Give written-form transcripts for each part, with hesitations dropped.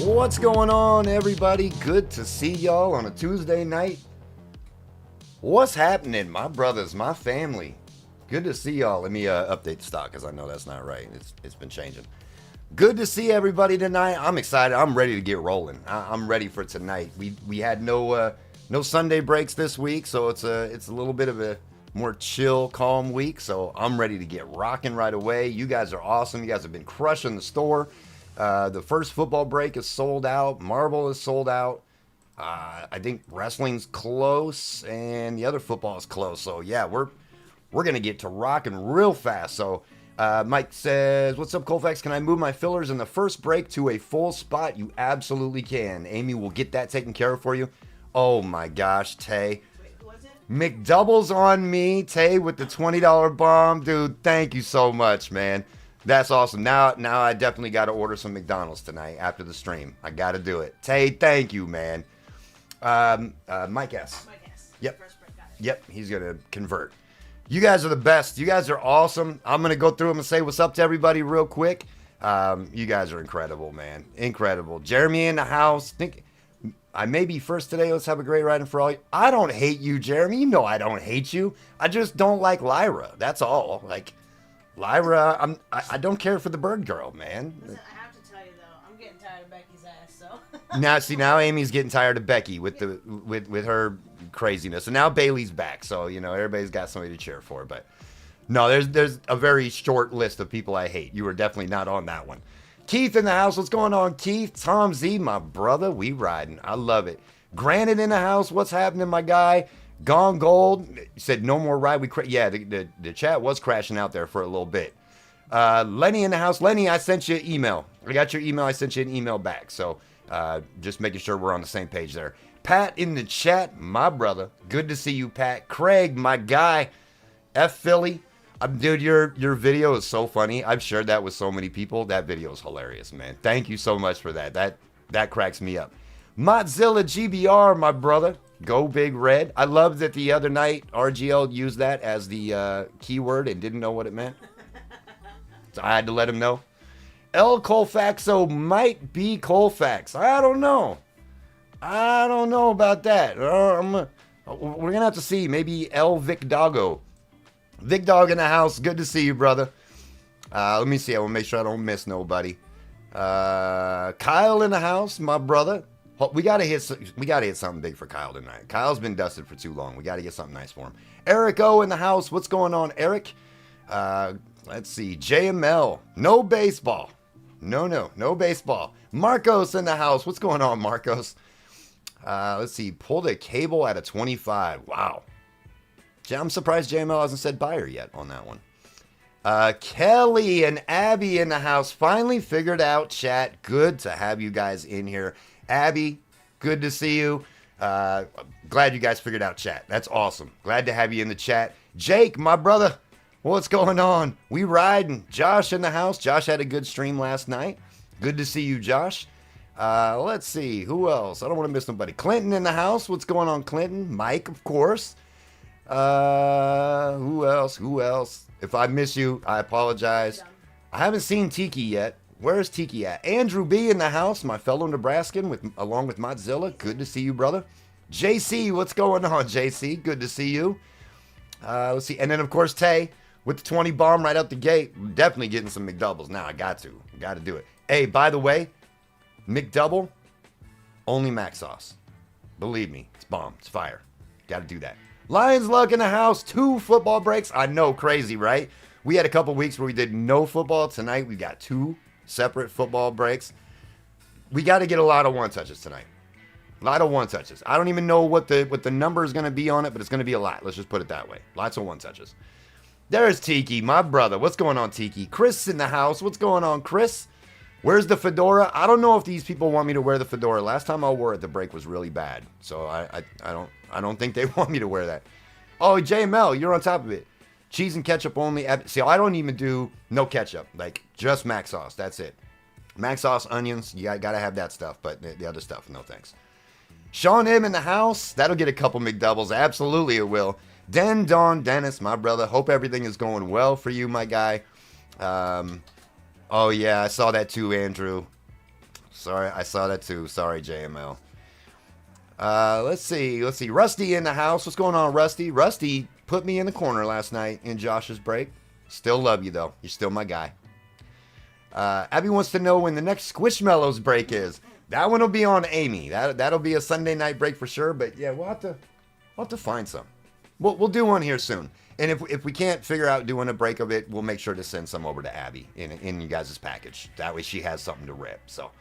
What's going on, everybody? Good to see y'all on a Tuesday night. What's happening, my brothers, my family? Good to see y'all. Let me update the stock because I know that's not right. It's been changing. Good to see everybody tonight. I'm excited. I'm ready to get rolling. I'm ready for tonight. We had no Sunday breaks this week, so it's a little bit of a more chill, calm week. So I'm ready to get rocking right away. You guys are awesome. You guys have been crushing the store. The first football break is sold out. Marvel is sold out. I think wrestling's close, and the other football is close. So yeah, we're gonna get to rocking real fast. So Mike says, "What's up, Colfax? Can I move my fillers in the first break to a full spot?" You absolutely can. Amy will get that taken care of for you. Oh my gosh, Tay. McDoubles on me, Tay, with the $20 bomb, dude. Thank you so much, man. That's awesome. Now I definitely got to order some McDonald's tonight after the stream. I got to do it. Tay, thank you, man. Mike S. Yep. Yep, he's going to convert. You guys are the best. You guys are awesome. I'm going to go through them and say what's up to everybody real quick. You guys are incredible, man. Incredible. Jeremy in the house. I may be first today. Let's have a great ride for all you. I don't hate you, Jeremy. You know I don't hate you. I just don't like Lyra. That's all. Like, Lyra, I don't care for the bird girl, man. Listen, I have to tell you though, I'm getting tired of Becky's ass. So now Amy's getting tired of Becky with her craziness, and now Bailey's back. So everybody's got somebody to cheer for. But no, there's a very short list of people I hate. You were definitely not on that one. Keith in the house. What's going on, Keith? Tom Z, my brother. We riding. I love it. Granite in the house. What's happening, my guy? Gone Gold said no more ride. The chat was crashing out there for a little bit. Lenny in the house. Lenny, I sent you an email. I got your email. I sent you an email back. So just making sure we're on the same page there. Pat in the chat, my brother. Good to see you, Pat. Craig, my guy. F Philly. Dude, your video is so funny. I've shared that with so many people. That video is hilarious, man. Thank you so much for that. That cracks me up. Mozilla GBR, my brother. Go Big Red. I love that the other night RGL used that as the keyword and didn't know what it meant. So I had to let him know. El Colfaxo might be Colfax. I don't know. I don't know about that. We're going to have to see. Maybe El Vic Doggo. Vic Dog in the house. Good to see you, brother. Let me see. I want to make sure I don't miss nobody. Kyle in the house, my brother. We gotta hit something big for Kyle tonight. Kyle's been dusted for too long. We gotta get something nice for him. Eric O in the house. What's going on, Eric? Let's see. JML. No baseball. No baseball. Marcos in the house. What's going on, Marcos? Let's see. Pulled a cable at a 25. Wow. I'm surprised JML hasn't said buyer yet on that one. Kelly and Abby in the house. Finally figured out chat. Good to have you guys in here. Abby, good to see you. Glad you guys figured out chat. That's awesome. Glad to have you in the chat. Jake, my brother, what's going on? We riding. Josh in the house. Josh had a good stream last night. Good to see you, Josh. Let's see. Who else? I don't want to miss nobody. Clinton in the house. What's going on, Clinton? Mike, of course. Who else? If I miss you, I apologize. I haven't seen Tiki yet. Where's Tiki at? Andrew B in the house, my fellow Nebraskan, along with Mozilla. Good to see you, brother. JC, what's going on, JC? Good to see you. Let's see. And then, of course, Tay with the 20 bomb right out the gate. Definitely getting some McDoubles. Now, I got to do it. Hey, by the way, McDouble, only mac sauce. Believe me, it's bomb. It's fire. Got to do that. Lions Luck in the house. 2 football breaks. I know, crazy, right? We had a couple weeks where we did no football. Tonight, we got 2 separate football breaks. We got to get a lot of 1-touches tonight. A lot of 1-touches. I don't even know what the number is going to be on it, but it's going to be a lot. Let's just put it that way. Lots of 1-touches. There's Tiki, my brother. What's going on, Tiki? Chris in the house. What's going on, Chris? Where's the fedora? I don't know if these people want me to wear the fedora. Last time I wore it, the break was really bad. So I don't think they want me to wear that. Oh, JML, you're on top of it. Cheese and ketchup only. See, I don't even do no ketchup. Like, just mac sauce. That's it. Mac sauce, onions. You got to have that stuff. But the other stuff, no thanks. Sean M in the house. That'll get a couple McDoubles. Absolutely it will. Don Dennis, my brother. Hope everything is going well for you, my guy. Oh, yeah. I saw that too, Andrew. Sorry, I saw that too. Sorry, JML. Let's see. Rusty in the house. What's going on, Rusty? Rusty put me in the corner last night in Josh's break. Still love you, though. You're still my guy. Abby wants to know when the next Squishmallows break is. That one will be on Amy. That'll be a Sunday night break for sure. But yeah, we'll have to find some. We'll do one here soon. And if we can't figure out doing a break of it, we'll make sure to send some over to Abby in you guys' package. That way she has something to rip. So,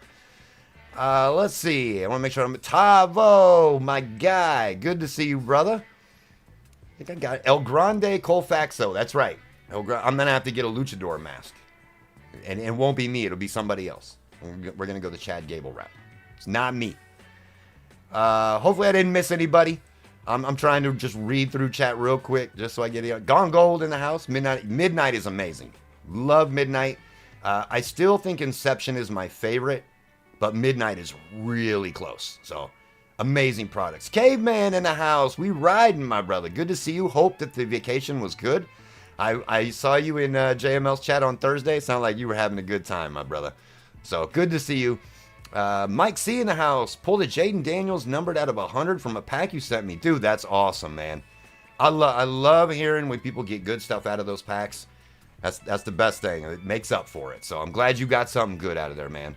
let's see. I want to make sure I'm Tavo, my guy. Good to see you, brother. I think I got it. El Grande Colfaxo. That's right. I'm gonna have to get a luchador mask, and it won't be me. It'll be somebody else. We're gonna go the Chad Gable route. It's not me. Hopefully I didn't miss anybody. I'm trying to just read through chat real quick just so I get it. Gone Gold in the house. Midnight is amazing. Love Midnight. I still think Inception is my favorite, but Midnight is really close. So, amazing products. Caveman in the house. We riding, my brother. Good to see you. Hope that the vacation was good. I saw you in JML's chat on Thursday. Sounded like you were having a good time, my brother. So, good to see you. Mike C in the house. Pulled a Jaden Daniels numbered out of 100 from a pack you sent me. Dude, that's awesome, man. I love hearing when people get good stuff out of those packs. That's the best thing. It makes up for it. So I'm glad you got something good out of there, man.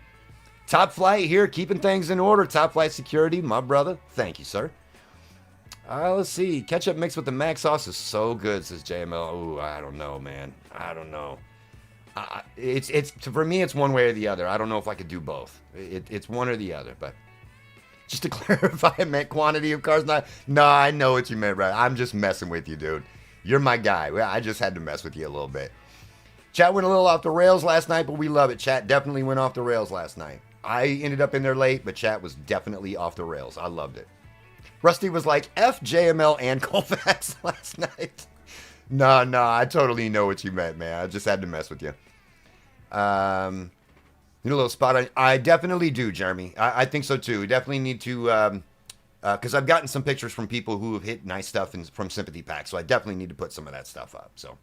Top Flight here, keeping things in order. Top Flight Security, my brother. Thank you, sir. Let's see. Ketchup mixed with the mac sauce is so good, says JML. Ooh, I don't know, man. I don't know. It's for me, it's one way or the other. I don't know if I could do both. It's one or the other, but just to clarify, I meant quantity of cars. No, I know what you meant, right? I'm just messing with you, dude. You're my guy. I just had to mess with you a little bit. Chat went a little off the rails last night, but we love it. Chat definitely went off the rails last night. I ended up in there late, but chat was definitely off the rails. I loved it. Rusty was like, F JML and Colfax last night. No, I totally know what you meant, man. I just had to mess with you. Need a little spot on. I definitely do, Jeremy. I think so too. We definitely need to, because I've gotten some pictures from people who have hit nice stuff from Sympathy Pack, so I definitely need to put some of that stuff up. So,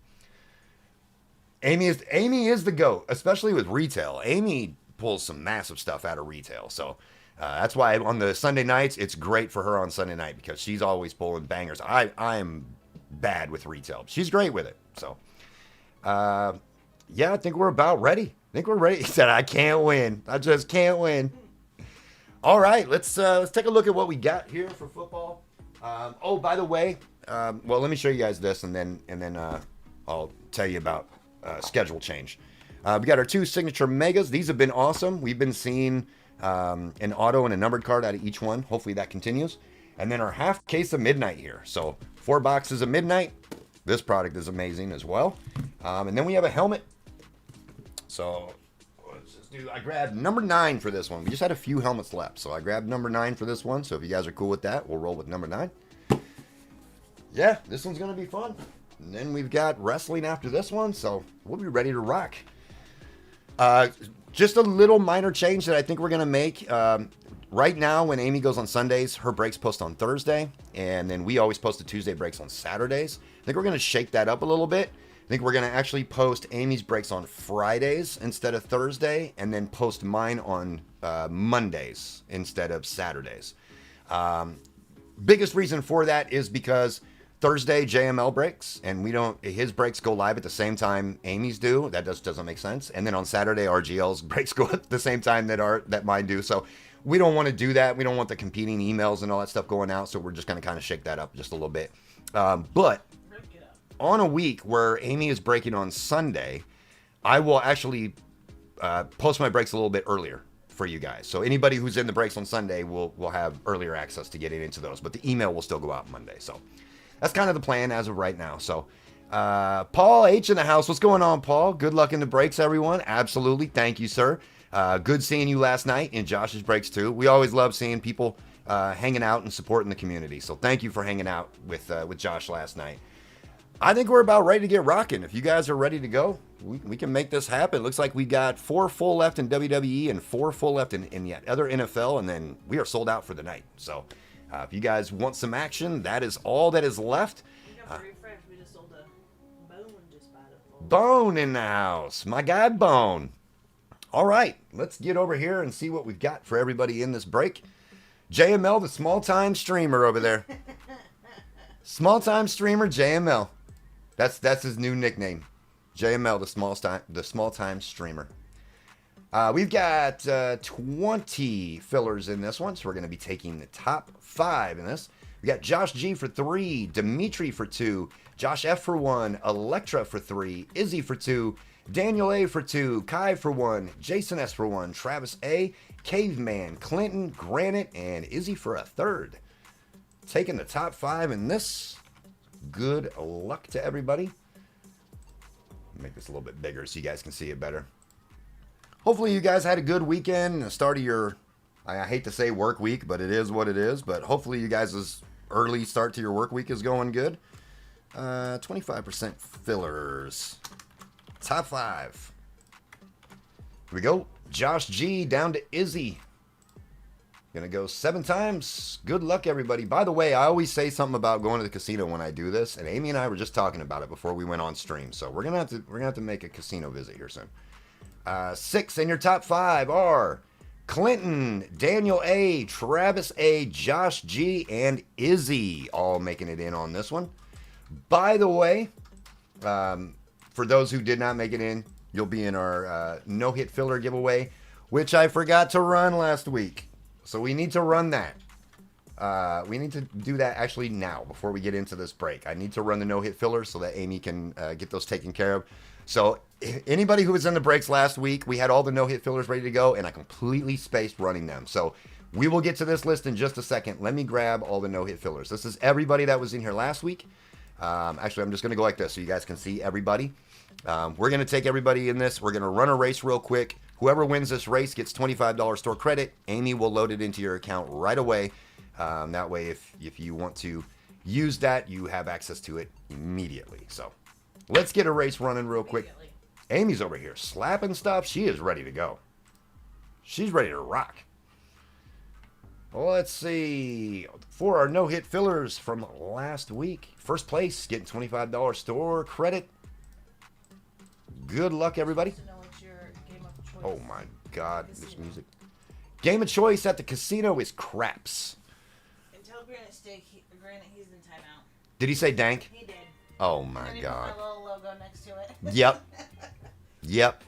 Amy is the GOAT, especially with retail. Amy pulls some massive stuff out of retail, so that's why on the Sunday nights it's great for her on Sunday night because she's always pulling bangers. I am bad with retail. She's great with it. So, yeah, I think we're about ready. He said, I can't win. I just can't win. All right, let's take a look at what we got here for football. Oh, by the way, well, let me show you guys this, and then I'll tell you about schedule change. We got our 2 signature megas. These have been awesome. We've been seeing an auto and a numbered card out of each one. Hopefully that continues. And then our half case of Midnight here. So 4 boxes of Midnight. This product is amazing as well. And then we have a helmet. So let's just do. I grabbed number 9 for this one. We just had a few helmets left, so I grabbed number 9 for this one. So if you guys are cool with that, we'll roll with number 9. Yeah, this one's gonna be fun. And then we've got wrestling after this one, so we'll be ready to rock. Just a little minor change that I think we're gonna make. Right now, when Amy goes on Sundays, her breaks post on Thursday, and then we always post the Tuesday breaks on Saturdays. I think we're gonna shake that up a little bit. I think we're going to actually post Amy's breaks on Fridays instead of Thursday, and then post mine on Mondays instead of Saturdays. Biggest reason for that is because Thursday JML breaks, and his breaks go live at the same time Amy's do. That just doesn't make sense. And then on Saturday, RGL's breaks go at the same time that mine do. So we don't want to do that. We don't want the competing emails and all that stuff going out. So we're just going to kind of shake that up just a little bit. But on a week where Amy is breaking on Sunday, I will actually post my breaks a little bit earlier for you guys. So anybody who's in the breaks on Sunday will have earlier access to getting into those, but the email will still go out Monday. So that's kind of the plan as of right now. So Paul H in the house. What's going on, Paul? Good luck in the breaks, everyone. Absolutely. Thank you, sir. Good seeing you last night in Josh's breaks too. We always love seeing people hanging out and supporting the community. So thank you for hanging out with Josh last night. I think we're about ready to get rocking. If you guys are ready to go, we can make this happen. Looks like we got 4 full left in WWE and 4 full left in the other NFL, and then we are sold out for the night. So if you guys want some action, that is all that is left. We just sold a Bone just by default. Bone in the house. My guy Bone. All right, let's get over here and see what we've got for everybody in this break. JML, the small-time streamer over there. Small-time streamer JML. That's his new nickname. JML, the small-time streamer. We've got 20 fillers in this one, so we're going to be taking the top 5 in this. We got Josh G for 3, Dimitri for 2, Josh F for 1, Electra for 3, Izzy for 2, Daniel A for 2, Kai for 1, Jason S for 1, Travis A, Caveman, Clinton, Granite, and Izzy for a 3rd. Taking the top 5 in this. Good luck to everybody. Make this a little bit bigger so you guys can see it better. Hopefully you guys had a good weekend. The start of your, I hate to say work week, but it is what it is. But hopefully you guys' early start to your work week is going good. 25% fillers. Top 5. Here we go. Josh G down to Izzy. Gonna go 7 times. Good luck, everybody. By the way, I always say something about going to the casino when I do this, and Amy and I were just talking about it before we went on stream. So we're gonna have to make a casino visit here soon. 6 in your top 5 are Clinton, Daniel A, Travis A, Josh G, and Izzy, all making it in on this one. By the way, for those who did not make it in, you'll be in our no-hit filler giveaway, which I forgot to run last week. So we need to run that. We need to do that actually now before we get into this break. I need to run the no-hit filler so that Amy can get those taken care of. So anybody who was in the breaks last week, we had all the no-hit fillers ready to go, and I completely spaced running them. So we will get to this list in just a second. Let me grab all the no-hit fillers. This is everybody that was in here last week. Actually, I'm just going to go like this so you guys can see everybody. We're going to take everybody in this. We're going to run a race real quick. Whoever wins this race gets $25 store credit. Amy will load it into your account right away. That way, if you want to use that, you have access to it immediately. So let's get a race running real quick. Amy's over here slapping stuff. She is ready to go. She's ready to rock. Well, let's see. For our no-hit fillers from last week, first place, getting $25 store credit. Good luck, everybody. Oh my God, this music. Game of choice at the casino is craps. And tell Granite he's in timeout. Did he say dank? He did. Oh my and God. Put my little logo next to it. Yep. Yep.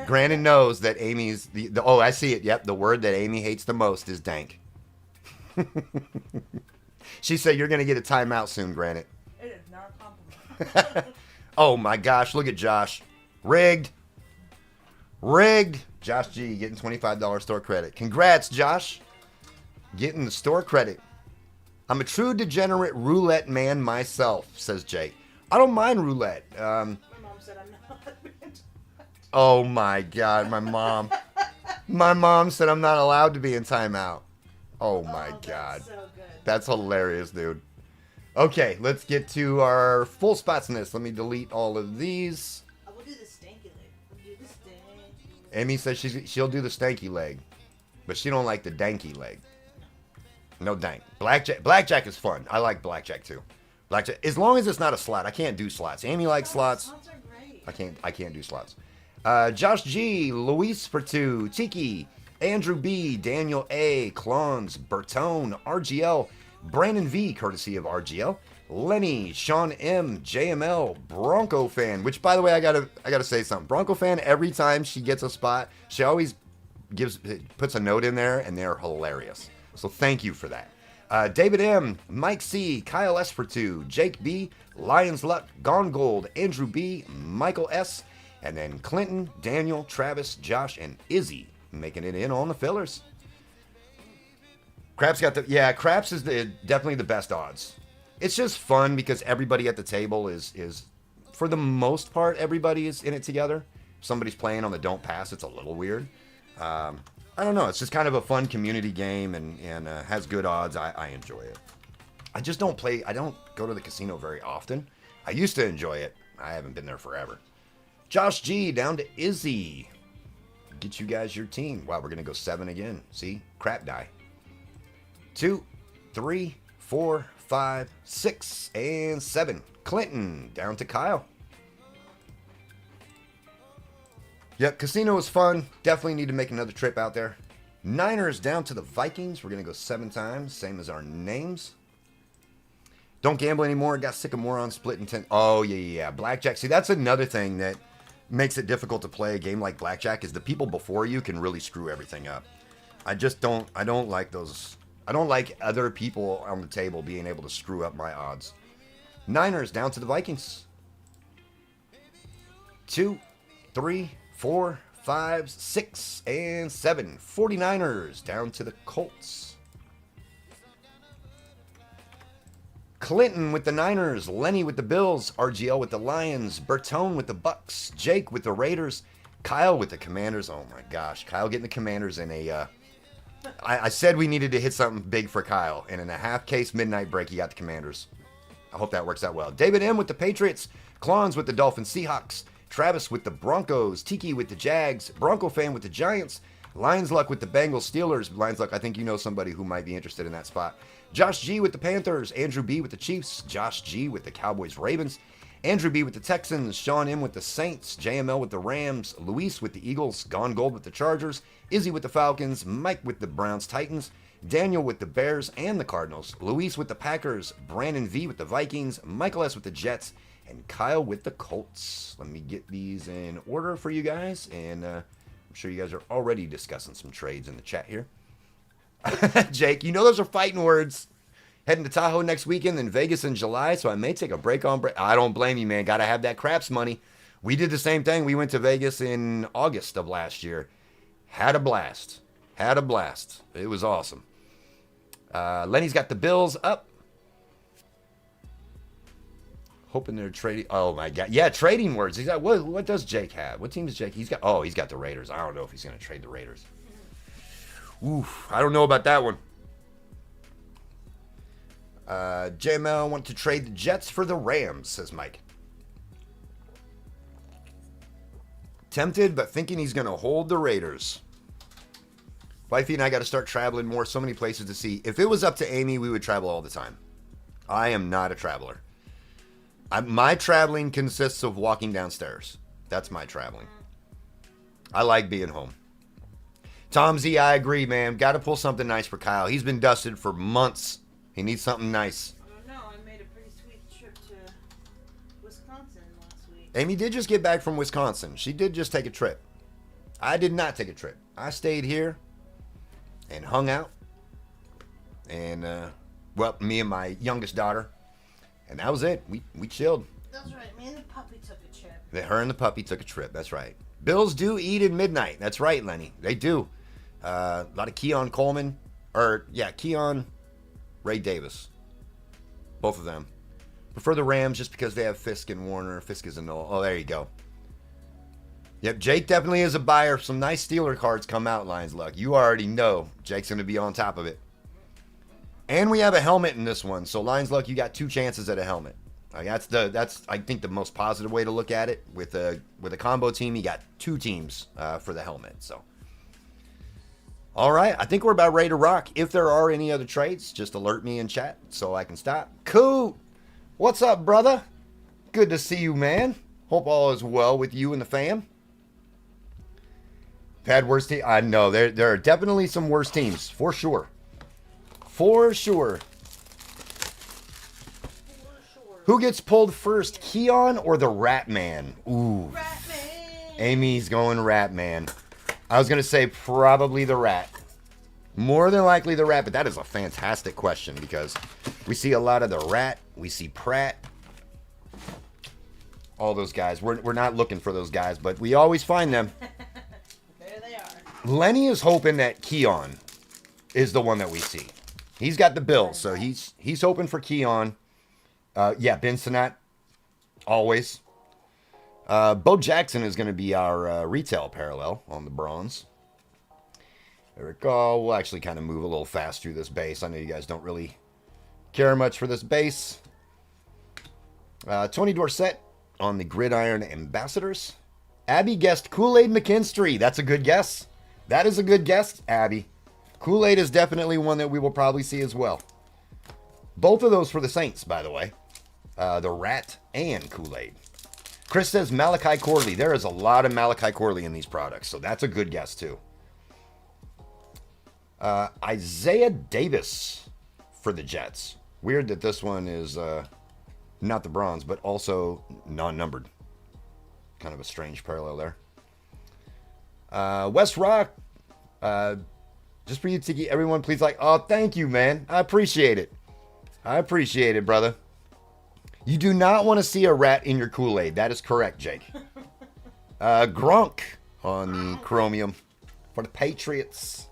Granite knows that Amy's oh, I see it. Yep. The word that Amy hates the most is dank. She said you're gonna get a timeout soon, Granite. It is not a compliment. Oh my gosh, look at Josh. Rigged. Josh G getting $25 store credit. Congrats, Josh. Getting the store credit. I'm a true degenerate roulette man myself, says Jake. I don't mind roulette. My mom said I'm not. Oh my God, my mom. My mom said I'm not allowed to be in timeout. Oh my God. That's so good. That's hilarious, dude. Okay, let's get to our full spots in this. Let me delete all of these. We'll do the stanky leg. We'll do the stanky leg. Amy says she'll do the stanky leg, but she don't like the danky leg. No dank. Blackjack is fun. I like blackjack too. Blackjack, as long as it's not a slot. I can't do slots. Amy likes slots. Slots are great. I can't do slots. Josh G, Luis for 2, Tiki, Andrew B, Daniel A, Clones, Bertone, RGL, Brandon V, courtesy of RGL, Lenny, Sean M, JML, Bronco fan. Which, by the way, I gotta say something. Bronco fan. Every time she gets a spot, she always puts a note in there, and they're hilarious. So thank you for that. David M, Mike C, Kyle S for 2, Jake B, Lions Luck, Gone Gold, Andrew B, Michael S, and then Clinton, Daniel, Travis, Josh, and Izzy making it in on the fillers. Craps Craps is definitely the best odds. It's just fun because everybody at the table is for the most part, everybody is in it together. If somebody's playing on the don't pass, it's a little weird. I don't know. It's just kind of a fun community game and has good odds. I enjoy it. I just don't play. I don't go to the casino very often. I used to enjoy it. I haven't been there forever. Josh G down to Izzy. Get you guys your team. Wow, we're going to go 7 again. See? Crap die. 2, 3, 4, 5, 6, and 7. Clinton down to Kyle. Yep, casino was fun. Definitely need to make another trip out there. Niners down to the Vikings. We're going to go 7 times, same as our names. Don't gamble anymore. Got sick of morons splitting 10. Oh, yeah. Blackjack. See, that's another thing that makes it difficult to play a game like Blackjack is the people before you can really screw everything up. I don't like those. I don't like other people on the table being able to screw up my odds. Niners down to the Vikings. 2, 3, 4, 5, 6, and 7. 49ers down to the Colts. Clinton with the Niners, Lenny with the Bills, RGL with the Lions, Bertone with the Bucks, Jake with the Raiders, Kyle with the Commanders. Oh my gosh, Kyle getting the Commanders in a... I said we needed to hit something big for Kyle, and in a half-case midnight break, he got the Commanders. I hope that works out well. David M. with the Patriots, Clons with the Dolphins Seahawks, Travis with the Broncos, Tiki with the Jags, Bronco fan with the Giants, Lions Luck with the Bengals Steelers. Lions Luck, I think you know somebody who might be interested in that spot. Josh G with the Panthers, Andrew B with the Chiefs, Josh G with the Cowboys Ravens, Andrew B with the Texans, Sean M with the Saints, JML with the Rams, Luis with the Eagles, Gone Gold with the Chargers, Izzy with the Falcons, Mike with the Browns Titans, Daniel with the Bears and the Cardinals, Luis with the Packers, Brandon V with the Vikings, Michael S with the Jets, and Kyle with the Colts. Let me get these in order for you guys, and I'm sure you guys are already discussing some trades in the chat here. Jake, you know those are fighting words. Heading to Tahoe next weekend, then Vegas in July, so I may take a break on break. I don't blame you, man. Got to have that craps money. We did the same thing. We went to Vegas in August of last year. Had a blast. It was awesome. Lenny's got the Bills up. Hoping they're trading. Oh, my God. Yeah, trading words. He's got, what does Jake have? What team does Jake? He's got the Raiders. I don't know if he's going to trade the Raiders. Oof, I don't know about that one. JML want to trade the Jets for the Rams, says Mike. Tempted, but thinking he's going to hold the Raiders. Wifey and I got to start traveling more. So many places to see. If it was up to Amy, we would travel all the time. I am not a traveler. My traveling consists of walking downstairs. That's my traveling. I like being home. Tom Z, I agree, man. Got to pull something nice for Kyle. He's been dusted for months. He needs something nice. I don't know. I made a pretty sweet trip to Wisconsin last week. Amy did just get back from Wisconsin. She did just take a trip. I did not take a trip. I stayed here and hung out. And, me and my youngest daughter. And that was it. We chilled. That's right. Me and the puppy took a trip. Her and the puppy took a trip. That's right. Bills do eat at midnight. That's right, Lenny. They do. A lot of Keon Coleman. Keon, Ray Davis. Both of them. Prefer the Rams just because they have Fisk and Warner. Fisk is a null. Oh, there you go. Yep, Jake definitely is a buyer. Some nice Steeler cards come out, Lions Luck. You already know Jake's going to be on top of it. And we have a helmet in this one. So, Lions Luck, you got 2 chances at a helmet. That's I think the most positive way to look at it. With a combo team, you got 2 teams for the helmet. So, all right, I think we're about ready to rock. If there are any other trades, just alert me in chat so I can stop. Cool. What's up, brother? Good to see you, man. Hope all is well with you and the fam. Had worse team. I know there are definitely some worse teams for sure. For sure. Who gets pulled first, Keon or the Rat Man? Ooh. Rat Man. Amy's going Rat Man. I was going to say probably the Rat. More than likely the Rat, but that is a fantastic question because we see a lot of the Rat. We see Pratt. All those guys. We're not looking for those guys, but we always find them. There they are. Lenny is hoping that Keon is the one that we see. He's got the Bills, so he's hoping for Keon. Ben Sinnott, always. Bo Jackson is going to be our retail parallel on the bronze. There we go. We'll actually kind of move a little fast through this base. I know you guys don't really care much for this base. Tony Dorsett on the Gridiron Ambassadors. Abby guessed Kool-Aid McKinstry. That's a good guess. That is a good guess, Abby. Kool-Aid is definitely one that we will probably see as well. Both of those for the Saints, by the way. The Rat and Kool-Aid. Chris says Malachi Corley. There is a lot of Malachi Corley in these products, so that's a good guess too. Isaiah Davis for the Jets. Weird that this one is not the bronze, but also non-numbered. Kind of a strange parallel there. West Rock. Just for you, Tiki. Everyone, please like. Oh, thank you, man. I appreciate it. I appreciate it, brother. You do not want to see a rat in your Kool-Aid. That is correct, Jake. Gronk on the chromium for the Patriots.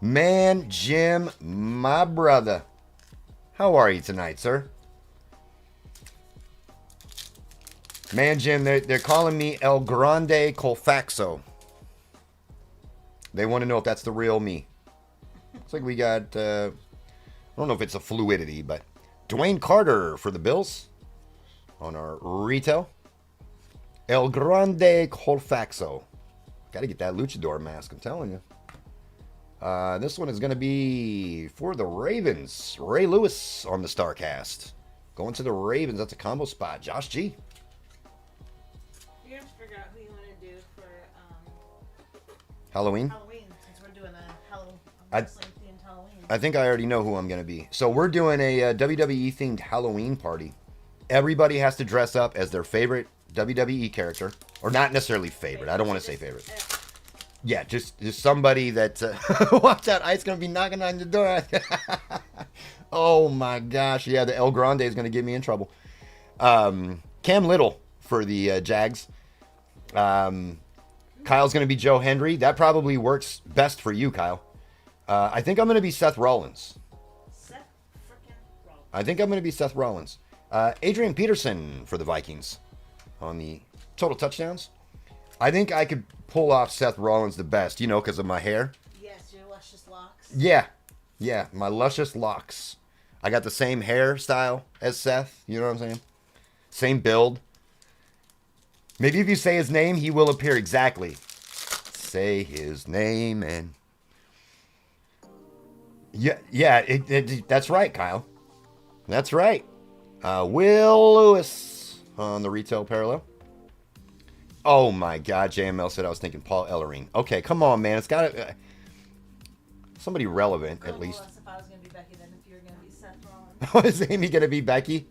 Man, Jim, my brother. How are you tonight, sir? Man, Jim, they're calling me El Grande Colfaxo. They want to know if that's the real me. Looks like we got, I don't know if it's a fluidity, but Dwayne Carter for the Bills on our retail. El Grande Colfaxo. Got to get that luchador mask, I'm telling you. This one is going to be for the Ravens. Ray Lewis on the StarCast. Going to the Ravens. That's a combo spot. Josh G. You have to figure out who you want to do for Halloween? Halloween, since we're doing a wrestling themed Halloween. I think I already know who I'm going to be. So we're doing a WWE themed Halloween party. Everybody has to dress up as their favorite WWE character. Or not necessarily favorite. I don't want to say favorite. Yeah, just somebody that... watch out, Ice going to be knocking on your door. Oh my gosh. Yeah, the El Grande is going to get me in trouble. Cam Little for the Jags. Kyle's going to be Joe Hendry. That probably works best for you, Kyle. I think I'm going to be Seth Rollins. Seth frickin' Rollins. I think I'm going to be Seth Rollins. Adrian Peterson for the Vikings on the total touchdowns. I think I could pull off Seth Rollins the best, you know, because of my hair. Yes, your luscious locks. Yeah, my luscious locks. I got the same hairstyle as Seth, you know what I'm saying? Same build. Maybe if you say his name, he will appear exactly. Say his name and... Yeah, that's right, Kyle. That's right. Will Lewis on the retail parallel. Oh my God, JML said I was thinking Paul Ellering. Okay, come on, man. It's got to... somebody relevant, at least. If I was going to be Becky, then if you were going to be Seth Rollins. Is Amy going to be Becky?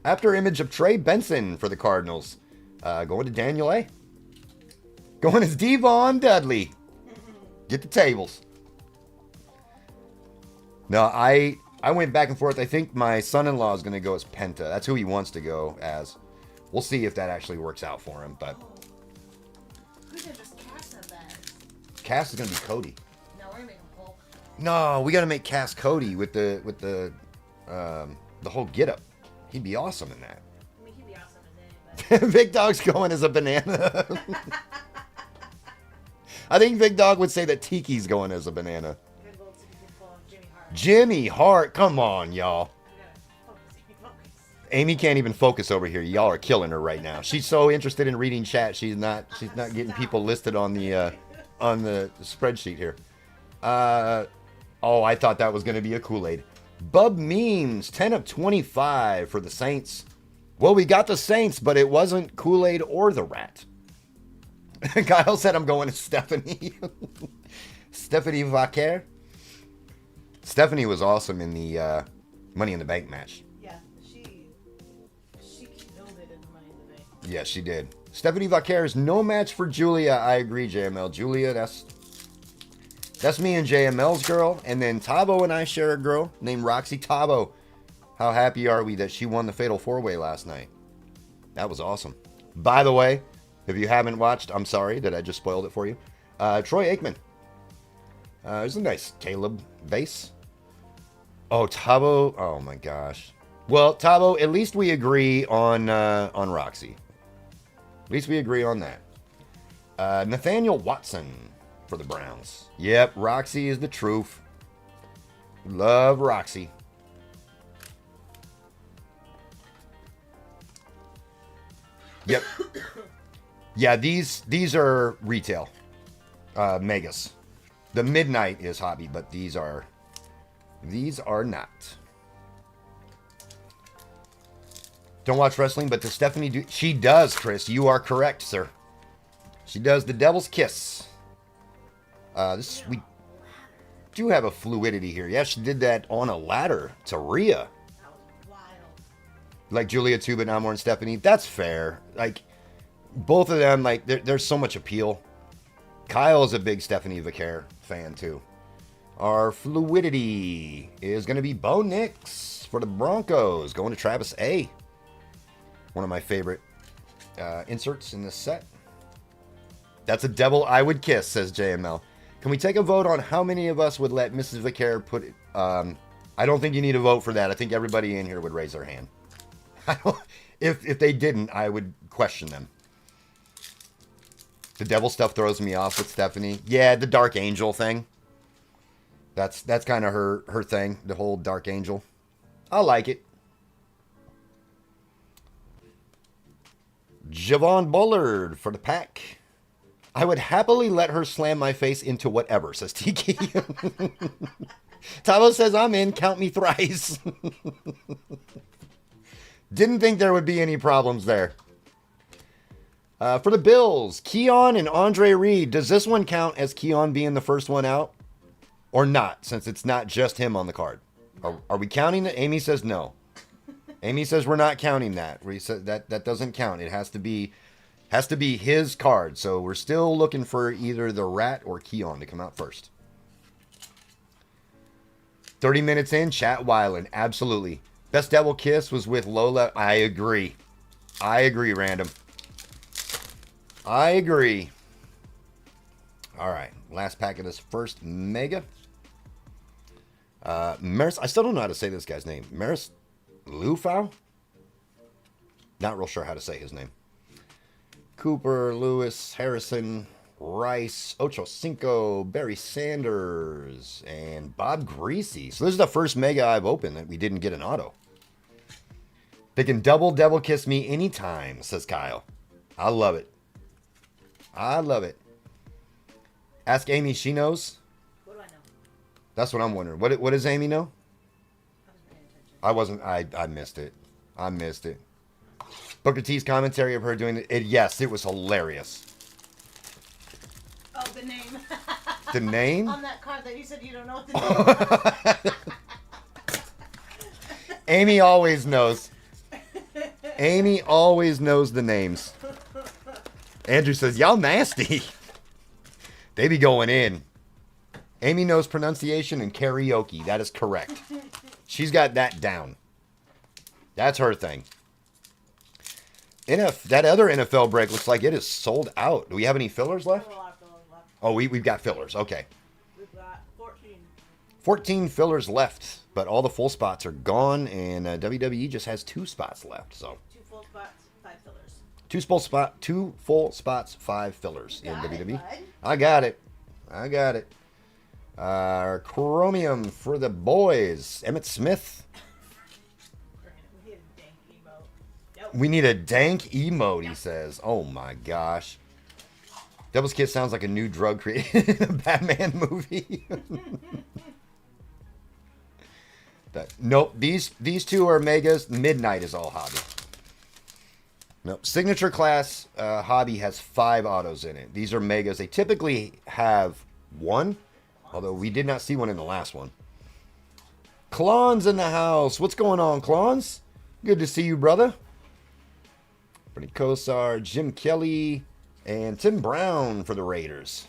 After image of Trey Benson for the Cardinals. Going to Daniel A. Going as Devon Dudley. Get the tables. No, I went back and forth. I think my son-in-law is going to go as Penta. That's who he wants to go as. We'll see if that actually works out for him. But Who's going to just Cass in that? Cass is going to be Cody. No, we're going to make him Hulk. No, we got to make Cass Cody with the whole getup. He'd be awesome in that. I mean, he'd be awesome as anybody. Big Dog's going as a banana. I think Big Dog would say that Tiki's going as a banana. Good little ticket full of Jimmy Hart. Jimmy Hart, come on, y'all. We gotta focus. Amy can't even focus over here. Y'all are killing her right now. She's so interested in reading chat. She's not getting people listed on the spreadsheet here. Oh, I thought that was going to be a Kool-Aid. Bub Memes, 10 of 25 for the Saints. Well, we got the Saints, but it wasn't Kool-Aid or the Rat. Kyle said I'm going to Stephanie. Stephanie Vaquer. Stephanie was awesome in the Money in the Bank match. Yeah, she killed it in the Money in the Bank. Yeah, she did. Stephanie Vaquer is no match for Julia. I agree, JML. Julia, that's me and JML's girl. And then Tabo and I share a girl named Roxy Tabo. How happy are we that she won the Fatal 4-Way last night? That was awesome. By the way, if you haven't watched, I'm sorry that I just spoiled it for you. Troy Aikman. There's a nice Caleb base. Oh, Tabo. Oh, my gosh. Well, Tabo, at least we agree on Roxy. At least we agree on that. Nathaniel Watson for the Browns. Yep, Roxy is the truth. Love Roxy. Yep. Yeah, these are retail. Megas. The Midnight is hobby, but these are not. Don't watch wrestling, but does Stephanie do... She does, Chris. You are correct, sir. She does the Devil's Kiss. We do have a fluidity here. Yeah, she did that on a ladder to Rhea. That was wild. Like Julia too, but not more than Stephanie. That's fair. Like, both of them, like, there's so much appeal. Kyle is a big Stephanie Vicaire fan, too. Our fluidity is going to be Bo Nix for the Broncos, going to Travis A. One of my favorite inserts in this set. That's a devil I would kiss, says JML. Can we take a vote on how many of us would let Mrs. Vicaire put it? I don't think you need a vote for that. I think everybody in here would raise their hand. If they didn't, I would question them. The devil stuff throws me off with Stephanie. Yeah, the Dark Angel thing. That's kind of her thing, the whole Dark Angel. I like it. Javon Bullard for the pack. I would happily let her slam my face into whatever, says Tiki. Tavo says, I'm in, count me thrice. Didn't think there would be any problems there. For the Bills, Keon and Andre Reed. Does this one count as Keon being the first one out? Or not, since it's not just him on the card? Are we counting it? Amy says no. Amy says we're not counting that. We said that doesn't count. It has to be his card. So we're still looking for either the Rat or Keon to come out first. 30 minutes in, chat Wyland. Absolutely. Best Devil Kiss was with Lola. I agree. Random. I agree. All right. Last pack of this first Mega. Maris, I still don't know how to say this guy's name. Maris Lufau? Not real sure how to say his name. Cooper, Lewis, Harrison, Rice, Ocho Cinco, Barry Sanders, and Bob Greasy. So this is the first Mega I've opened that we didn't get an auto. They can double Devil Kiss me anytime, says Kyle. I love it. I love it. Ask Amy, she knows. What do I know? That's what I'm wondering. What does Amy know? I wasn't paying attention. I missed it. I missed it. Booker T's commentary of her doing it. Yes, it was hilarious. Oh, the name. The name? On that card that you said you don't know what the name is. Amy always knows. Amy always knows the names. Andrew says, y'all nasty. They be going in. Amy knows pronunciation and karaoke. That is correct. She's got that down. That's her thing. That other NFL break looks like it is sold out. Do we have any fillers left? We have a lot of fillers left. Oh, we've got fillers. Okay. We've got 14. 14 fillers left, but all the full spots are gone, and WWE just has 2 spots left. So 2 full spots, 5 fillers. 2 full spots, 5 fillers in Got it, WWE. bud. I got it. Chromium for the boys. Emmett Smith. We need a dank emote. Nope. We need a dank emote, he says. Oh my gosh. Devil's Kiss sounds like a new drug created in a Batman movie. Nope, these 2 are Megas. Midnight is all Hobby. Nope, Signature Class Hobby has 5 autos in it. These are Megas. They typically have 1, although we did not see one in the last one. Klon's in the house. What's going on, Klon's? Good to see you, brother. Bernie Kosar, Jim Kelly, and Tim Brown for the Raiders.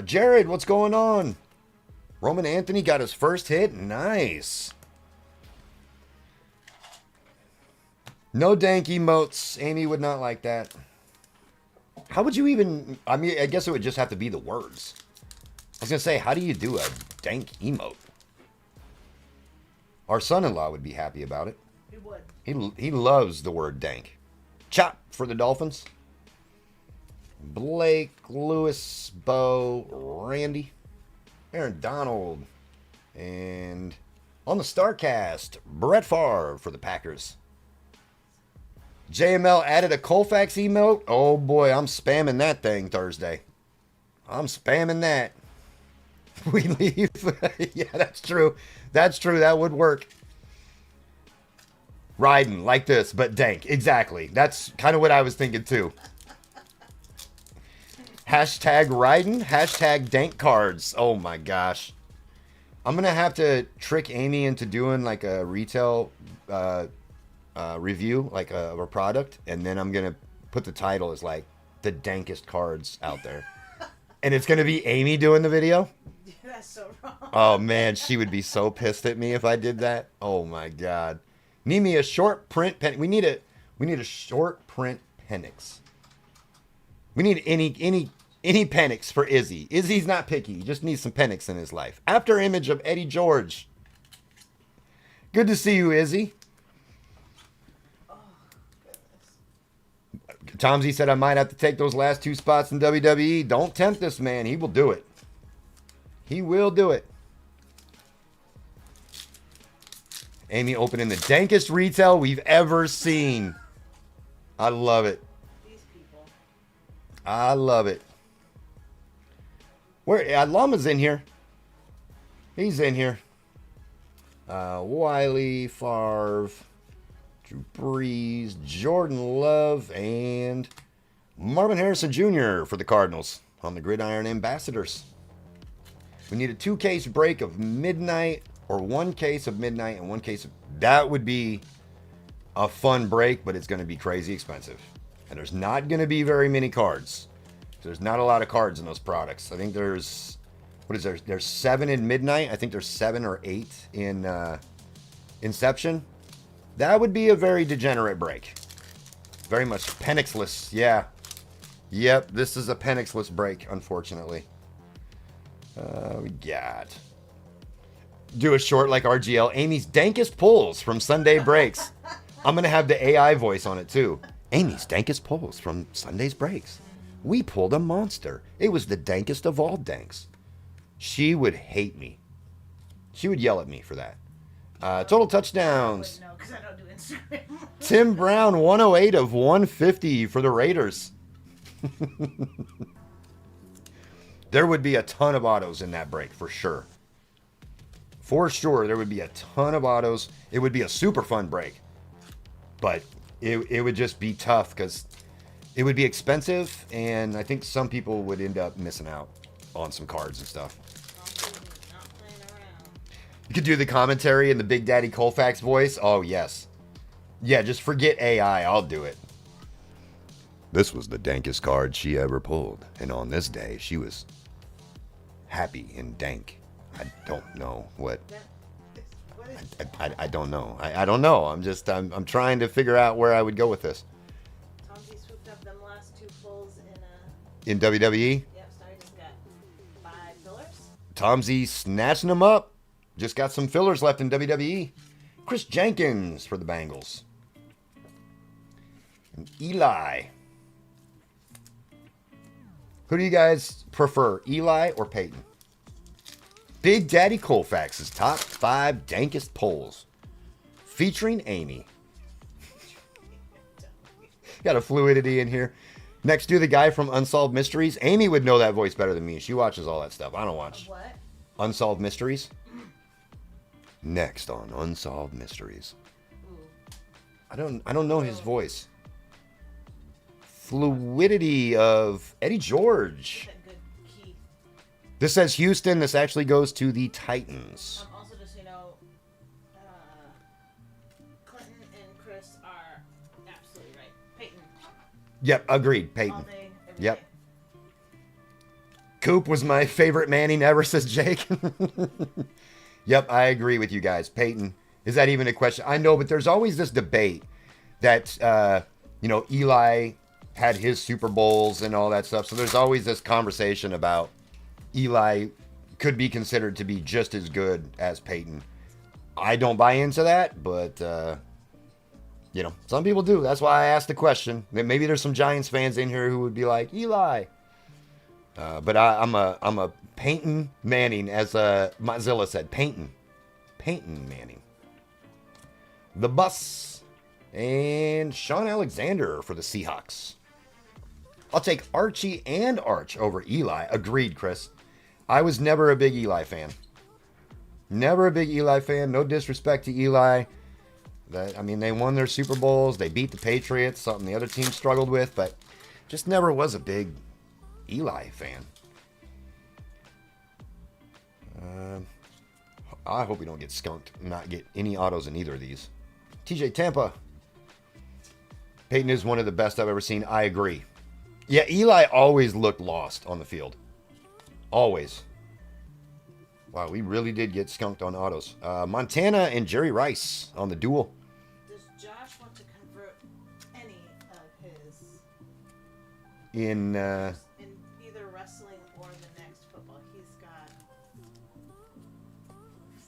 Jared, what's going on? Roman Anthony got his first hit. Nice. No dank emotes. Amy would not like that. How would you even... I mean, I guess it would just have to be the words. I was going to say, how do you do a dank emote? Our son-in-law would be happy about it. He would. He loves the word dank. Chop for the Dolphins. Blake, Lewis, Bo, Randy, Aaron Donald, and on the StarCast, Brett Favre for the Packers. JML added a Colfax emote. Oh boy, I'm spamming that thing Thursday. I'm spamming that. We leave. Yeah, that's true. That's true. That would work. Riding like this, but dank. Exactly. That's kind of what I was thinking too. Hashtag riding, hashtag dank cards. Oh my gosh. I'm going to have to trick Amy into doing like a retail review, like of a product. And then I'm going to put the title as like the dankest cards out there. And it's going to be Amy doing the video. That's so wrong. Oh man, she would be so pissed at me if I did that. Oh my god. Need me a short print pen. We need a short print Penix. We need any Penix for Izzy. Izzy's not picky. He just needs some Penix in his life. After image of Eddie George. Good to see you, Izzy. Oh, goodness. Tomsy said I might have to take those last 2 spots in WWE. Don't tempt this man. He will do it. He will do it. Amy opening the dankest retail we've ever seen. I love it. These people. I love it. Where Llama's in here. He's in here. Wiley, Favre, Drew Brees, Jordan Love, and Marvin Harrison Jr. for the Cardinals on the Gridiron Ambassadors. We need a 2-case break of midnight, or 1 case of midnight and 1 case of... That would be a fun break, but it's going to be crazy expensive. And there's not going to be very many cards. There's not a lot of cards in those products. I think there's... What is there? There's 7 in midnight. I think there's 7 or 8 in Inception. That would be a very degenerate break. Very much Penixless. Yeah. Yep, this is a Penixless break, unfortunately. We got... Do a short like RGL. Amy's dankest pulls from Sunday breaks. I'm going to have the AI voice on it too. Amy's dankest pulls from Sunday's breaks. We pulled a monster. It was the dankest of all danks. She would hate me. She would yell at me for that. Total touchdowns. No, because I don't do Instagram. Tim Brown, 108 of 150 for the Raiders. There would be a ton of autos in that break, for sure. For sure, there would be a ton of autos. It would be a super fun break. But it would just be tough because it would be expensive, and I think some people would end up missing out on some cards and stuff. Not playing around. You could do the commentary in the Big Daddy Colfax voice. Oh, yes. Yeah, just forget AI. I'll do it. This was the dankest card she ever pulled. And on this day, she was happy and dank. I don't know what. What is I don't know. I don't know. I'm trying to figure out where I would go with this. Tomsy swooped up them last 2 pulls In WWE? Yep, Starry just got 5 fillers. Tomsy snatching them up. Just got some fillers left in WWE. Chris Jenkins for the Bengals. And Eli. Who do you guys prefer, Eli or Peyton? Big Daddy Colfax's top 5 dankest polls, featuring Amy. Got a fluidity in here. Next to the guy from Unsolved Mysteries. Amy would know that voice better than me. She watches all that stuff. I don't watch. What? Unsolved Mysteries. Next on Unsolved Mysteries. Ooh. I don't know his voice. Fluidity of Eddie George. That good key. This says Houston. This actually goes to the Titans. Also, just so you know, Clinton and Chris are absolutely right. Peyton. Yep, agreed. All Peyton. day, every Yep. day. Coop was my favorite Manning ever, says Jake. Yep, I agree with you guys. Peyton. Is that even a question? I know, but there's always this debate that, Eli had his Super Bowls and all that stuff. So there's always this conversation about Eli could be considered to be just as good as Peyton. I don't buy into that, but, some people do. That's why I asked the question. Maybe there's some Giants fans in here who would be like, Eli. But I'm a Peyton Manning, as Mozilla said. Peyton Manning. The Bus. And Sean Alexander for the Seahawks. I'll take Archie and Arch over Eli. Agreed, Chris. I was never a big Eli fan. Never a big Eli fan. No disrespect to Eli. I mean, they won their Super Bowls. They beat the Patriots, something the other team struggled with, but just never was a big Eli fan. I hope we don't get skunked and not get any autos in either of these. TJ Tampa. Peyton is one of the best I've ever seen. I agree. Yeah, Eli always looked lost on the field. Always. Wow, we really did get skunked on autos. Montana and Jerry Rice on the duel. Does Josh want to convert any of his In either wrestling or the next football? He's got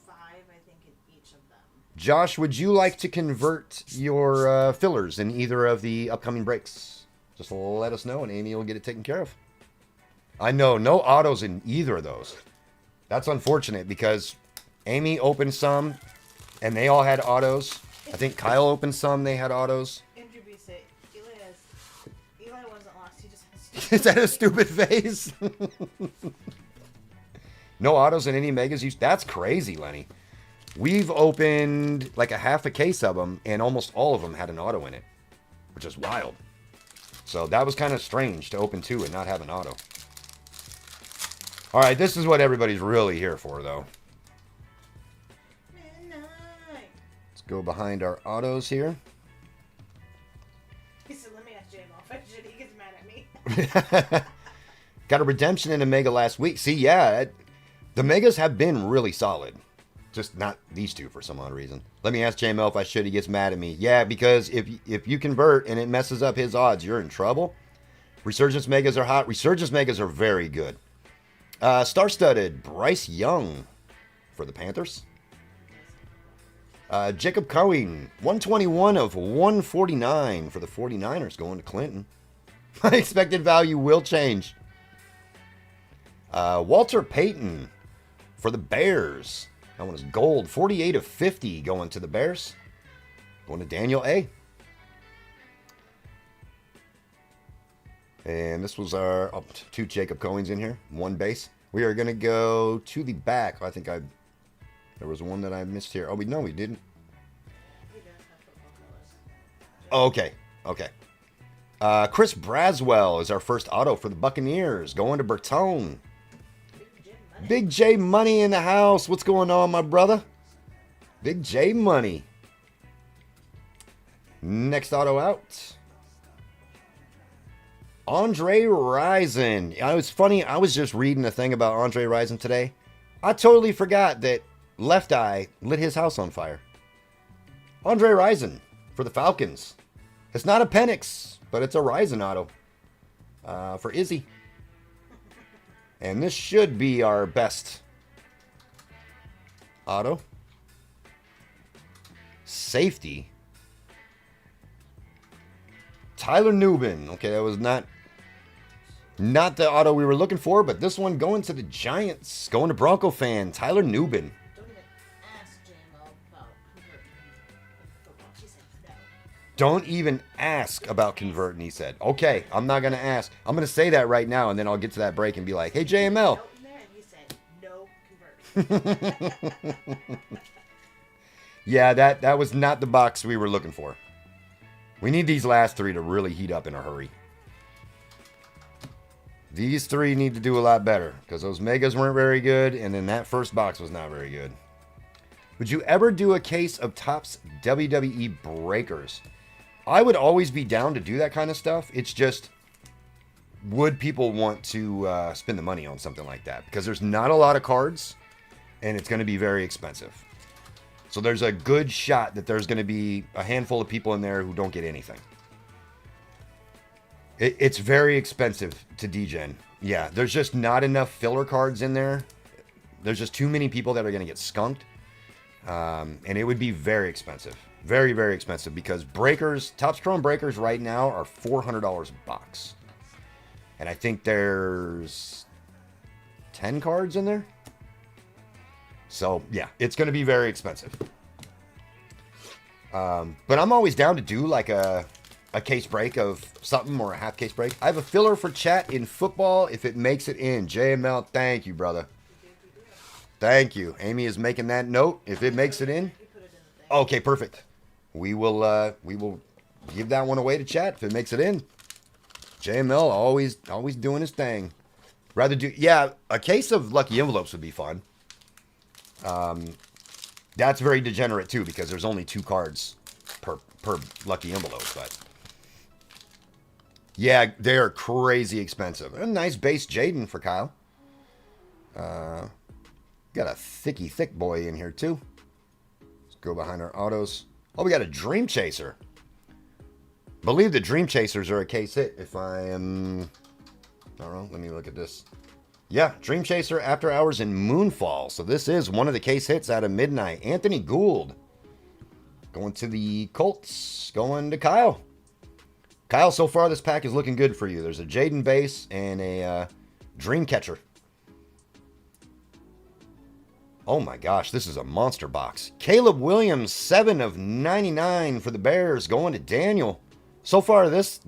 5, I think, in each of them. Josh, would you like to convert your fillers in either of the upcoming breaks? Just let us know and Amy will get it taken care of. I know, no autos in either of those. That's unfortunate because Amy opened some and they all had autos. I think Kyle opened some, they had autos. Andrew B said, Eli wasn't lost, he just has Is that a stupid face? No autos in any megas used. That's crazy, Lenny. We've opened like a half a case of them and almost all of them had an auto in it, which is wild. So that was kind of strange to open 2 and not have an auto. All right, this is what everybody's really here for, though. Let's go behind our autos here. He said, let me ask Jay off. He gets mad at me. Got a redemption in a mega last week. See, yeah, the megas have been really solid. Just not these two for some odd reason. Let me ask JML if I should. He gets mad at me. Yeah, because if you convert and it messes up his odds, you're in trouble. Resurgence megas are hot. Resurgence megas are very good. Star-studded Bryce Young for the Panthers. Jacob Cohen, 121 of 149 for the 49ers, going to Clinton. Expected value will change. Walter Payton for the Bears. That one is gold. 48 of 50 going to the Bears. Going to Daniel A. And this was our 2 Jacob Cohens in here. 1 base. We are going to go to the back. I think there was one that I missed here. Oh, we didn't. He does have football colors. Okay. Chris Braswell is our first auto for the Buccaneers. Going to Bertone. Big J Money in the house. What's going on, my brother? Big J Money. Next auto out. Andre Rison. It was funny. I was just reading a thing about Andre Rison today. I totally forgot that Left Eye lit his house on fire. Andre Rison for the Falcons. It's not a Penix, but it's a Rison auto for Izzy. And this should be our best auto. Safety. Tyler Nubin. Okay, that was not the auto we were looking for, but this one going to the Giants. Going to Bronco fan, Tyler Nubin. Don't even ask JMO about converting football. She said no. Don't even ask about converting, he said. Okay, I'm not going to ask. I'm going to say that right now, and then I'll get to that break and be like, hey, JML. Note in there, and he said no converting. Yeah, that was not the box we were looking for. We need these last 3 to really heat up in a hurry. These 3 need to do a lot better because those megas weren't very good, and then that first box was not very good. Would you ever do a case of Topps WWE breakers? I would always be down to do that kind of stuff. It's just, would people want to spend the money on something like that? Because there's not a lot of cards, and it's going to be very expensive. So there's a good shot that there's going to be a handful of people in there who don't get anything. It's very expensive to degen. Yeah, there's just not enough filler cards in there. There's just too many people that are going to get skunked. And it would be very expensive. Very, very expensive because breakers, Topps Chrome breakers right now are $400 a box. And I think there's 10 cards in there. So, yeah, it's going to be very expensive. But I'm always down to do like a case break of something or a half case break. I have a filler for chat in football if it makes it in. JML, thank you, brother. Thank you. Amy is making that note. If it makes it in. Okay, perfect. we will give that one away to chat if it makes it in. JML always doing his thing. Rather do, yeah, a case of lucky envelopes would be fun. That's very degenerate too because there's only 2 cards per lucky envelope. But yeah, they are crazy expensive. A nice base Jaden for Kyle. Got a thick boy in here too. Let's go behind our autos. Oh, we got a Dream Chaser. Believe the Dream Chasers are a case hit. If I am, I don't know. Let me look at this. Yeah, Dream Chaser, After Hours, and Moonfall. So this is one of the case hits out of Midnight. Anthony Gould. Going to the Colts. Going to Kyle. Kyle, so far this pack is looking good for you. There's a Jaden base and a Dream Catcher. Oh my gosh, this is a monster box. Caleb Williams, 7 of 99 for the Bears. Going to Daniel. So far, this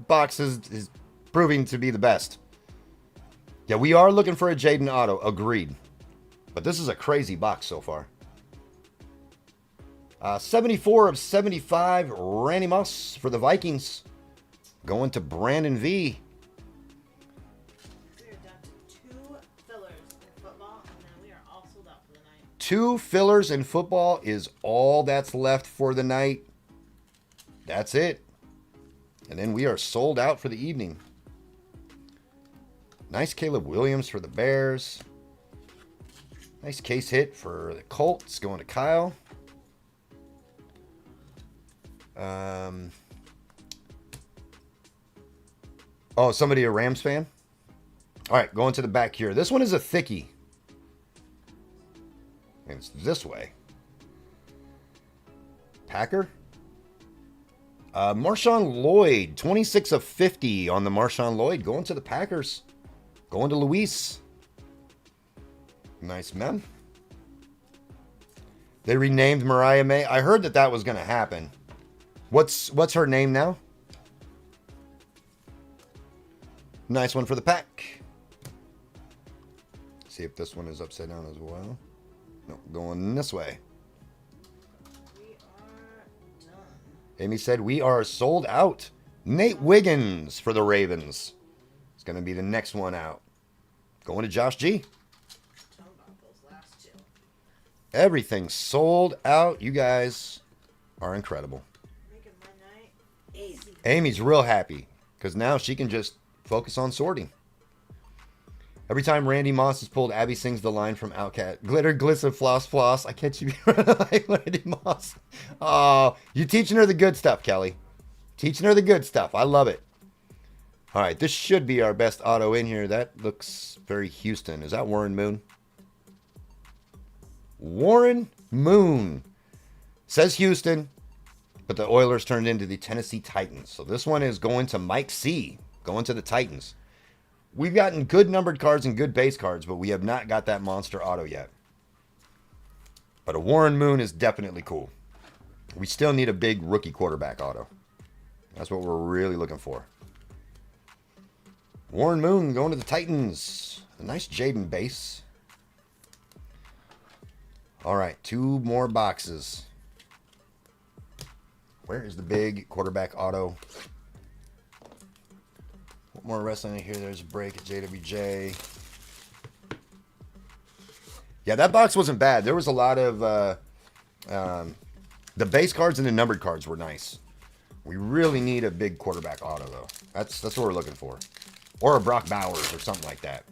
box is proving to be the best. Yeah, we are looking for a Jaden auto. Agreed. But this is a crazy box so far. 74 of 75. Randy Moss for the Vikings. Going to Brandon V. We are down to 2 fillers in football, and then we are all sold out for the night. 2 fillers in football is all that's left for the night. That's it. And then we are sold out for the evening. Nice Caleb Williams for the Bears. Nice case hit for the Colts. Going to Kyle. Oh, somebody a Rams fan? All right, going to the back here. This one is a thickie. And it's this way. Packer? Marshawn Lloyd. 26 of 50 on the Marshawn Lloyd. Going to the Packers. Going to Luis. Nice, man. They renamed Mariah May. I heard that was going to happen. What's her name now? Nice one for the pack. See if this one is upside down as well. No, going this way. We are done. Amy said we are sold out. Nate Wiggins for the Ravens. It's going to be the next one out. Going to Josh G. How about those last 2? Everything's sold out. You guys are incredible. Making my night easy. Amy's real happy because now she can just focus on sorting. Every time Randy Moss is pulled, Abby sings the line from Outcat. Glitter, glisten, floss, floss. I catch you like Randy Moss. Oh, you teaching her the good stuff, Kelly. Teaching her the good stuff. I love it. All right, this should be our best auto in here. That looks very Houston. Is that Warren Moon? Warren Moon. Says Houston, but the Oilers turned into the Tennessee Titans. So this one is going to Mike C. Going to the Titans. We've gotten good numbered cards and good base cards, but we have not got that monster auto yet. But a Warren Moon is definitely cool. We still need a big rookie quarterback auto. That's what we're really looking for. Warren Moon going to the Titans. A nice Jaden base. All right, 2 more boxes. Where is the big quarterback auto? What more wrestling in here? There's a break at JWJ. Yeah, that box wasn't bad. There was a lot of... the base cards and the numbered cards were nice. We really need a big quarterback auto, though. That's what we're looking for. Or a Brock Bowers or something like that.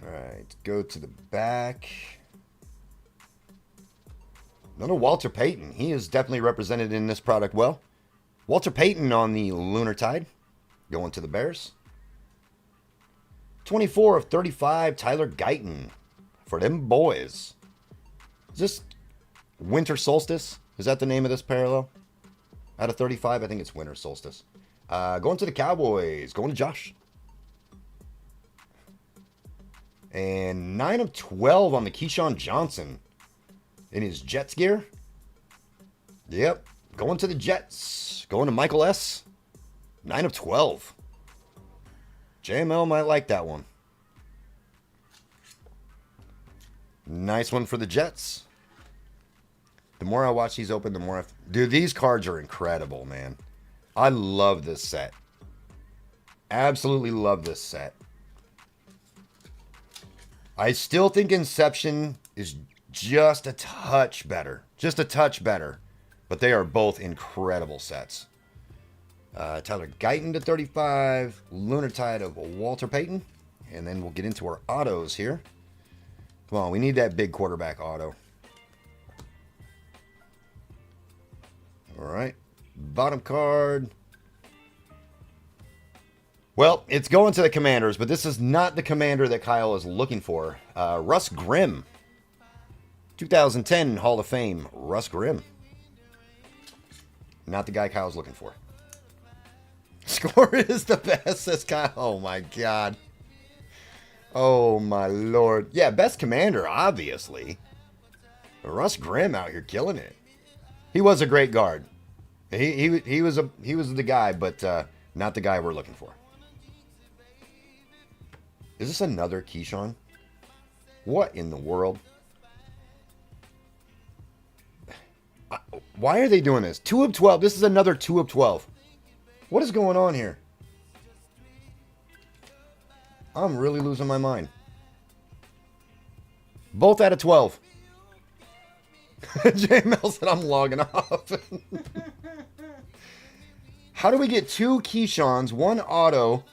All right, go to the back. Another Walter Payton. He is definitely represented in this product well. Walter Payton on the Lunar Tide. Going to the Bears. 24 of 35, Tyler Guyton. For them boys. Is this Winter Solstice? Is that the name of this parallel? Out of 35, I think it's Winter Solstice. Going to the Cowboys. Going to Josh. And 9 of 12 on the Keyshawn Johnson. In his Jets gear. Yep. Going to the Jets. Going to Michael S. 9 of 12. JML might like that one. Nice one for the Jets. The more I watch these open, the more dude, these cards are incredible, man. I love this set. Absolutely love this set. I still think Inception is just a touch better. Just a touch better. But they are both incredible sets. Tyler Guyton to 35. Lunar Tide of Walter Payton. And then we'll get into our autos here. Come on, we need that big quarterback auto. All right. Bottom card. Well, it's going to the Commanders, but this is not the Commander that Kyle is looking for. Russ Grimm. 2010 Hall of Fame, Russ Grimm. Not the guy Kyle's looking for. Score is the best, says Kyle. Oh, my God. Oh, my Lord. Yeah, best Commander, obviously. Russ Grimm out here killing it. He was a great guard. He was the guy, but not the guy we're looking for. Is this another Keyshawn? What in the world? Why are they doing this? 2 of 12. This is another 2 of 12. What is going on here? I'm really losing my mind. Both out of 12. JML said I'm logging off. How do we get 2 Keyshawns, 1 auto,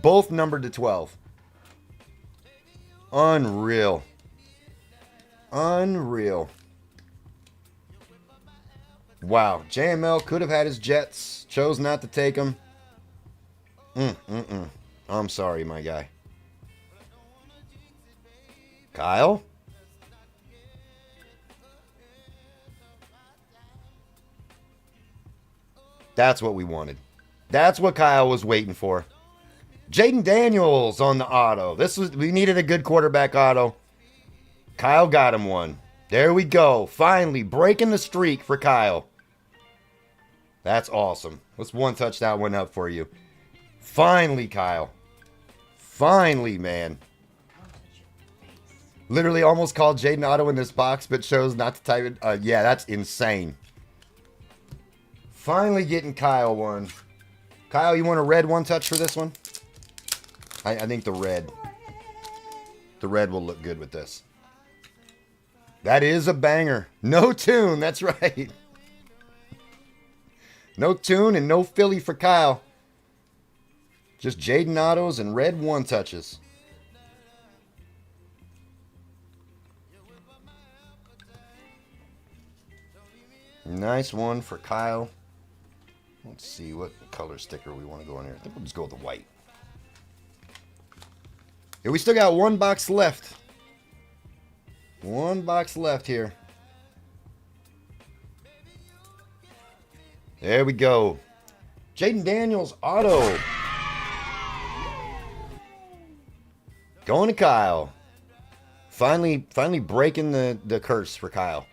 both numbered to 12? Unreal. Unreal. Wow. JML could have had his Jets. Chose not to take them. I'm sorry, my guy. Kyle? That's what we wanted. That's what Kyle was waiting for. Jaden Daniels on the auto. We needed a good quarterback auto. Kyle got him one. There we go. Finally breaking the streak for Kyle. That's awesome. Let's one touch that one up for you. Finally, Kyle. Finally, man. Literally almost called Jaden auto in this box, but chose not to type it. Yeah, that's insane. Finally getting Kyle one. Kyle, you want a red one touch for this one? I think the red will look good with this. That is a banger. No tune, that's right. No tune and no Philly for Kyle. Just Jaden autos and red one touches. Nice one for Kyle. Let's see what color sticker we want to go in here. I think we'll just go with the white. Yeah, we still got 1 box left. 1 box left here. There we go. Jaden Daniels auto. Going to Kyle. Finally breaking the curse for Kyle.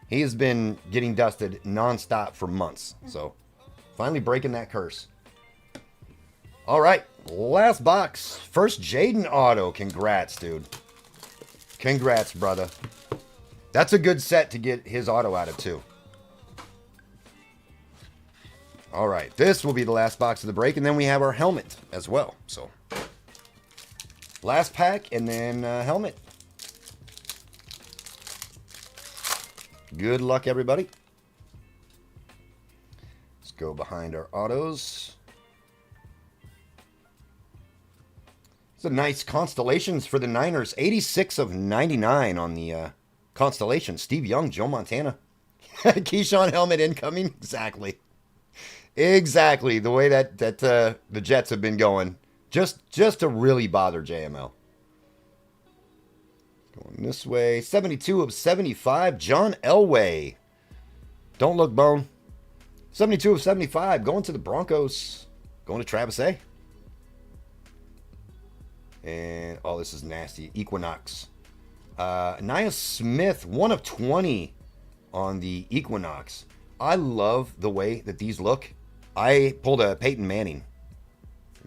He has been getting dusted nonstop for months. So, finally breaking that curse. All right. Last box. First Jaden auto. Congrats, dude. Congrats, brother. That's a good set to get his auto out of, too. All right. This will be the last box of the break. And then we have our helmet as well. So, last pack and then helmet. Good luck, everybody. Let's go behind our autos. It's a nice constellations for the Niners. 86 of 99 on the constellation. Steve Young, Joe Montana. Keyshawn helmet incoming. Exactly. Exactly. The way that the Jets have been going. Just to really bother JML. Going this way. 72 of 75. John Elway. Don't look, Bone. 72 of 75. Going to the Broncos. Going to Travis A. And, oh, this is nasty. Equinox. Nia Smith. 1 of 20 on the Equinox. I love the way that these look. I pulled a Peyton Manning.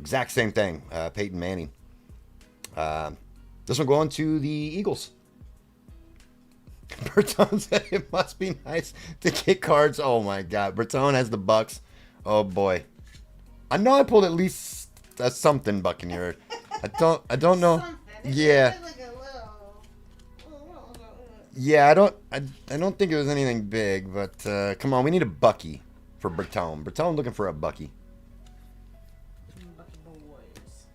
Exact same thing. Peyton Manning. This one going to the Eagles. Bertone said it must be nice to get cards. Oh my God, Bertone has the Bucks. Oh boy, I know I pulled at least something Buccaneer. I don't know. Something. Yeah, It looked like a yeah. I don't think it was anything big, but come on, we need a Bucky for Bertone. Bertone looking for a Bucky. Bucky Boys.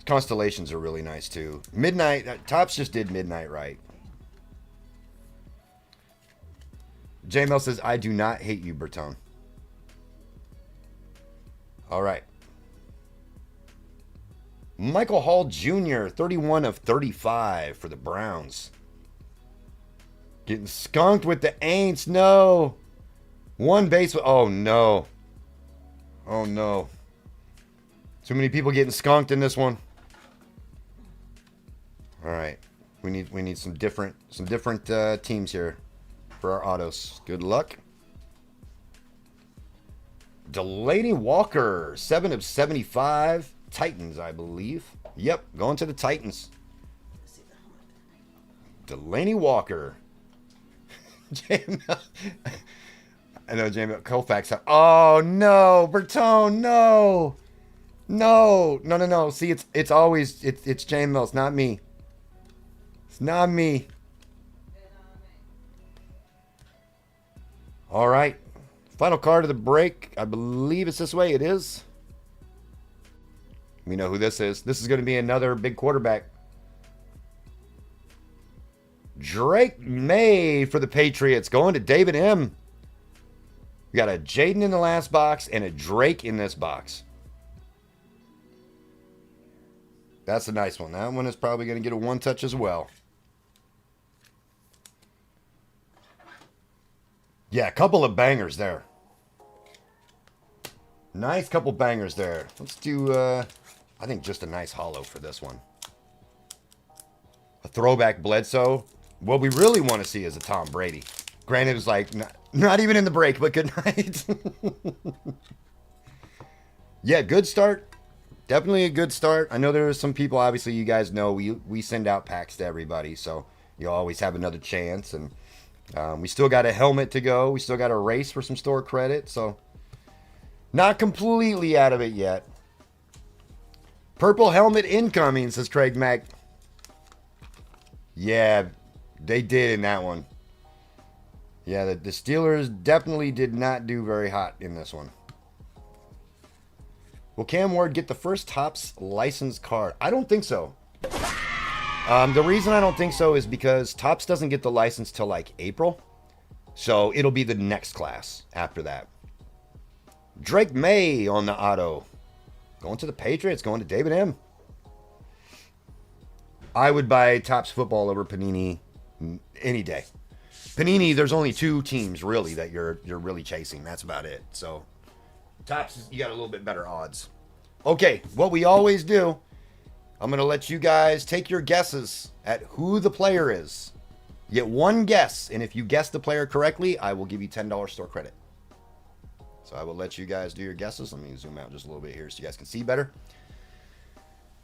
Constellations are really nice too. Midnight, Tops just did Midnight right. J-Mel says, I do not hate you, Bertone. All right. Michael Hall Jr., 31 of 35 for the Browns. Getting skunked with the Aints. No. One base. Oh, no. Oh, no. Too many people getting skunked in this one. All right. We need some different teams here for our autos. Good luck. Delaney Walker, 7 of 75. Titans, I believe. Yep, going to the Titans. Delaney Walker. JML. I know JML. Koufax. Oh, no. Bertone, no. No. See, it's always, it's JML. It's not me. It's not me. All right. Final card of the break. I believe it's this way. It is. We know who this is. This is going to be another big quarterback. Drake May for the Patriots. Going to David M. We got a Jaden in the last box and a Drake in this box. That's a nice one. That one is probably going to get a one touch as well. Yeah, a couple of bangers there. Nice couple bangers there. Let's do, I think just a nice hollow for this one. A throwback Bledsoe. What we really want to see is a Tom Brady. Granted, it was like, not even in the break, but good night. Yeah, good start. Definitely a good start. I know there are some people, obviously, you guys know, we send out packs to everybody, so you always have another chance. And we still got a helmet to go. We still got a race for some store credit, so not completely out of it yet. Purple helmet incoming, says Craig Mack. Yeah, they did in that one. Yeah, the Steelers definitely did not do very hot in this one. Will Cam Ward get the first Topps license card? I don't think so. The reason I don't think so is because Topps doesn't get the license till like April. So it'll be the next class after that. Drake May on the auto. Going to the Patriots, going to David M. I would buy Topps football over Panini any day. Panini, there's only two teams really that you're really chasing. That's about it. So Topps, you got a little bit better odds. Okay, what we always do, I'm going to let you guys take your guesses at who the player is. You get one guess, and if you guess the player correctly, I will give you $10 store credit. So I will let you guys do your guesses. Let me zoom out just a little bit here so you guys can see better.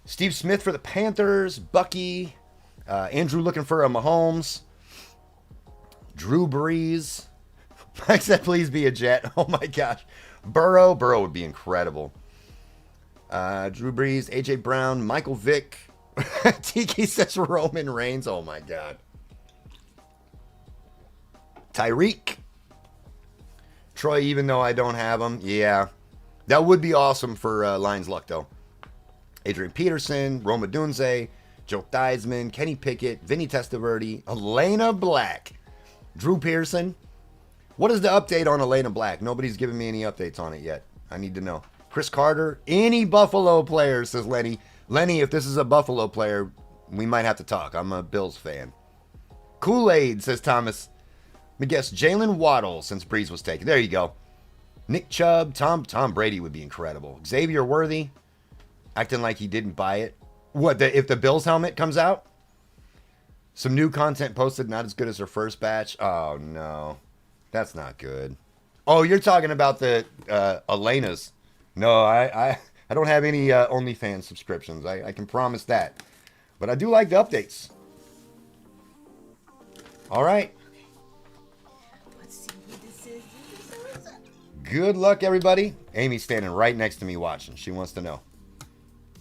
Steve Smith for the Panthers. Bucky. Andrew looking for a Mahomes. Drew Brees. Mike said, please be a Jet. Oh my gosh. Burrow. Burrow would be incredible. Drew Brees. AJ Brown. Michael Vick. Tiki says Roman Reigns. Oh my God. Tyreek. Troy, even though I don't have him. Yeah. That would be awesome for Lions luck, though. Adrian Peterson. Roma Dunze. Joe Theismann. Kenny Pickett. Vinny Testaverde. Elena Black. Drew Pearson. What is the update on Elena Black? Nobody's given me any updates on it yet. I need to know. Chris Carter. Any Buffalo player, says Lenny. Lenny, if this is a Buffalo player, we might have to talk. I'm a Bills fan. Kool-Aid, says Thomas. Let me guess, Jalen Waddle, since Breeze was taken. There you go. Nick Chubb. Tom Brady would be incredible. Xavier Worthy. Acting like he didn't buy it. What, if the Bills helmet comes out? Some new content posted, not as good as their first batch. Oh, no. That's not good. Oh, you're talking about the Elena's. No, I don't have any OnlyFans subscriptions. I can promise that. But I do like the updates. All right. Let's see who this is. Good luck, everybody. Amy's standing right next to me watching. She wants to know.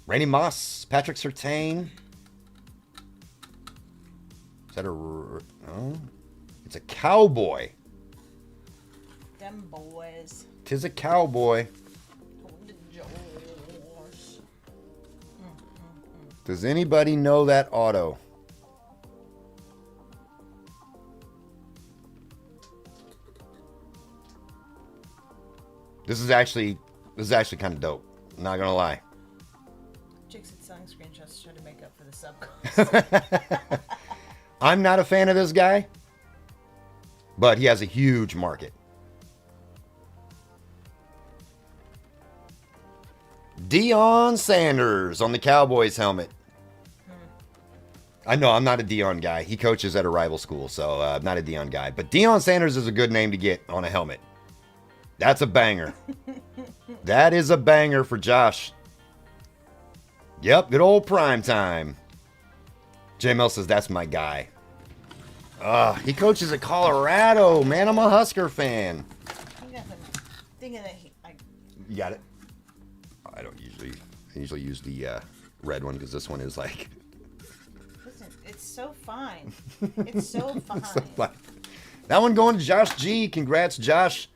Randy Moss, Patrick Surtain. Is that a... Oh, it's a cowboy. Them boys. Tis a cowboy. Does anybody know that auto? This is actually kind of dope. I'm not gonna lie. Jake said selling screenshots to try to make up for the sub cost. I'm not a fan of this guy, but he has a huge market. Deion Sanders on the Cowboys helmet. I know I'm not a Deion guy. He coaches at a rival school, so I'm not a Deion guy. But Deion Sanders is a good name to get on a helmet. That's a banger. That is a banger for Josh. Yep, good old prime time. JML says that's my guy. He coaches at Colorado. Man, I'm a Husker fan. Thinking that You got it? I usually use the red one because this one is like... Listen, it's so fine. It's so fine. So fine. That one going to Josh G. Congrats, Josh.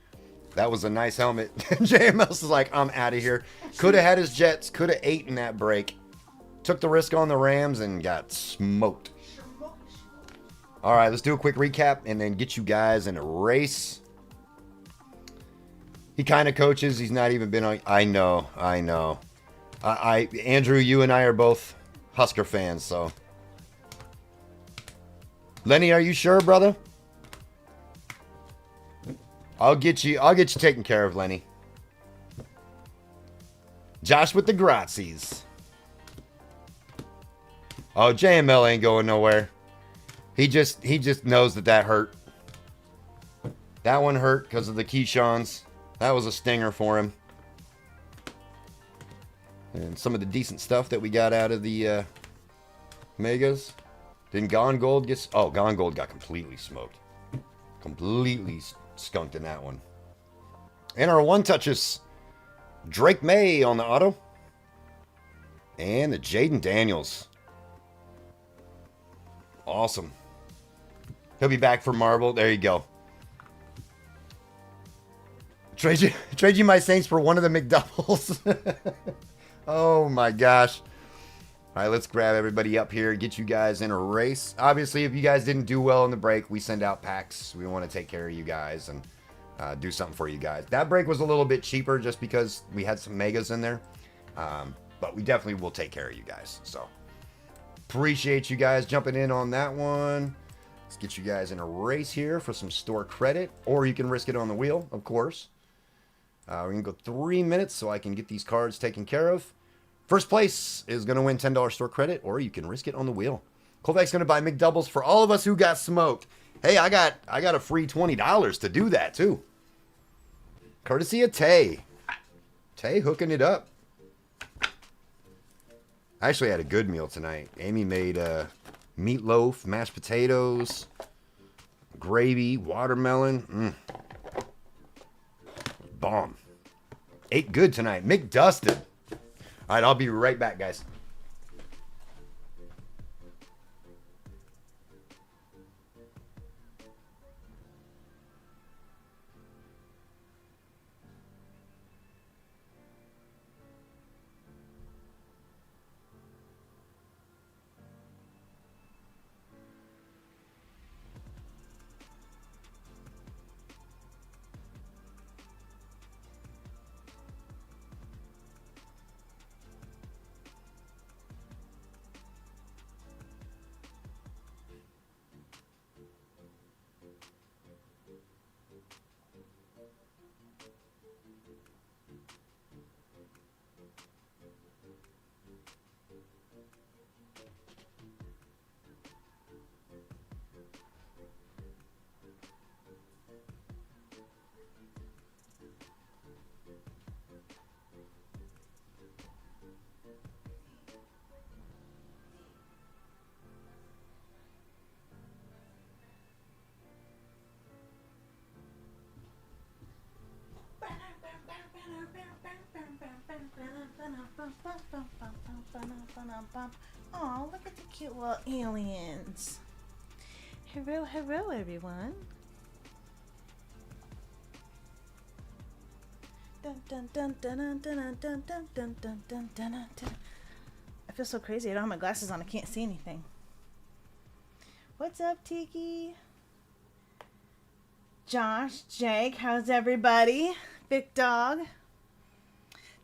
That was a nice helmet. JML is like, I'm out of here. Could have had his Jets. Could have ate in that break. Took the risk on the Rams and got smoked. All right, let's do a quick recap and then get you guys in a race. He kind of coaches. He's not even been on. I know. Andrew, you and I are both Husker fans, so. Lenny, are you sure, brother? I'll get you taken care of, Lenny. Josh with the grazies. Oh, JML ain't going nowhere. He just knows that hurt. That one hurt because of the Keyshawn's. That was a stinger for him. And some of the decent stuff that we got out of the Megas. Then Gone Gold gets... Oh, Gone Gold got completely smoked. Completely skunked in that one. And our one-touches. Drake May on the auto. And the Jaden Daniels. Awesome. He'll be back for Marble. There you go. Trade you my Saints for one of the McDoubles. Oh my gosh. All right, let's grab everybody up here, get you guys in a race. Obviously, if you guys didn't do well in the break, we send out packs. We want to take care of you guys and do something for you guys. That break was a little bit cheaper just because we had some megas in there. But we definitely will take care of you guys. So appreciate you guys jumping in on that one. Let's get you guys in a race here for some store credit, or you can risk it on the wheel, of course. We're going to go 3 minutes so I can get these cards taken care of. First place is going to win $10 store credit, or you can risk it on the wheel. Kovac's going to buy McDoubles for all of us who got smoked. Hey, I got a free $20 to do that, too. Courtesy of Tay. Tay hooking it up. I actually had a good meal tonight. Amy made meatloaf, mashed potatoes, gravy, watermelon. Bomb. Ate good tonight. McDusted. All right, I'll be right back, guys. Oh, look at the cute little aliens. Hello, hello, everyone. Dun, dun, dun, dun, dun, dun, dun, dun, dun, dun, dun, dun, dun. I feel so crazy. I don't have my glasses on. I can't see anything. What's up, Tiki? Josh, Jake, how's everybody? Big Dog.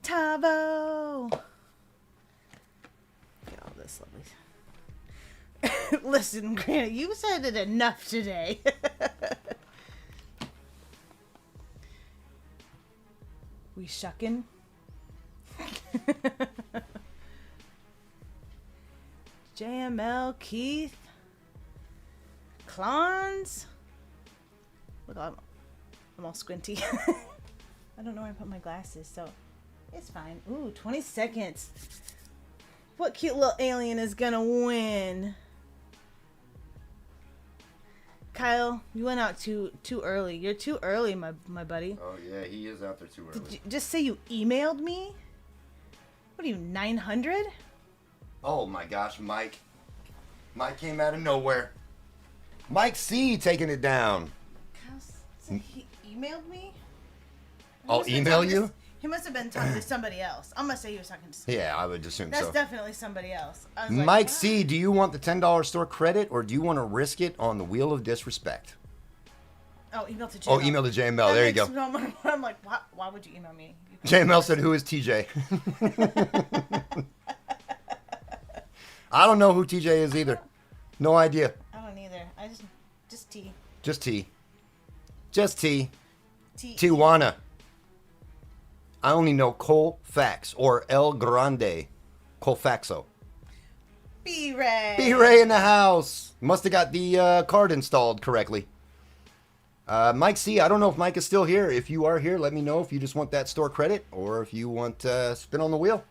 Tavo. Get all this lovely. Listen, Granny, you said it enough today. We shuckin'. JML, Keith, Clons. Look, I'm all squinty. I don't know where I put my glasses, so it's fine. Ooh, 20 seconds. What cute little alien is gonna win? Kyle, you went out too early. You're too early, my buddy. Oh yeah, he is out there too early. Did you just say you emailed me? What are you, 900? Oh my gosh, Mike. Mike came out of nowhere. Mike C taking it down. Kyle said he emailed me? I'll email you? He must have been talking to somebody else. I'm gonna say he was talking to somebody. Yeah, I would assume That's so. definitely somebody else. I was like, Mike what? C, do you want the $10 store credit or do you want to risk it on the wheel of disrespect? Oh, email to JML. Oh, email to JML. There you go. I'm like, why would you email me? JML said, who is TJ? I don't know who TJ is either. No idea. I don't either. Just T. Just T. Just T. T. Tijuana. I only know Colfax or El Grande. Colfaxo. B-Ray. B-Ray in the house. Must have got the card installed correctly. Mike C, I don't know if Mike is still here. If you are here, let me know if you just want that store credit or if you want spin on the wheel.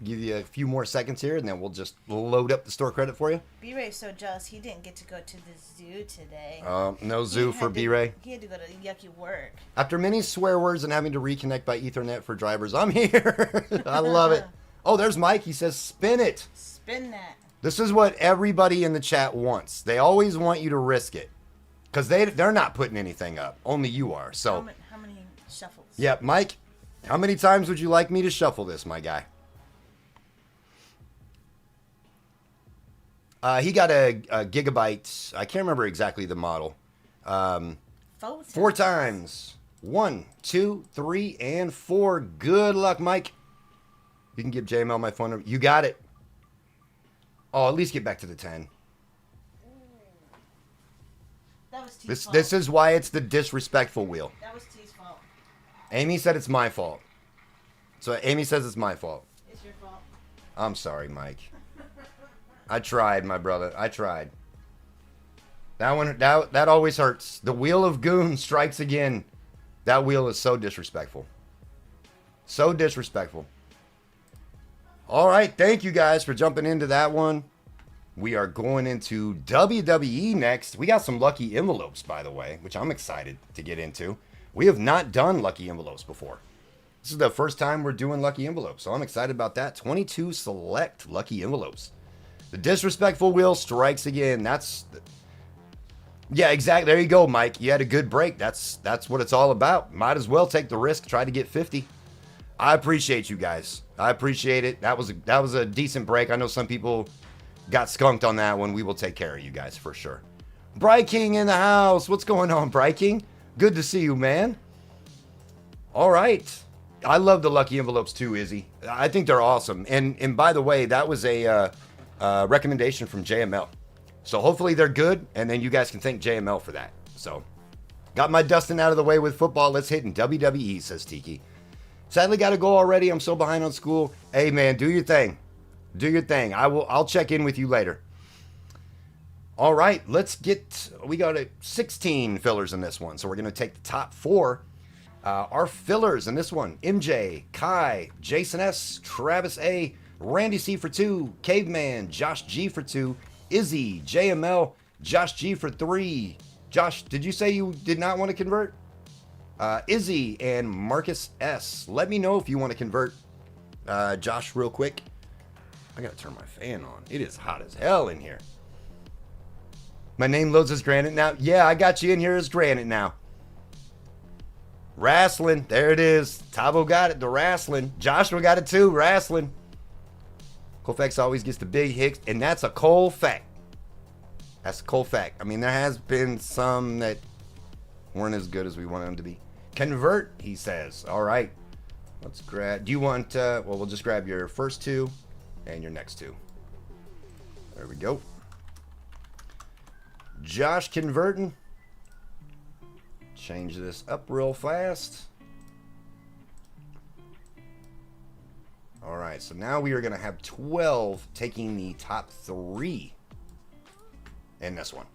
Give you a few more seconds here and then we'll just load up the store credit for you. B-Ray's so jealous he didn't get to go to the zoo today. No zoo for B-Ray. He had to go to yucky work. After many swear words and having to reconnect by Ethernet for drivers, I'm here. I love it. Oh, there's Mike. He says, spin it. Spin that. This is what everybody in the chat wants. They always want you to risk it. Because they're not putting anything up. Only you are. So, how many shuffles? yeah, Mike, how many times would you like me to shuffle this, my guy? He got a gigabyte. I can't remember exactly the model. 4 times. 1, 2, 3, and 4. Good luck, Mike. You can give JML my phone number. You got it. Oh, at least get back to the 10. That was T's fault. This is why it's the disrespectful wheel. That was T's fault. Amy said it's my fault. So Amy says it's my fault. It's your fault. I'm sorry, Mike. I tried, my brother. I tried. That always hurts. The wheel of goon strikes again. That wheel is so disrespectful. So disrespectful. All right, thank you guys for jumping into that one. We are going into WWE next. We got some lucky envelopes, by the way, which I'm excited to get into. We have not done lucky envelopes before. This is the first time we're doing lucky envelopes, so I'm excited about that. 22 select lucky envelopes. The disrespectful wheel strikes again. Yeah, exactly. There you go, Mike. You had a good break. That's what it's all about. Might as well take the risk. Try to get 50. I appreciate you guys. I appreciate it. That was a decent break. I know some people got skunked on that one. We will take care of you guys for sure. Bry King in the house. What's going on, Bry King? Good to see you, man. All right. I love the lucky envelopes too, Izzy. I think they're awesome. And by the way, that was a recommendation from JML. So hopefully they're good, and then you guys can thank JML for that. So, got my dusting out of the way with football. Let's hit in WWE, says Tiki. Sadly, got to go already. I'm so behind on school. Hey, man, do your thing. Do your thing. I'll check in with you later. All right, we got 16 fillers in this one. So we're going to take the top 4. Our fillers in this one: MJ, Kai, Jason S, Travis A, Randy C for 2, Caveman, Josh G for 2, Izzy, JML, Josh G for 3. Josh, did you say you did not want to convert? Izzy and Marcus S. Let me know if you want to convert. Josh, real quick. I gotta turn my fan on. It is hot as hell in here. My name loads as Granite now. Yeah, I got you in here as Granite now. Wrestling. There it is. Tabo got it. The wrestling. Joshua got it too. Wrestling. Colfax always gets the big hits, and that's a cold fact. That's a cold fact. I mean, there has been some that weren't as good as we wanted them to be. Convert, he says. All right. Let's grab. Do you want, well, we'll just grab your first two and your next two. There we go. Josh converting. Change this up real fast. All right, so now we are going to have 12 taking the top 3 in this one.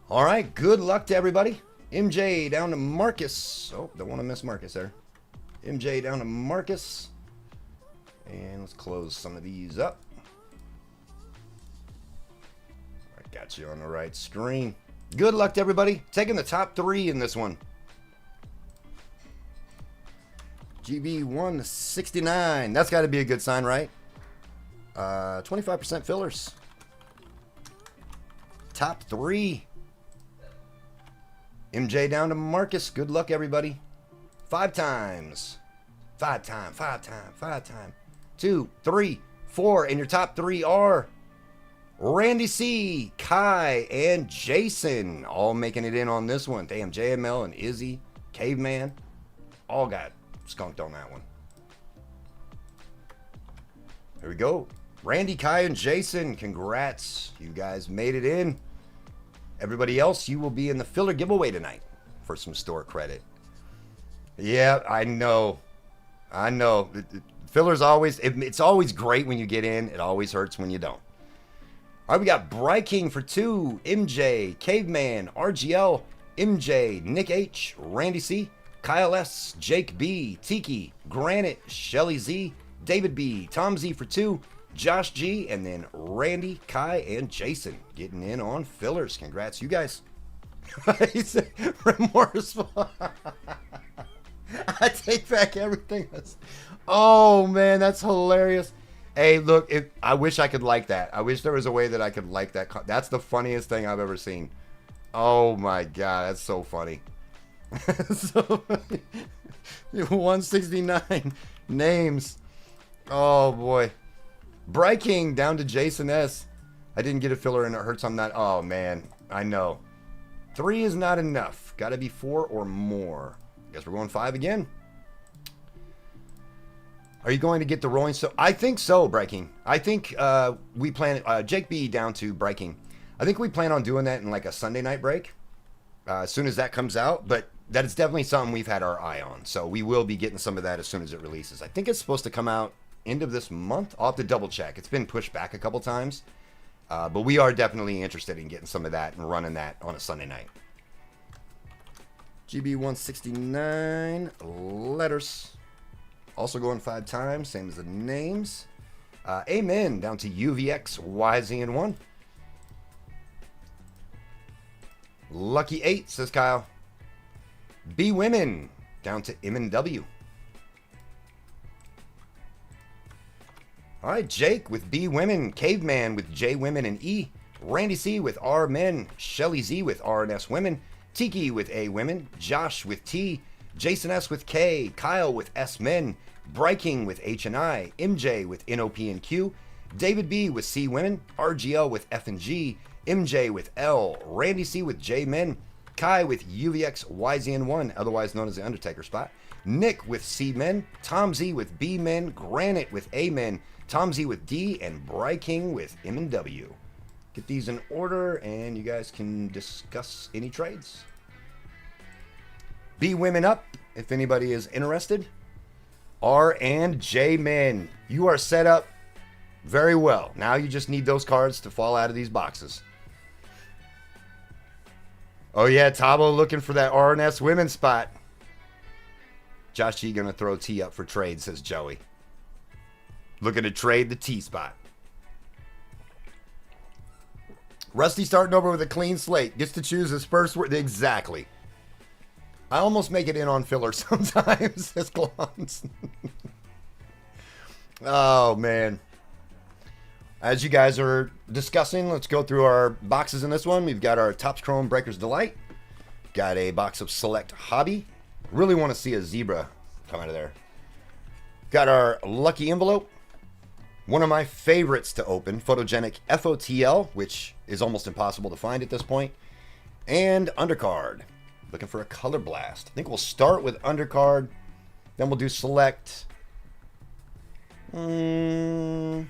All right, good luck to everybody. MJ down to Marcus. Oh, don't want to miss Marcus there. MJ down to Marcus. And let's close some of these up. I got you on the right screen. Good luck to everybody. Taking the top 3 in this one. GB 169. That's got to be a good sign, right? 25% fillers. Top 3. MJ down to Marcus. Good luck, everybody. 5 times. 5 times. 5 times. 5 times. 2, 3, 4. And your top 3 are Randy C, Kai, and Jason. All making it in on this one. Damn, JML and Izzy, Caveman. All got skunked on that one. There we go. Randy, Kai, and Jason, congrats. You guys made it in. Everybody else, you will be in the filler giveaway tonight for some store credit. Yeah, I know. I know. Filler's always, it's always great when you get in. It always hurts when you don't. All right, we got Bry King for 2, MJ, Caveman, RGL, MJ, Nick H, Randy C, Kyle S, Jake B, Tiki, Granite, Shelly Z, David B, Tom Z for 2, Josh G, and then Randy, Kai, and Jason getting in on fillers. Congrats, you guys. He said, remorseful. I take back everything. Oh, man, that's hilarious. Hey, look, I wish I could like that. I wish there was a way that I could like that. That's the funniest thing I've ever seen. Oh, my God, that's so funny. So funny. 169 names. Oh, boy. Bry King down to Jason S. I didn't get a filler and it hurts. I'm not. Oh, man. I know. 3 is not enough. Got to be 4 or more. Guess we're going 5 again. Are you going to get the rolling? So I think so, Bry King. I think we plan. Jake B down to Bry King. I think we plan on doing that in like a Sunday night break. As soon as that comes out. But that is definitely something we've had our eye on. So we will be getting some of that as soon as it releases. I think it's supposed to come out end of this month. I'll have to double check. It's been pushed back a couple times. But we are definitely interested in getting some of that and running that on a Sunday night. GB 169 letters. Also going 5 times, same as the names. Amen down to UVX YZN1. Lucky 8 says Kyle. B Women down to M&W. All right, Jake with B Women, Caveman with J Women and E, Randy C with R Men, Shelly Z with R and S Women, Tiki with A Women, Josh with T, Jason S with K, Kyle with S Men, Bry King with H and I, MJ with NOP and Q, David B with C Women, RGL with F and G, MJ with L, Randy C with J Men, Kai with UVX YZN1, otherwise known as the Undertaker spot, Nick with C Men, Tom Z with B Men, Granite with A Men, Tom Z with D, and Bry King with M and W. Get these in order, and you guys can discuss any trades. B Women up, if anybody is interested. R and J Men, you are set up very well. Now you just need those cards to fall out of these boxes. Oh yeah, Tabo looking for that R&S women's spot. Josh G gonna throw T up for trade, says Joey. Looking to trade the T spot. Rusty starting over with a clean slate. Gets to choose his first word. Exactly. I almost make it in on filler sometimes, says Glons. Oh, man. As you guys are discussing, let's go through our boxes in this one. We've got our Topps Chrome Breakers Delight. Got a box of Select Hobby. Really want to see a zebra come out of there. Got our Lucky Envelope. One of my favorites to open, Photogenic FOTL, which is almost impossible to find at this point. And Undercard. Looking for a Color Blast. I think we'll start with Undercard. Then we'll do Select. I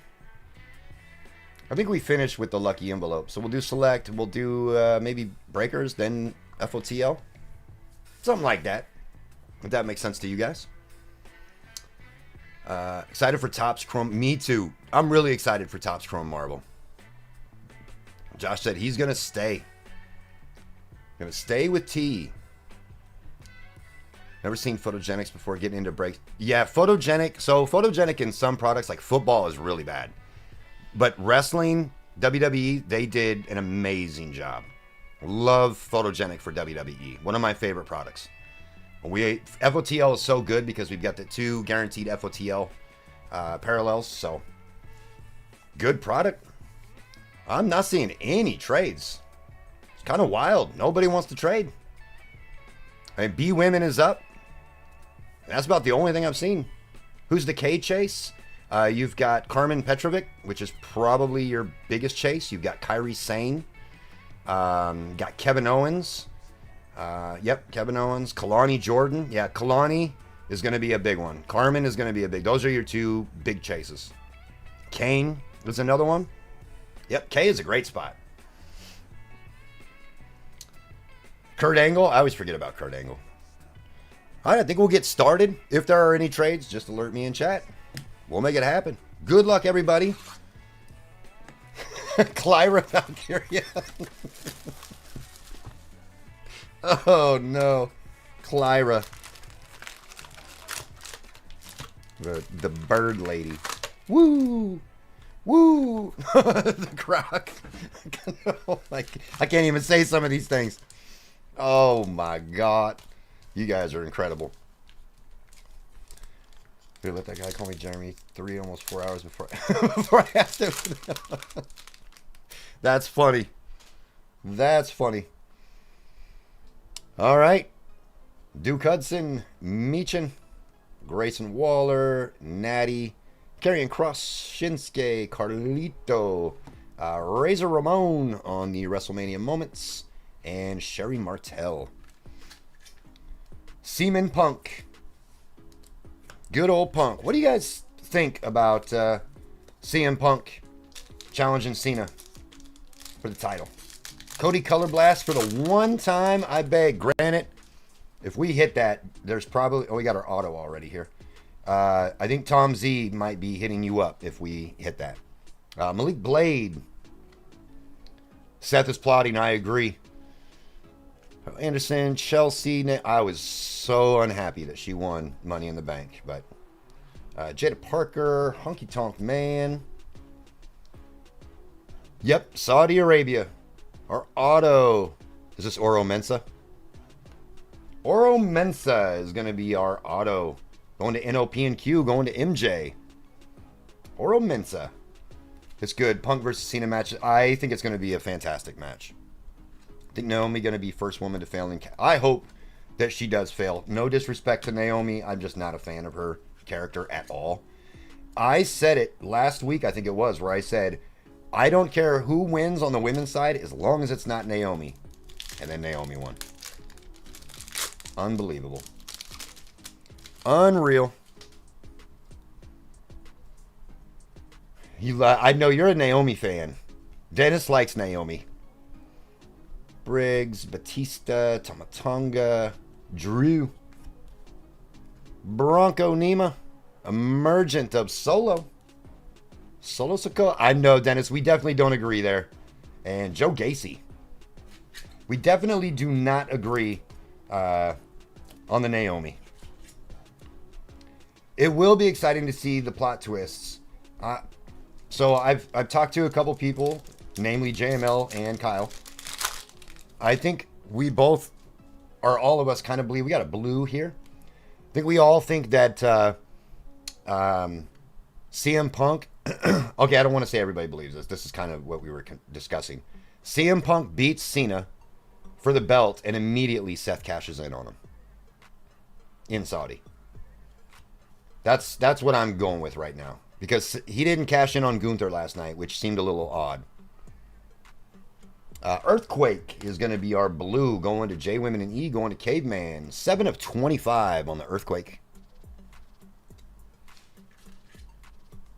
think we finished with the Lucky Envelope. So we'll do Select. We'll do maybe Breakers, then FOTL. Something like that. If that makes sense to you guys. Excited for Topps Chrome. Me too. I'm really excited for Topps Chrome Marble. Josh said he's going to stay. Going to stay with T. Never seen Photogenics before getting into breaks. Yeah, Photogenic. So Photogenic in some products like football is really bad. But wrestling, WWE, they did an amazing job. Love Photogenic for WWE. One of my favorite products. FOTL is so good because we've got the 2 guaranteed FOTL parallels. So, good product. I'm not seeing any trades. It's kind of wild. Nobody wants to trade. I mean, B Women is up. That's about the only thing I've seen. Who's the K chase? You've got Carmen Petrovic, which is probably your biggest chase. You've got Kyrie Sane. Got Kevin Owens. Yep, Kevin Owens. Kalani Jordan. Yeah, Kalani is going to be a big one. Carmen is going to be a big. Those are your 2 big chases. Kane is another one. Yep, K is a great spot. Kurt Angle. I always forget about Kurt Angle. All right, I think we'll get started. If there are any trades, just alert me in chat. We'll make it happen. Good luck, everybody. Clyra Valkyria. Oh, no. Clyra. The bird lady. Woo! Woo! The croc. Oh my, I can't even say some of these things. Oh, my God. You guys are incredible. Here, let that guy call me Jeremy 3, almost 4 hours before, before I have to. That's funny. That's funny. All right. Duke Hudson, Meechin, Grayson Waller, Natty, Karrion Kross, Shinsuke, Carlito, Razor Ramon on the WrestleMania Moments, and Sherry Martel. Seaman Punk. Good old Punk. What do you guys think about CM Punk challenging Cena for the title? Cody Color Blast for the one time, I beg. Granted, if we hit that, there's probably... Oh, we got our auto already here. I think Tom Z might be hitting you up if we hit that. Malik Blade. Seth is plotting, I agree. Anderson, Chelsea. I was so unhappy that she won Money in the Bank. But Jada Parker, Honky Tonk Man. Yep, Saudi Arabia. Our auto. Is this Oro Mensa? Oro Mensa is going to be our auto. Going to NOP and Q, going to MJ. Oro Mensa. It's good. Punk versus Cena match. I think it's going to be a fantastic match. I think Naomi going to be first woman to fail. I hope that she does fail. No disrespect to Naomi. I'm just not a fan of her character at all. I said it last week, I think it was, where I said, I don't care who wins on the women's side as long as it's not Naomi. And then Naomi won. Unbelievable. Unreal. I know you're a Naomi fan. Dennis likes Naomi. Briggs, Batista, Tomatonga, Drew, Bronco Nima, Emergent of Solo. Solo Sokoa. I know, Dennis, we definitely don't agree there. And Joe Gacy. We definitely do not agree on the Naomi. It will be exciting to see the plot twists. So I've talked to a couple people, namely JML and Kyle. I think we both, or all of us, kind of believe we got a blue here. I think we all think that CM Punk. Okay, I don't want to say everybody believes this. This is kind of what we were discussing. CM Punk beats Cena for the belt, and immediately Seth cashes in on him in Saudi. That's what I'm going with right now, because he didn't cash in on Gunther last night, which seemed a little odd. Earthquake is going to be our blue, going to J Women and E, going to Caveman. 7 of 25 on the Earthquake.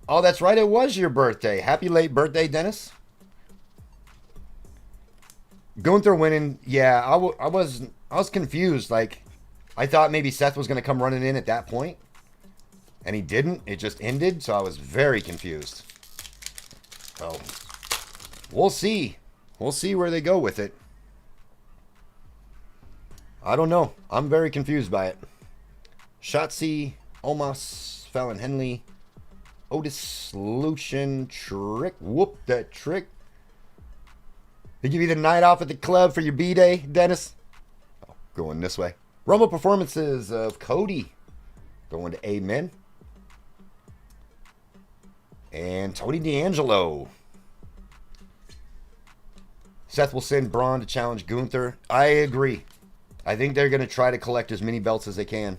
Oh, that's right. It was your birthday. Happy late birthday, Dennis. Gunther winning. Yeah, I was confused. Like, I thought maybe Seth was going to come running in at that point, and he didn't. It just ended, so I was very confused. Oh, we'll see. We'll see where they go with it. I don't know. I'm very confused by it. Shotzi, Omos, Fallon Henley, Otis, Lucian, Trick. Whoop that Trick. They give you the night off at the club for your B-Day, Dennis? Oh, going this way. Rumble performances of Cody. Going to Amen. And Tony D'Angelo. Seth will send Braun to challenge Gunther. I agree. I think they're going to try to collect as many belts as they can.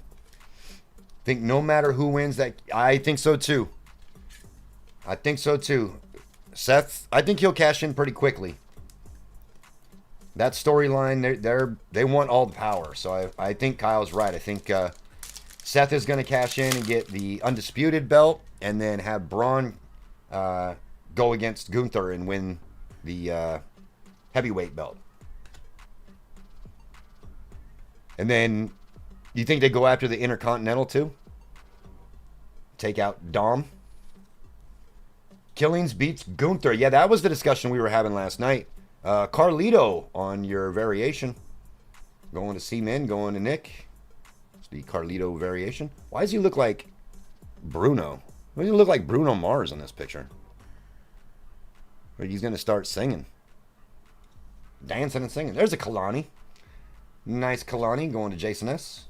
I think no matter who wins that... I think so too. I think so too. Seth, I think he'll cash in pretty quickly. That storyline, they want all the power. So I think Kyle's right. I think Seth is going to cash in and get the undisputed belt, and then have Braun go against Gunther and win the heavyweight belt. And then you think they go after the Intercontinental too? Take out Dom? Killings beats Gunther. Yeah, that was the discussion we were having last night. Carlito on your variation. Going to C-Men, going to Nick. It's the Carlito variation. Why does he look like Bruno? Why does he look like Bruno Mars in this picture? Or he's going to start singing. Dancing and singing. There's a Kalani. Nice Kalani going to Jason S.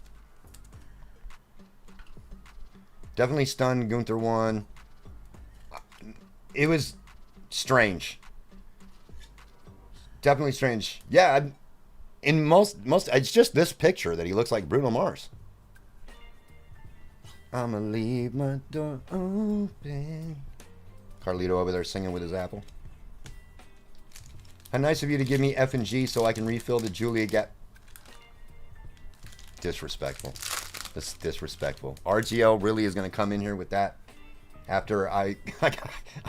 Definitely stunned Gunther won. It was strange. Definitely strange. Yeah, in most it's just this picture that he looks like Bruno Mars. I'ma leave my door open. Carlito over there singing with his apple. How nice of you to give me F and G so I can refill the Julia gap. Disrespectful. That's disrespectful. RGL really is going to come in here with that. After I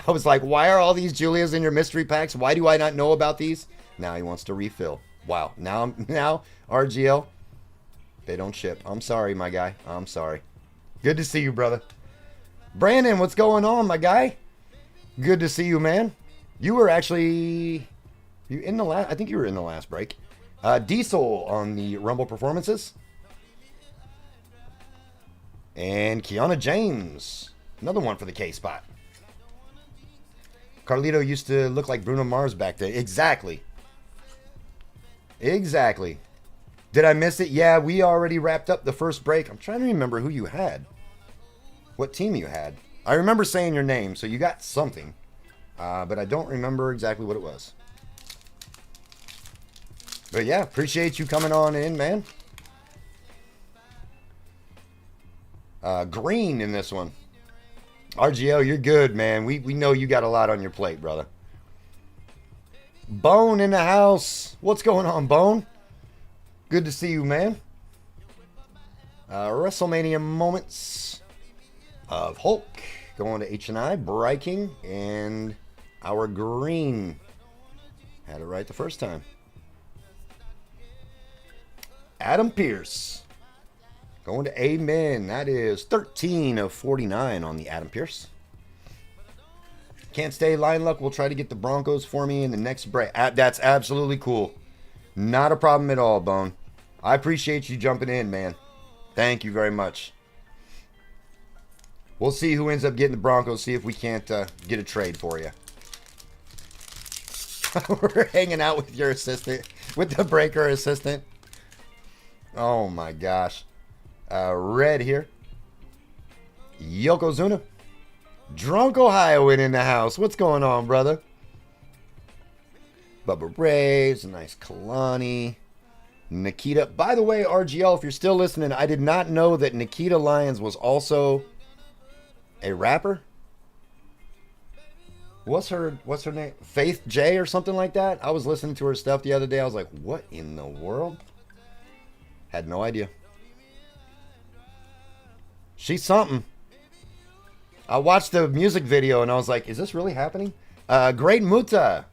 was like, why are all these Julias in your mystery packs? Why do I not know about these? Now he wants to refill. Wow. Now RGL, they don't ship. I'm sorry, my guy. I'm sorry. Good to see you, brother. Brandon, what's going on, my guy? Good to see you, man. You were actually... I think you were in the last break. Diesel on the Rumble performances. And Kiana James. Another one for the K-spot. Carlito used to look like Bruno Mars back then. Exactly. Exactly. Did I miss it? Yeah, we already wrapped up the first break. I'm trying to remember who you had. What team you had. I remember saying your name, so you got something. But I don't remember exactly what it was. But yeah, appreciate you coming on in, man. Green in this one. RGL, you're good, man. We know you got a lot on your plate, brother. Bone in the house. What's going on, Bone? Good to see you, man. WrestleMania moments of Hulk. Going to H&I, Breaking, and our green. Had it right the first time. Adam Pearce. Going to Amen. That is 13 of 49 on the Adam Pearce. Can't stay. Line luck. We'll try to get the Broncos for me in the next break. That's absolutely cool. Not a problem at all, Bone. I appreciate you jumping in, man. Thank you very much. We'll see who ends up getting the Broncos. See if we can't get a trade for you. We're hanging out with your assistant. With the breaker assistant. Oh my gosh. Red here. Yokozuna. Drunk Ohioan in the house. What's going on, brother? Bubba Braves, a nice Kalani. Nikita. By the way, RGL, if you're still listening, I did not know that Nikita Lyons was also a rapper. What's her name? Faith J or something like that? I was listening to her stuff the other day. I was like, what in the world? Had no idea. She's something. I watched the music video and I was like, is this really happening? Great Muta.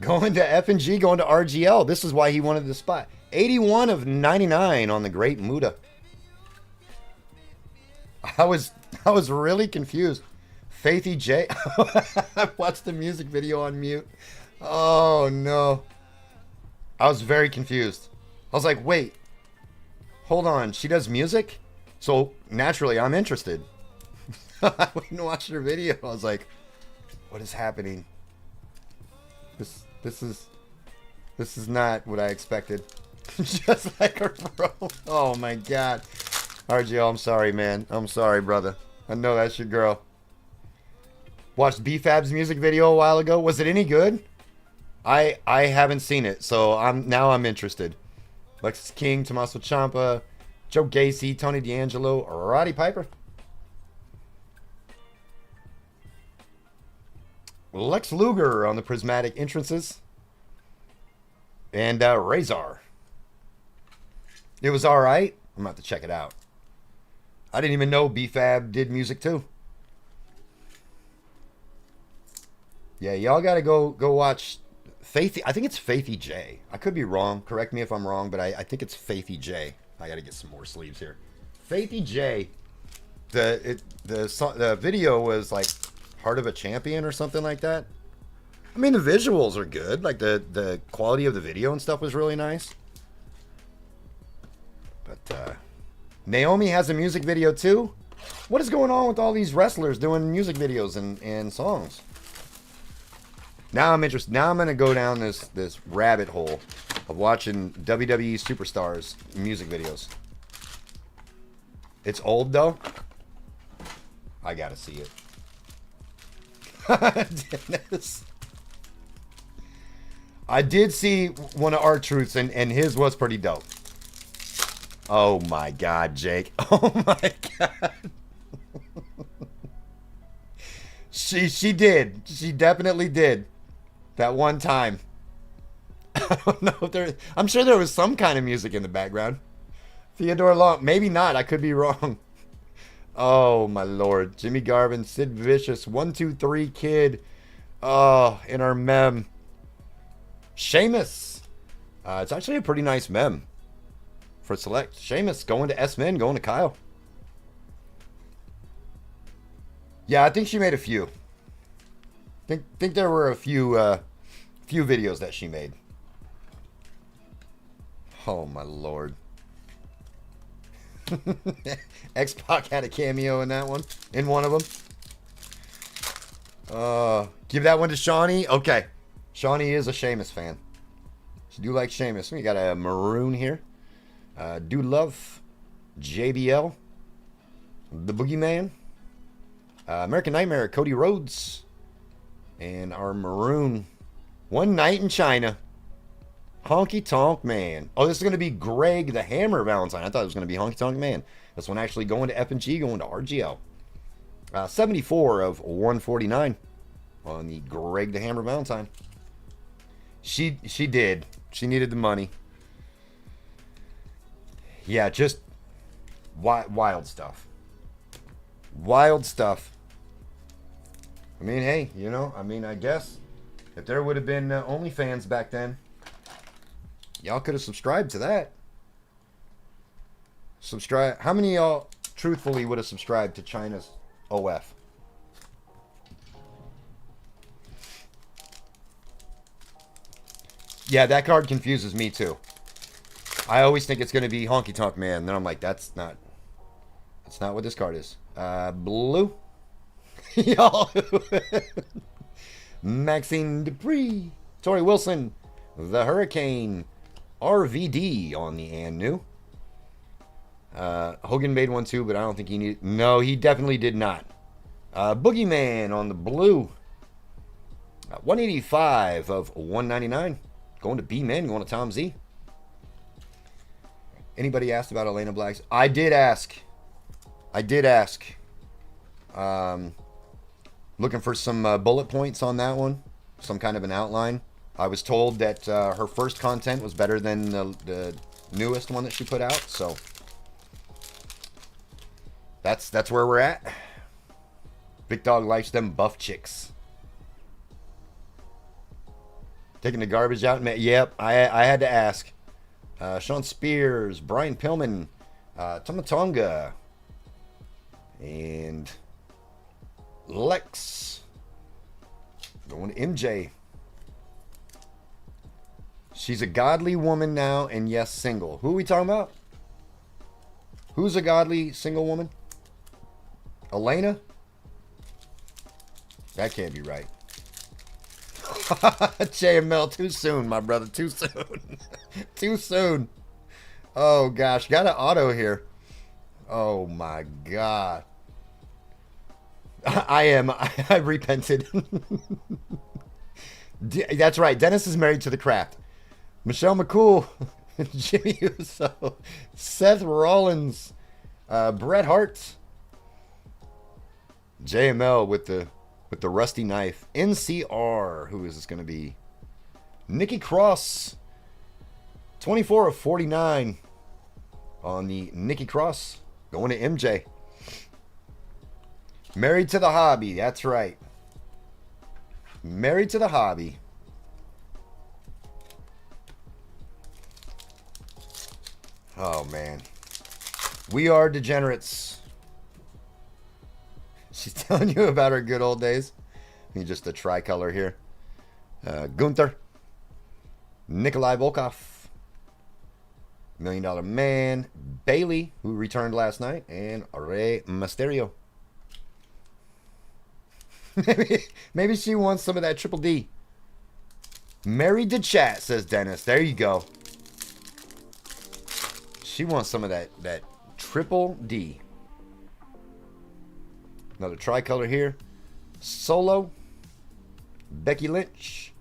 Going to F&G, going to RGL. This is why he wanted the spot. 81 of 99 on the Great Muta. I was really confused. Faithy J. I watched the music video on mute. Oh no. I was very confused. I was like, wait. Hold on. She does music? So naturally I'm interested. I went and watched her video. I was like, what is happening? This is not what I expected. Just like her bro. Oh my god. RGL, I'm sorry, man. I'm sorry, brother. I know that's your girl. Watched B-Fab's music video a while ago. Was it any good? I haven't seen it, so I'm interested. Lexus King, Tommaso Ciampa, Joe Gacy, Tony D'Angelo, Roddy Piper. Lex Luger on the prismatic entrances. And Razor. It was alright. I'm about to check it out. I didn't even know B-Fab did music too. Yeah, y'all gotta go watch Faithy. I think it's Faithy J. I could be wrong. Correct me if I'm wrong, but I think it's Faithy J. I gotta get some more sleeves here. Faithy J. The video was like Heart of a Champion or something like that. I mean, the visuals are good. Like the quality of the video and stuff was really nice. But Naomi has a music video too. What is going on with all these wrestlers doing music videos and songs? Now I'm interested. Now I'm gonna go down this rabbit hole of watching WWE superstars music videos. It's old though. I gotta see it. Dennis. I did see one of R-Truth's and his was pretty dope. Oh my god, Jake. Oh my god. She did. She definitely did. That one time. I don't know if there... I'm sure there was some kind of music in the background. Theodore Long. Maybe not. I could be wrong. Oh, my lord. Jimmy Garvin, Sid Vicious, 123 Kid. Oh, in our mem. Sheamus. It's actually a pretty nice mem for select. Sheamus going to S-Men, going to Kyle. Yeah, I think she made a few. Think there were a few videos that she made. Oh my lord. X-Pac had a cameo in that one. In one of them. Give that one to Shawnee. Okay. Shawnee is a Sheamus fan. She do like Sheamus. We got a maroon here. Dude Love. JBL. The Boogeyman. American Nightmare. Cody Rhodes. And our maroon. One Night in China. Honky Tonk Man. Oh, this is going to be Greg the Hammer Valentine. I thought it was going to be Honky Tonk Man. This one actually going to F&G, going to RGL. 74 of 149 on the Greg the Hammer Valentine. She did. She needed the money. Yeah, just wild stuff. Wild stuff. I mean, hey, you know, I guess if there would have been OnlyFans back then, y'all could have subscribed to that. Subscribe. How many of y'all truthfully would have subscribed to China's OF? Yeah, that card confuses me too. I always think it's going to be Honky Tonk Man. Then I'm like, that's not what this card is. Blue. Y'all. Maxine Dupree. Tori Wilson. The Hurricane. RVD on the and new. Hogan made one too, but I don't think he needed... No, he definitely did not. Boogeyman on the blue. 185 of 199. Going to B-Men, going to Tom Z. Anybody asked about Elena Black's? I did ask. Looking for some bullet points on that one. Some kind of an outline. I was told that her first content was better than the newest one that she put out. So that's where we're at. Big Dog likes them buff chicks. Taking the garbage out. Yep, I had to ask. Sean Spears, Brian Pillman, Tomatonga, and Lex. Going to MJ. She's a godly woman now, and yes, single. Who are we talking about? Who's a godly single woman? Elena? That can't be right. JML, too soon, my brother. Too soon. Too soon. Oh, gosh. Got an auto here. Oh, my God. I repented. That's right. Dennis is married to the craft. Michelle McCool. Jimmy Uso. Seth Rollins. Bret Hart. JML with the rusty knife. NCR. Who is this going to be? Nikki Cross. 24 of 49 on the Nikki Cross. Going to MJ. Married to the hobby. That's right. Married to the hobby. Oh, man. We are degenerates. She's telling you about her good old days. Just a tricolor here. Gunther. Nikolai Volkov. $1 Million Man. Bailey, who returned last night. And Rey Mysterio. Maybe she wants some of that Triple D. Married to chat, says Dennis. There you go. She wants some of that Triple D. Another tricolor here. Solo. Becky Lynch.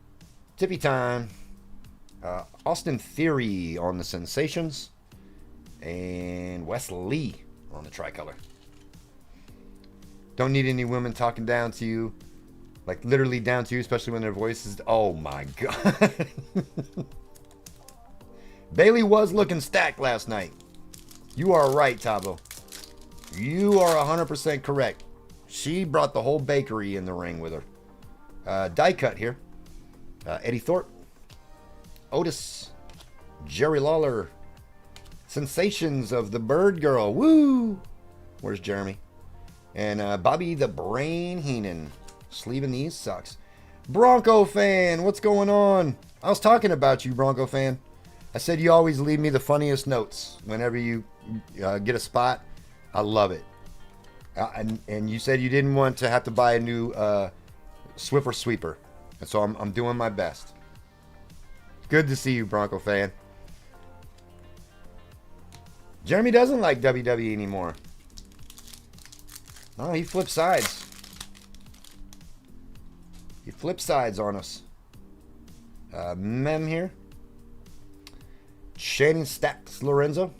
Tippy Time. Austin Theory on the Sensations. And Wes Lee on the tricolor. Don't need any women talking down to you. Like literally down to you, especially when their voices. Oh my God. Bailey was looking stacked last night. You are right, Tabo. You are 100% correct. She brought the whole bakery in the ring with her. Die cut here. Eddie Thorpe. Otis. Jerry Lawler. Sensations of the Bird Girl. Woo! Where's Jeremy? And Bobby the Brain Heenan. Sleeving these sucks. Bronco fan, what's going on? I was talking about you, Bronco fan. I said you always leave me the funniest notes whenever you get a spot. I love it. And you said you didn't want to have to buy a new Swiffer sweeper. And so I'm doing my best. Good to see you, Bronco fan. Jeremy doesn't like WWE anymore. Oh, he flips sides. He flips sides on us. Mem here. Shannon Stacks Lorenzo.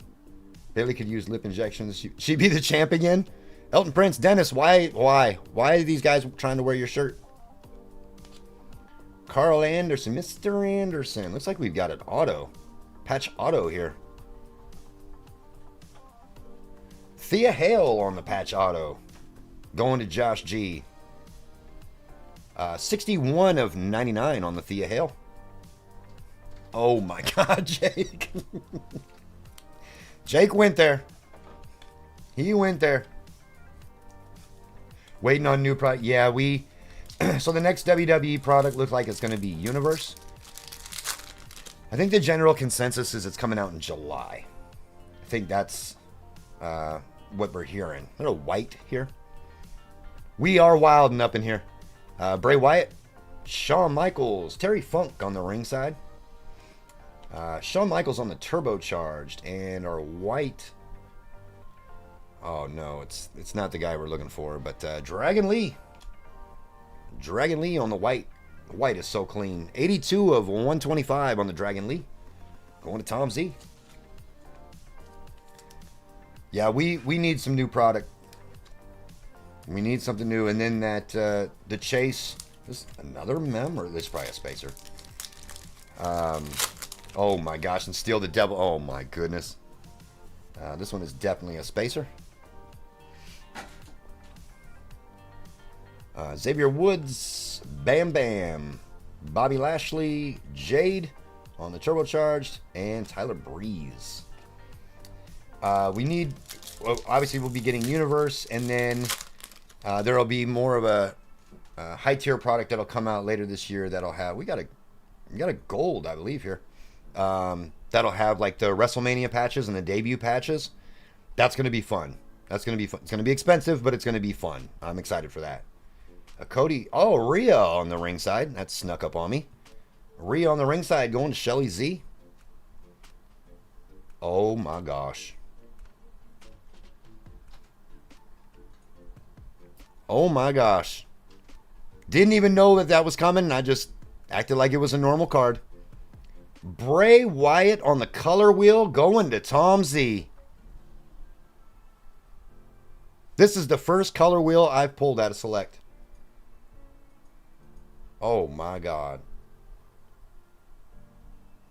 Bailey could use lip injections. She'd be the champ again. Elton Prince. Dennis, why? Why are these guys trying to wear your shirt? Carl Anderson. Mr. Anderson. Looks like we've got an auto. Patch auto here. Thea Hale on the patch auto. Going to Josh G. 61 of 99 on the Thea Hale. Oh my God, Jake. Jake went there. He went there. Waiting on new product. Yeah, so the next WWE product looks like it's going to be Universe. I think the general consensus is it's coming out in July. I think that's what we're hearing. A little white here. We are wilding up in here. Bray Wyatt, Shawn Michaels, Terry Funk on the ringside. Shawn Michaels on the turbocharged, and our white Oh no, it's not the guy we're looking for, but Dragon Lee. Dragon Lee on the white. The white is so clean. 82 of 125 on the Dragon Lee. Going to Tom Z. Yeah, we need some new product. We need something new. And then that the Chase. This another mem, or this is probably a spacer. Oh my gosh, and Steal the Devil. Oh my goodness. This one is definitely a spacer. Xavier Woods, Bam Bam, Bobby Lashley, Jade on the turbocharged, and Tyler Breeze. We need, well, obviously we'll be getting Universe, and then there will be more of a high tier product that'll come out later this year that'll have, we got a gold, I believe, here. That'll have like the WrestleMania patches and the debut patches. That's going to be fun. That's going to be fun. It's going to be expensive, but it's going to be fun. I'm excited for that. Cody, oh, Rhea on the ringside. That snuck up on me. Rhea on the ringside going to Shelly Z. Oh my gosh. Oh my gosh. Didn't even know that that was coming. I just acted like it was a normal card. Bray Wyatt on the color wheel going to Tom Z. This is the first color wheel I've pulled out of Select. Oh my God.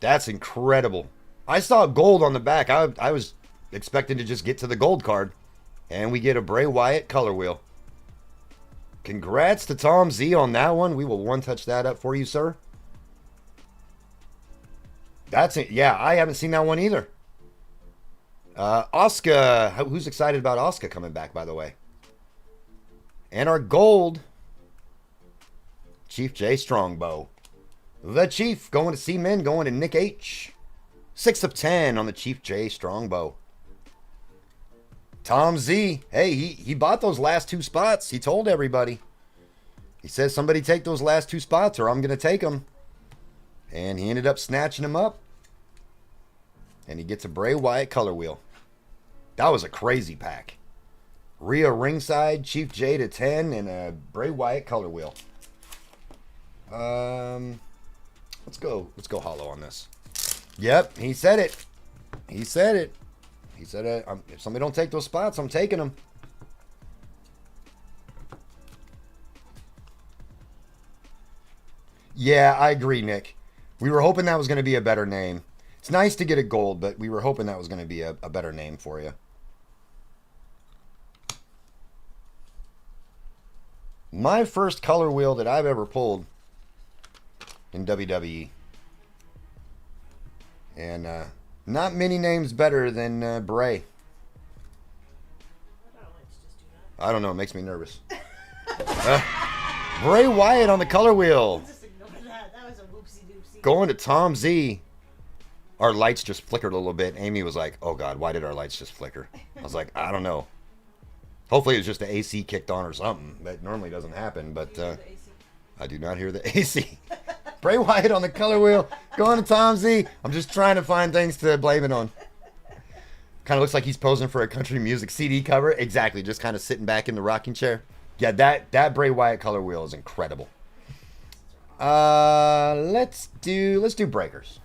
That's incredible. I saw gold on the back. I was expecting to just get to the gold card. And we get a Bray Wyatt color wheel. Congrats to Tom Z on that one. We will one-touch that up for you, sir. That's it. Yeah, I haven't seen that one either. Asuka. Who's excited about Asuka coming back, by the way? And our gold. Chief J Strongbow. The Chief going to C-Men, going to Nick H. 6 of 10 on the Chief J Strongbow. Tom Z. Hey, he bought those last 2 spots. He told everybody. He says, somebody take those last 2 spots or I'm going to take them. And he ended up snatching them up. And he gets a Bray Wyatt color wheel. That was a crazy pack. Rhea ringside, Chief J to 10, and a Bray Wyatt color wheel. Let's go hollow on this. Yep, he said it. He said it. He said, if somebody don't take those spots, I'm taking them. Yeah, I agree, Nick. We were hoping that was going to be a better name. It's nice to get a gold, but we were hoping that was going to be a better name for you. My first color wheel that I've ever pulled in WWE. And not many names better than Bray. I don't know, it makes me nervous. Bray Wyatt on the color wheel. Just ignore that. That was a whoopsie doopsie. Going to Tom Z. Our lights just flickered a little bit. Amy was like, oh God, why did our lights just flicker? I was like, I don't know. Hopefully it was just the AC kicked on or something. That normally doesn't happen, but I do not hear the AC. Bray Wyatt on the color wheel, going to Tom Z. I'm just trying to find things to blame it on. Kind of looks like he's posing for a country music CD cover. Exactly, just kind of sitting back in the rocking chair. Yeah, that Bray Wyatt color wheel is incredible. Let's do breakers.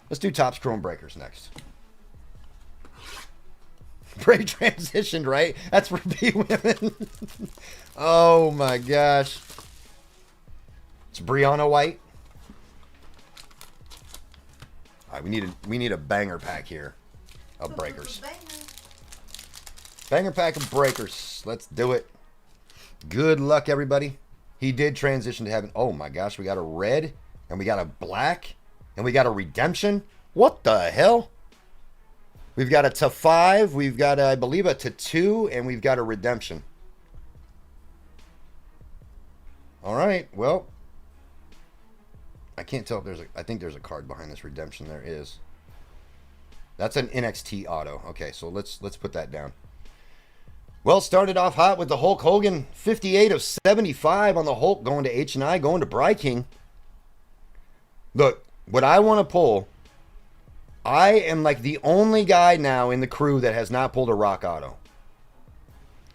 Let's do Topps Chrome breakers next. Bray transitioned, right? That's for B women. Oh my gosh. It's Brianna White. All right, we need a banger pack here of breakers. Banger pack of breakers. Let's do it. Good luck, everybody. He did transition to heaven. Oh my gosh, we got a red and we got a black and we got a redemption. What the hell? We've got a to 5. We've got, I believe, a to 2, and we've got a redemption. All right. Well, I can't tell if there's I think there's a card behind this redemption. There is. That's an NXT auto. Okay, so let's put that down. Well, started off hot with the Hulk Hogan, 58 of 75 on the Hulk, going to H&I, going to Bry King. Look, what I want to pull, I am like the only guy now in the crew that has not pulled a Rock Auto.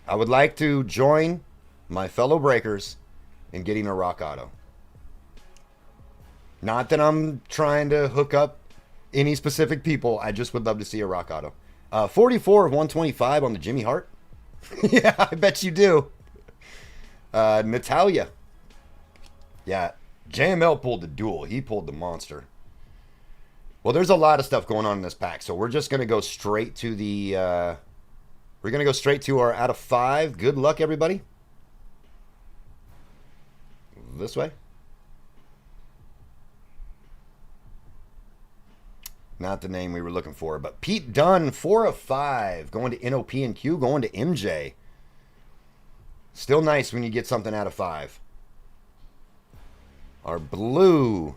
I would like to join my fellow breakers in getting a rock auto. Not that I'm trying to hook up any specific people. I just would love to see a rock auto. 44 of 125 on the Jimmy Hart. Yeah, I bet you do. Natalia. Yeah, JML pulled the duel. He pulled the monster. Well, there's a lot of stuff going on in this pack, so we're just going to go straight to the... we're going to go straight to our out of 5. Good luck, everybody. This way. Not the name we were looking for, but Pete Dunn, 4 of 5. Going to NOP and Q, going to MJ. Still nice when you get something out of 5. Our blue.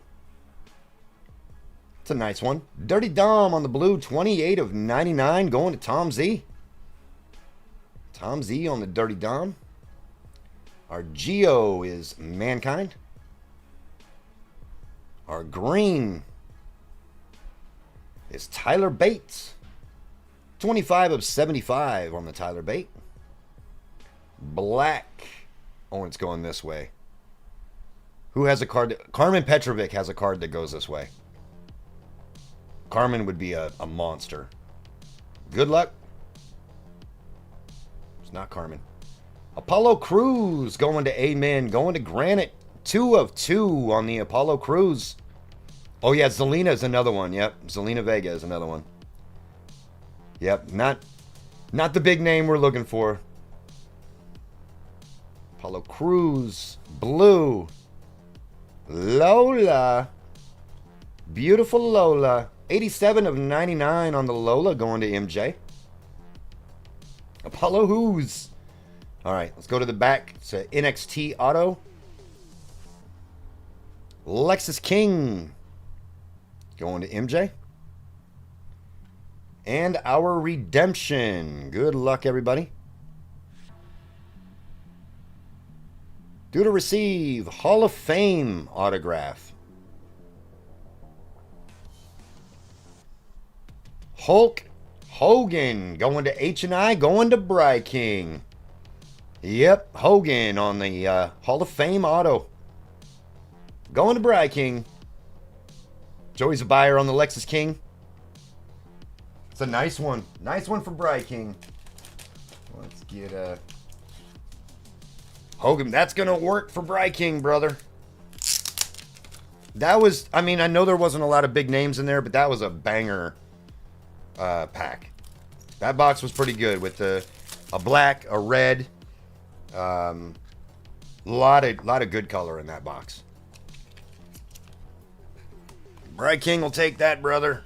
It's a nice one. Dirty Dom on the blue, 28 of 99. Going to Tom Z. Tom Z on the Dirty Dom. Our Geo is Mankind. Our green is Tyler Bates. 25 of 75 on the Tyler Bate. Black. Oh, it's going this way. Who has a card? Carmen Petrovic has a card that goes this way. Carmen would be a monster. Good luck. It's not Carmen. Apollo Cruz going to Amen. Going to Granite. 2 of 2 on the Apollo Cruz. Oh, yeah, Zelina is another one. Yep, Zelina Vega is another one. Yep, not the big name we're looking for. Apollo Cruz. Blue. Lola. Beautiful Lola. 87 of 99 on the Lola going to MJ. Apollo Who's. All right, let's go to the back. It's a NXT auto. Lexus King going to MJ. And our redemption. Good luck, everybody. Due to receive Hall of Fame autograph. Hulk Hogan going to H&I, going to Bry King. Yep, Hogan on the Hall of Fame auto. Going to Bry King. Joey's a buyer on the Lexus King. It's a nice one. Nice one for Bry King. Let's get Hogan. That's going to work for Bry King, brother. That was, I mean, I know there wasn't a lot of big names in there, but that was a banger pack. That box was pretty good with a black, a red, lot of good color in that box. Bry King will take that, brother.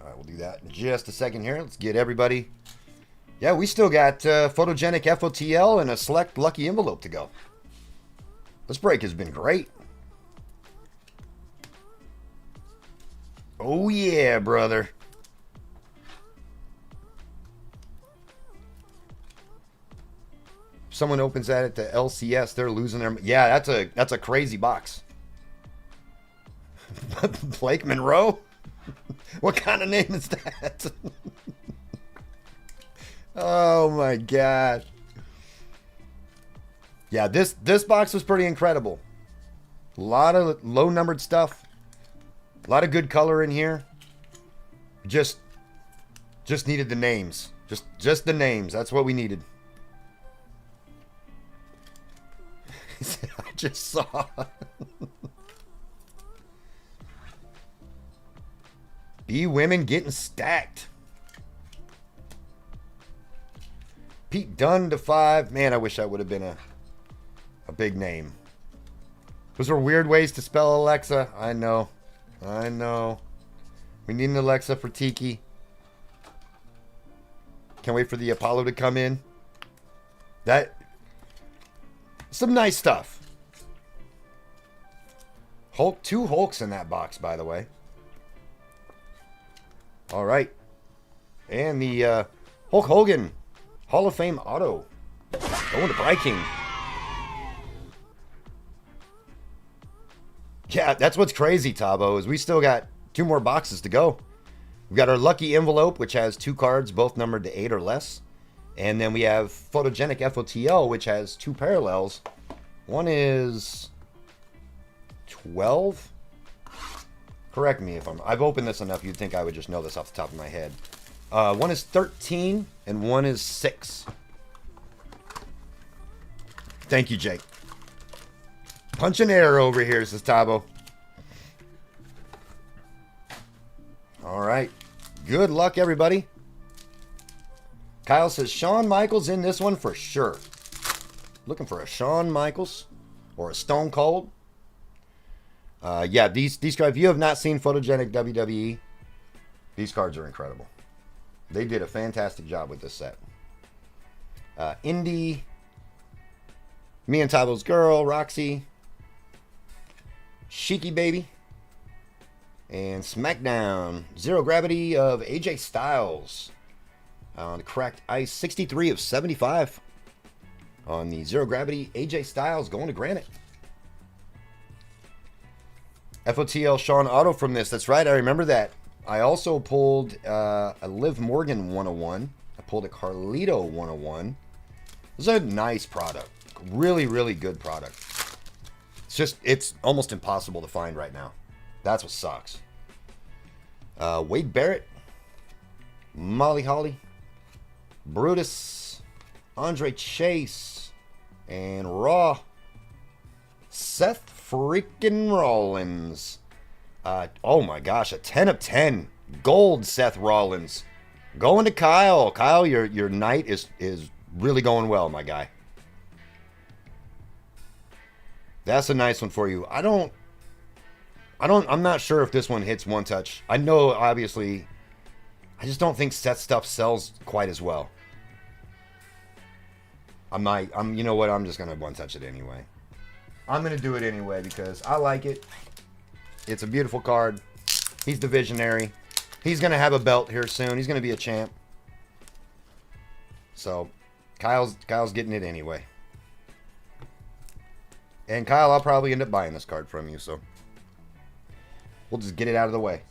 All right, we'll do that in just a second here. Let's get everybody. Yeah, we still got Photogenic FOTL and a select lucky envelope to go. This break has been great. Oh, yeah, brother. If someone opens that at the LCS, they're losing their... Yeah, that's a crazy box. Blake Monroe? What kind of name is that? Oh, my God. Yeah, this box was pretty incredible. A lot of low-numbered stuff. A lot of good color in here. Just needed the names. Just the names. That's what we needed. I just saw. B women getting stacked. Pete Dunn to 5. Man, I wish I would have been a big name. Those are weird ways to spell Alexa. I know. We need an Alexa for Tiki. Can't wait for the Apollo to come in. Some nice stuff. Hulk, 2 Hulks in that box, by the way. All right. And the Hulk Hogan Hall of Fame auto. Going to Viking. Yeah, that's what's crazy, Tabo, is we still got 2 more boxes to go. We got our lucky envelope, which has 2 cards, both numbered to 8 or less. And then we have Photogenic FOTL, which has 2 parallels. One is 12. Correct me if I've opened this enough, you'd think I would just know this off the top of my head. One is 13 and one is 6. Thank you, Jake. Punch and error over here, says Tabo. All right. Good luck, everybody. Kyle says Shawn Michaels in this one for sure. Looking for a Shawn Michaels or a Stone Cold. Yeah, these cards, if you have not seen Photogenic WWE, these cards are incredible. They did a fantastic job with this set. Indy, Me and Tabo's Girl, Roxy, Sheiky Baby, and SmackDown. Zero Gravity of AJ Styles. On the cracked ice, 63 of 75. On the Zero Gravity, AJ Styles going to Granite. FOTL Sean Otto from this. That's right, I remember that. I also pulled a Liv Morgan 101. I pulled a Carlito 101. This is a nice product. Really, really good product. It's almost impossible to find right now. That's what sucks. Wade Barrett, Molly Holly, Brutus, Andre Chase, and Raw, Seth freaking Rollins. Oh my gosh, a 10 of 10. Gold Seth Rollins. Going to Kyle. Kyle, your night is really going well, my guy. That's a nice one for you. I'm not sure if this one hits one touch. I know, obviously, I just don't think Seth stuff sells quite as well. You know what? I'm just going to one touch it anyway. I'm going to do it anyway because I like it. It's a beautiful card. He's the visionary. He's going to have a belt here soon. He's going to be a champ. So, Kyle's getting it anyway. And Kyle, I'll probably end up buying this card from you, so we'll just get it out of the way.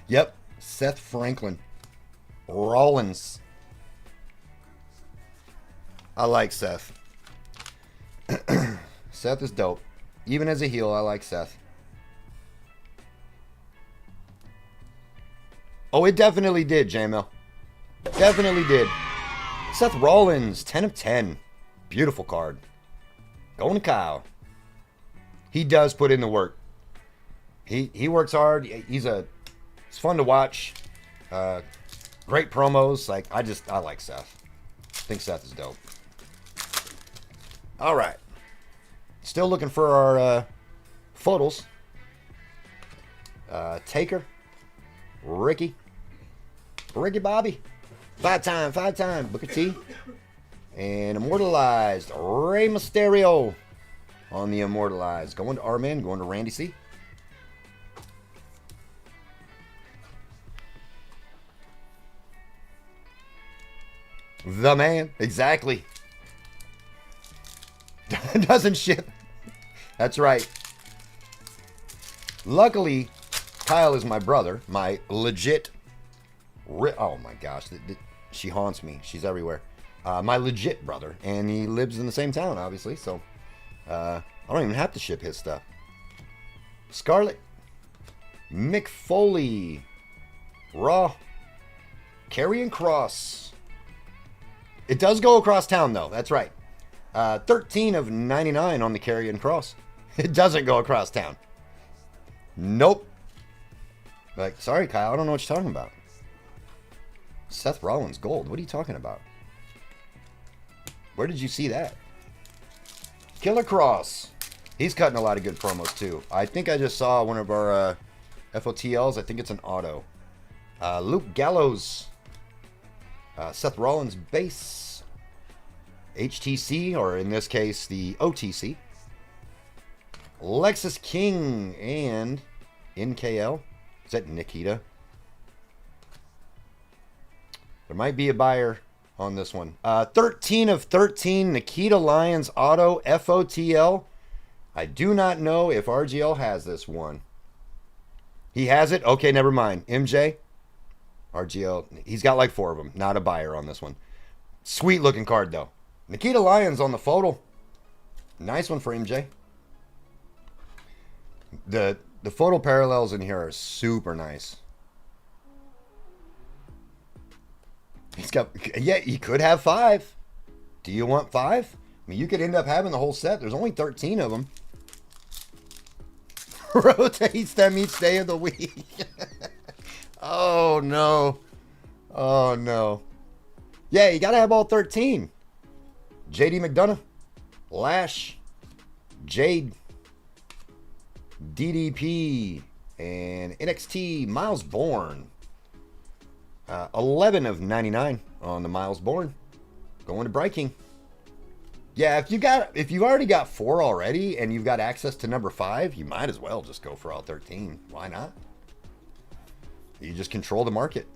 Yep, Seth Franklin. Rollins. I like Seth. Seth is dope. Even as a heel, I like Seth. Oh, it definitely did, JML. Definitely did. Seth Rollins, 10 of 10. Beautiful card. Going to Kyle. He does put in the work. He works hard. It's fun to watch. Great promos. I like Seth. I think Seth is dope. All right. Still looking for our photos. Taker. Ricky Bobby. Five time. Booker T. And Immortalized. Rey Mysterio on the Immortalized. Going to Armin. Going to Randy C. The man. Exactly. Doesn't ship. That's right. Luckily, Kyle is my brother. My legit... Oh my gosh. She haunts me. She's everywhere. My legit brother. And he lives in the same town, obviously. So, I don't even have to ship his stuff. Scarlett. Mick Foley. Raw. Karrion Kross. It does go across town, though. That's right. 13 of 99 on the Karrion Kross. It doesn't go across town. Nope. Sorry, Kyle. I don't know what you're talking about. Seth Rollins gold. What are you talking about? Where did you see that? Killer Kross. He's cutting a lot of good promos, too. I think I just saw one of our FOTLs. I think it's an auto. Luke Gallows. Seth Rollins base. HTC, or in this case, the OTC. Lexus King and NKL. Is that Nikita? There might be a buyer on this one. 13 of 13, Nikita Lyons Auto FOTL. I do not know if RGL has this one. He has it? Okay, never mind. MJ, RGL, he's got like 4 of them. Not a buyer on this one. Sweet looking card, though. Nikita Lyons on the photo. Nice one for MJ. The photo parallels in here are super nice. He's got, yeah, he could have 5. Do you want 5? I mean, you could end up having the whole set. There's only 13 of them. Rotates them each day of the week. Oh, no. Oh, no. Yeah, you got to have all 13. JD McDonough, Lash, Jade, DDP, and NXT Miles Bourne. 11 of 99 on the Miles Bourne. Going to Breaking. Yeah, if you've already got 4 already and you've got access to number 5, you might as well just go for all 13. Why not? You just control the market.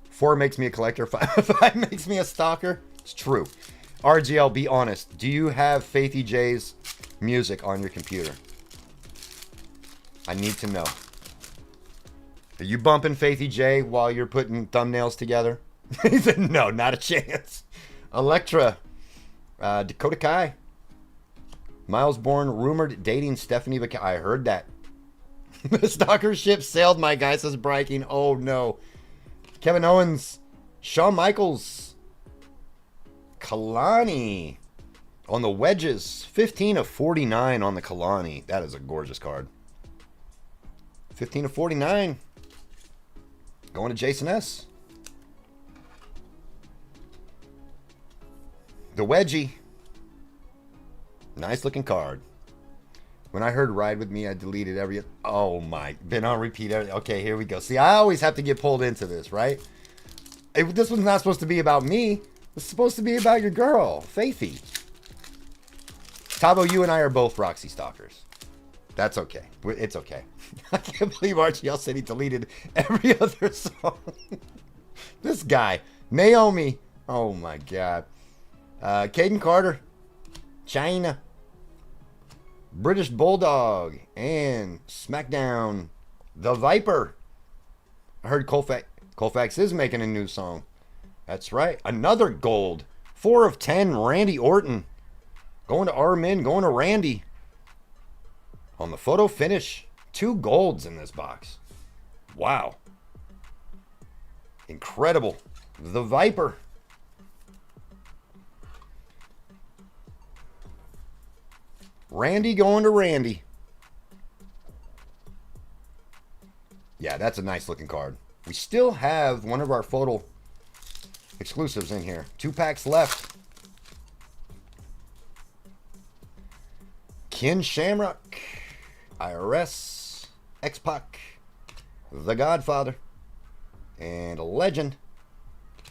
4 makes me a collector. 5 makes me a stalker. It's true. RGL, be honest. Do you have Faithy J's music on your computer? I need to know. Are you bumping Faithy J while you're putting thumbnails together? He said, no, not a chance. Electra, Dakota Kai, Miles Bourne rumored dating Stephanie Vaca. I heard that. The stalker ship sailed, my guy, says Breaking. Oh, no. Kevin Owens, Shawn Michaels, Kalani on the wedges. 15 of 49 on the Kalani. That is a gorgeous card. 15 of 49. Going to Jason S. The Wedgie. Nice looking card. When I heard Ride With Me, I deleted every... Oh my... Been on repeat. Okay, here we go. See, I always have to get pulled into this, right? This one's not supposed to be about me. It's supposed to be about your girl, Faithy. Tabo, you and I are both Roxy stalkers. That's okay. It's okay. I can't believe RGL said he deleted every other song. This guy. Naomi. Oh my God. Caden Carter. China. British Bulldog. And SmackDown. The Viper. I heard Colfax is making a new song. That's right. Another gold. 4 of 10. Randy Orton. Going to Armin. Going to Randy. On the photo finish. 2 golds in this box. Wow. Incredible. The Viper. Randy going to Randy. Yeah, that's a nice looking card. We still have one of our photo exclusives in here. 2 packs left. Ken Shamrock. IRS. X-Pac. The Godfather. And a legend.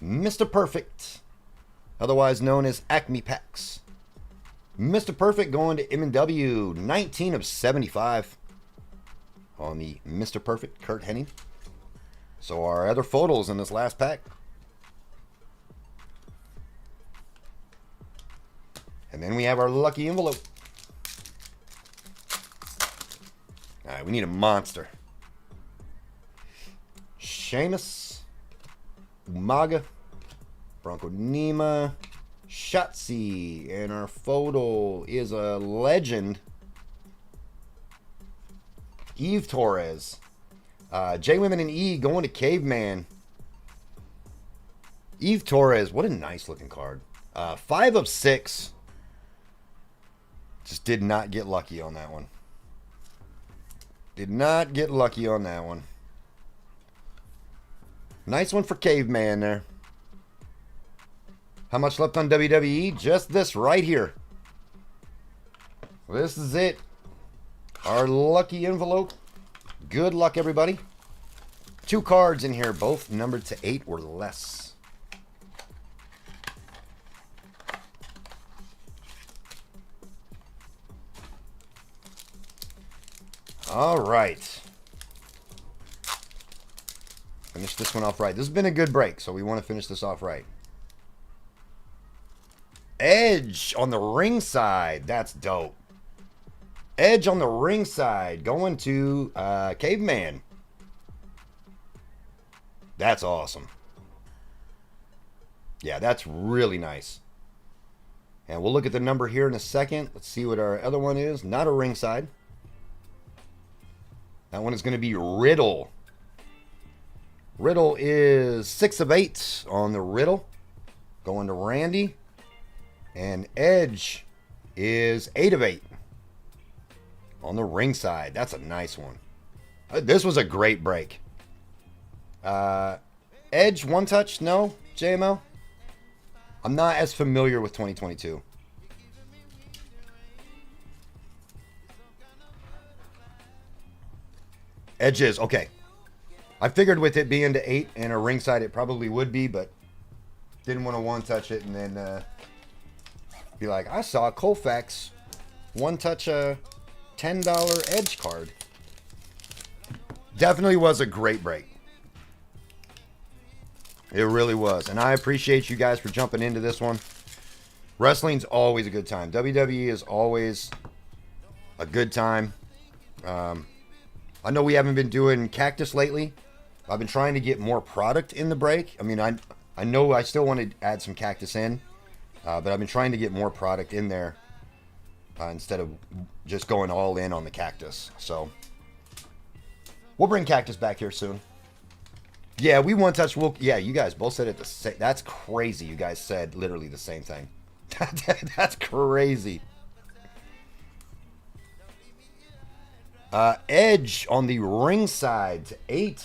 Mr. Perfect. Otherwise known as Acme Packs. Mr. Perfect going to M&W. 19 of 75. On the Mr. Perfect, Kurt Hennig. So our other photos in this last pack. And then we have our lucky envelope. All right, we need a monster. Sheamus, Umaga, Bronco Nima, Shotzi, and our photo is a legend. Eve Torres. J Women and E going to Caveman. Eve Torres, what a nice looking card. 5 of 6. Just did not get lucky on that one. Did not get lucky on that one. Nice one for Caveman there. How much left on WWE? Just this right here. This is it. Our lucky envelope. Good luck, everybody. 2 cards in here, both numbered to 8 or less. All right. Finish this one off right. This has been a good break, so we want to finish this off right. Edge on the ring side. That's dope. Edge on the ring side. Going to Caveman. That's awesome. Yeah, that's really nice. And we'll look at the number here in a second. Let's see what our other one is. Not a ringside. That one is going to be Riddle. Riddle is 6 of 8 on the Riddle. Going to Randy. And Edge is 8 of 8 on the ringside. That's a nice one. This was a great break. Edge, one touch? No, JML? I'm not as familiar with 2022. Edge is, okay. I figured with it being to 8 and a ringside it probably would be, but didn't want to one-touch it and then be like, I saw Colfax one-touch a $10 Edge card. Definitely was a great break. It really was. And I appreciate you guys for jumping into this one. Wrestling's always a good time. WWE is always a good time. I know we haven't been doing Cactus lately. I've been trying to get more product in the break. I mean, I know I still want to add some Cactus in. But I've been trying to get more product in there instead of just going all in on the Cactus. So we'll bring Cactus back here soon. Yeah, we one touch. Yeah, you guys both said it the same. That's crazy. You guys said literally the same thing. That's crazy. Edge on the ringside to 8.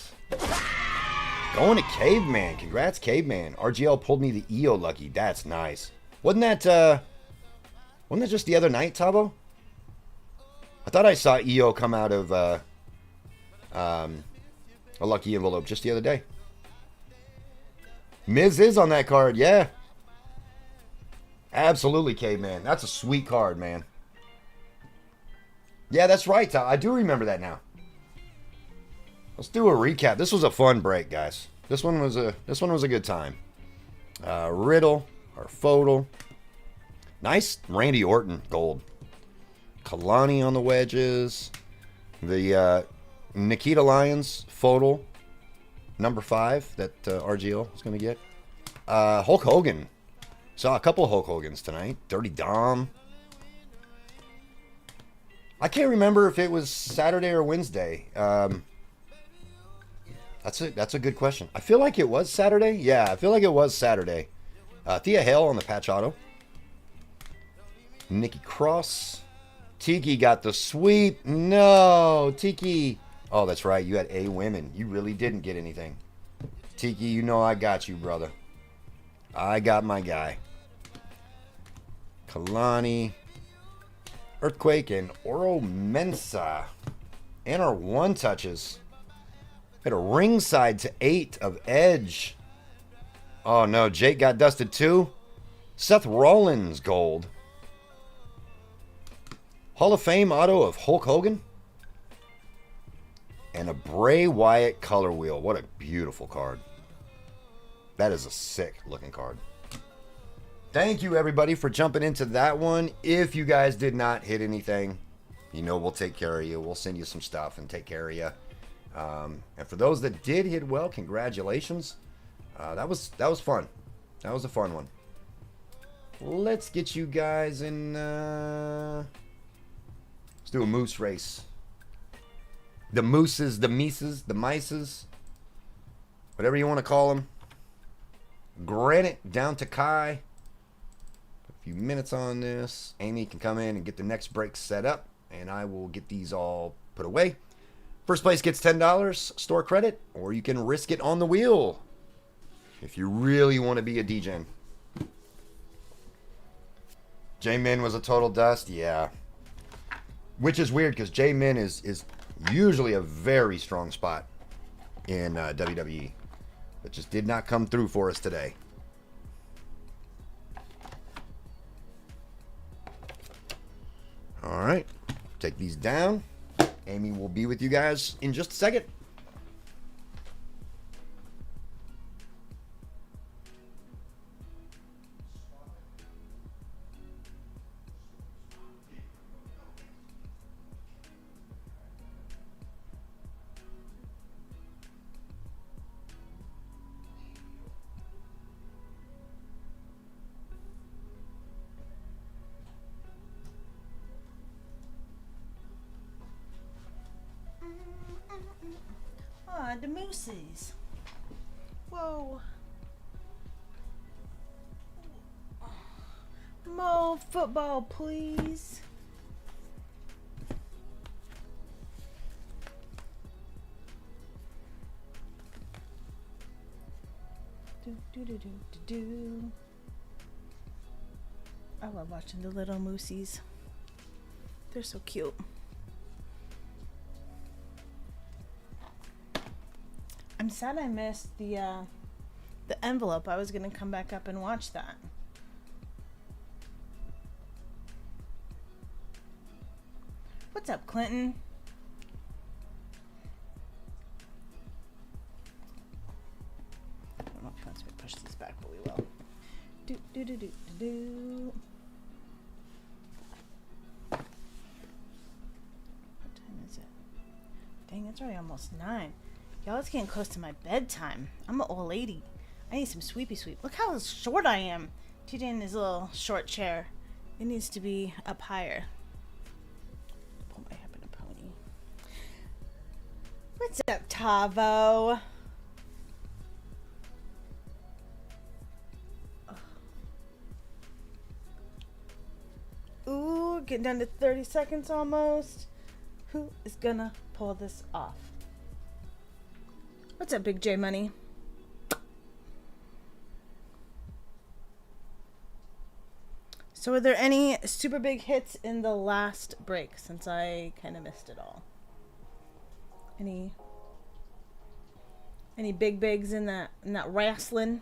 Going to Caveman. Congrats, Caveman. RGL pulled me the EO lucky. That's nice. Wasn't that just the other night, Tabo? I thought I saw EO come out of a lucky envelope just the other day. Miz is on that card, yeah. Absolutely, Caveman. That's a sweet card, man. Yeah, that's right. I do remember that now. Let's do a recap. This was a fun break, guys. This one was a good time. Riddle, our photo. Nice Randy Orton gold. Kalani on the wedges. The Nikita Lyons photo, number 5 that RGL is going to get. Hulk Hogan. Saw a couple of Hulk Hogans tonight. Dirty Dom. I can't remember if it was Saturday or Wednesday. That's a good question. I feel like it was Saturday. Yeah, I feel like it was Saturday. Thea Hale on the patch auto. Nikki Cross. Tiki got the sweep. No, Tiki. Oh, that's right. You had A women. You really didn't get anything. Tiki, you know I got you, brother. I got my guy. Kalani. Earthquake and Oro Mensa. And our one touches. Got a ringside to 8 of Edge. Oh no, Jake got dusted too. Seth Rollins gold. Hall of Fame auto of Hulk Hogan. And a Bray Wyatt color wheel. What a beautiful card. That is a sick looking card. Thank you everybody for jumping into that one. If you guys did not hit anything, you know we'll take care of you. We'll send you some stuff and take care of you. And for those that did hit well, congratulations. That was fun. That was a fun one. Let's get you guys in. Let's do a moose race. The mooses, the mises, the mices, whatever you want to call them. Granite down to Kai. A few minutes on this. Amy can come in and get the next break set up, and I will get these all put away. First place gets $10 store credit, or you can risk it on the wheel if you really want to be a DGen. J-Min was a total dust, yeah. Which is weird because J-Min is usually a very strong spot in WWE. But just did not come through for us today. All right, take these down. Amy will be with you guys in just a second. the mooses. Whoa. More football, please. Do. I love watching the little moosies. They're so cute. I'm sad I missed the envelope. I was gonna come back up and watch that. What's up, Clinton? I don't know if he wants me to push this back, but we will. Do. What time is it? Dang, it's already almost 9. Y'all, it's getting close to my bedtime. I'm an old lady. I need some sweepy sweep. Look how short I am. TJ in his little short chair. It needs to be up higher. Pull my hip in a pony. What's up, Tavo? Ooh, getting down to 30 seconds almost. Who is gonna pull this off? What's up, Big J Money? So were there any super big hits in the last break, since I kind of missed it all? Any big bigs in that wrestling?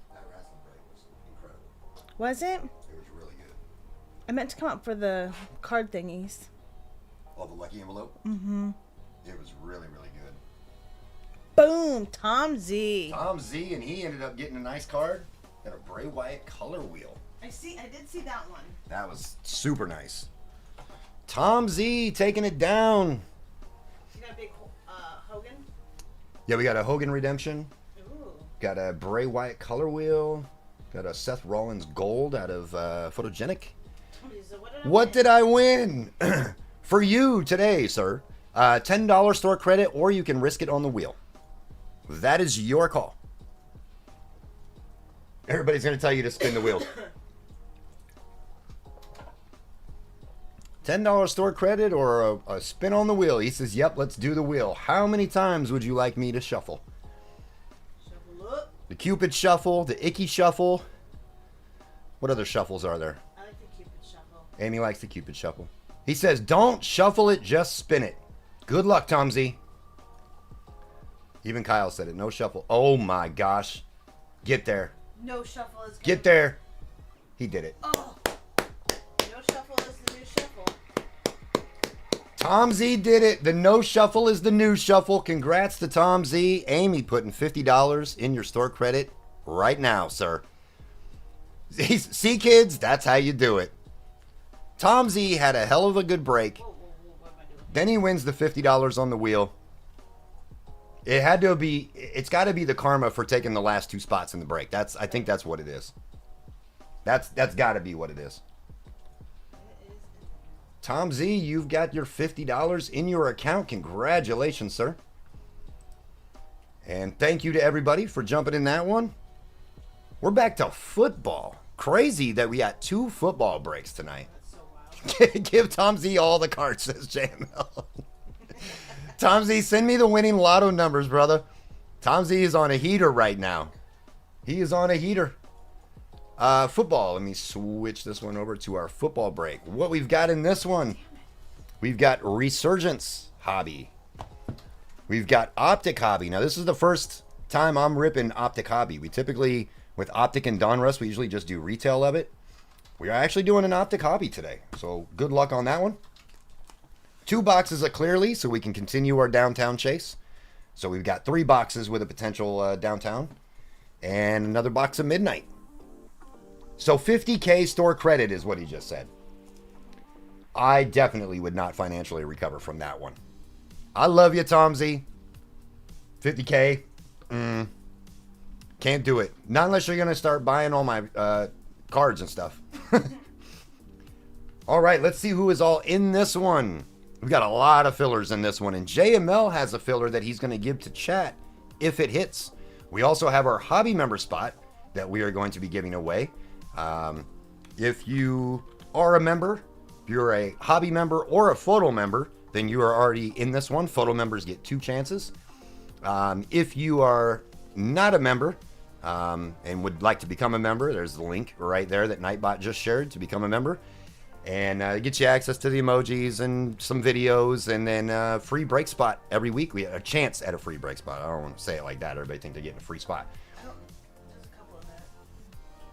That wrestling break was incredible. Was it? It was really good. I meant to come up for the card thingies. Oh, the lucky envelope? Mm-hmm. It was really, really good. Boom! Tom Z. Tom Z, and he ended up getting a nice card and a Bray Wyatt color wheel. I did see that one. That was super nice. Tom Z taking it down. You got a big Hogan? Yeah, we got a Hogan redemption. Ooh. Got a Bray Wyatt color wheel. Got a Seth Rollins gold out of Photogenic. So What did I win? For you today, sir. $10 store credit, or you can risk it on the wheel. That is your call. Everybody's going to tell you to spin the wheel. $10 store credit or a spin on the wheel. He says, yep, let's do the wheel. How many times would you like me to shuffle? Shuffle up. The Cupid shuffle, the Icky shuffle. What other shuffles are there? I like the Cupid shuffle. Amy likes the Cupid shuffle. He says, don't shuffle it, just spin it. Good luck, Tom Z. Even Kyle said it. No shuffle. Oh my gosh. Get there. No shuffle is good. Get there. He did it. Oh. No shuffle is the new shuffle. Tom Z did it. The no shuffle is the new shuffle. Congrats to Tom Z. Amy putting $50 in your store credit right now, sir. See, kids, that's how you do it. Tom Z had a hell of a good break. Whoa, what am I doing? Then he wins the $50 on the wheel. It's got to be the karma for taking the last 2 spots in the break. I think that's what it is. That's got to be what it is. Tom Z, you've got your $50 in your account. Congratulations, sir. And thank you to everybody for jumping in that one. We're back to football. Crazy that we got 2 football breaks tonight. That's so wild. Give Tom Z all the cards, says JML. Tom Z, send me the winning lotto numbers, brother. Tom Z is on a heater right now. He is on a heater. Football. Let me switch this one over to our football break. What we've got in this one, we've got Resurgence Hobby. We've got Optic Hobby. Now, this is the first time I'm ripping Optic Hobby. We typically, with Optic and Donruss, we usually just do retail of it. We are actually doing an Optic Hobby today. So, good luck on that one. 2 boxes of Clearly, so we can continue our downtown chase. So we've got 3 boxes with a potential downtown. And another box of Midnight. So 50K store credit is what he just said. I definitely would not financially recover from that one. I love you, Tom Z. 50K. Can't do it. Not unless you're going to start buying all my cards and stuff. All right, let's see who is all in this one. We've got a lot of fillers in this one, and JML has a filler that he's going to give to chat if it hits. We also have our hobby member spot that we are going to be giving away. If you are a member, if you're a hobby member or a photo member, then you are already in this one. Photo members get 2 chances. If you are not a member and would like to become a member, there's the link right there that Nightbot just shared to become a member. And get you access to the emojis and some videos, and then free break spot every week. We have a chance at a free break spot. I don't want to say it like that. Everybody think they're getting a free spot. Just a couple of that.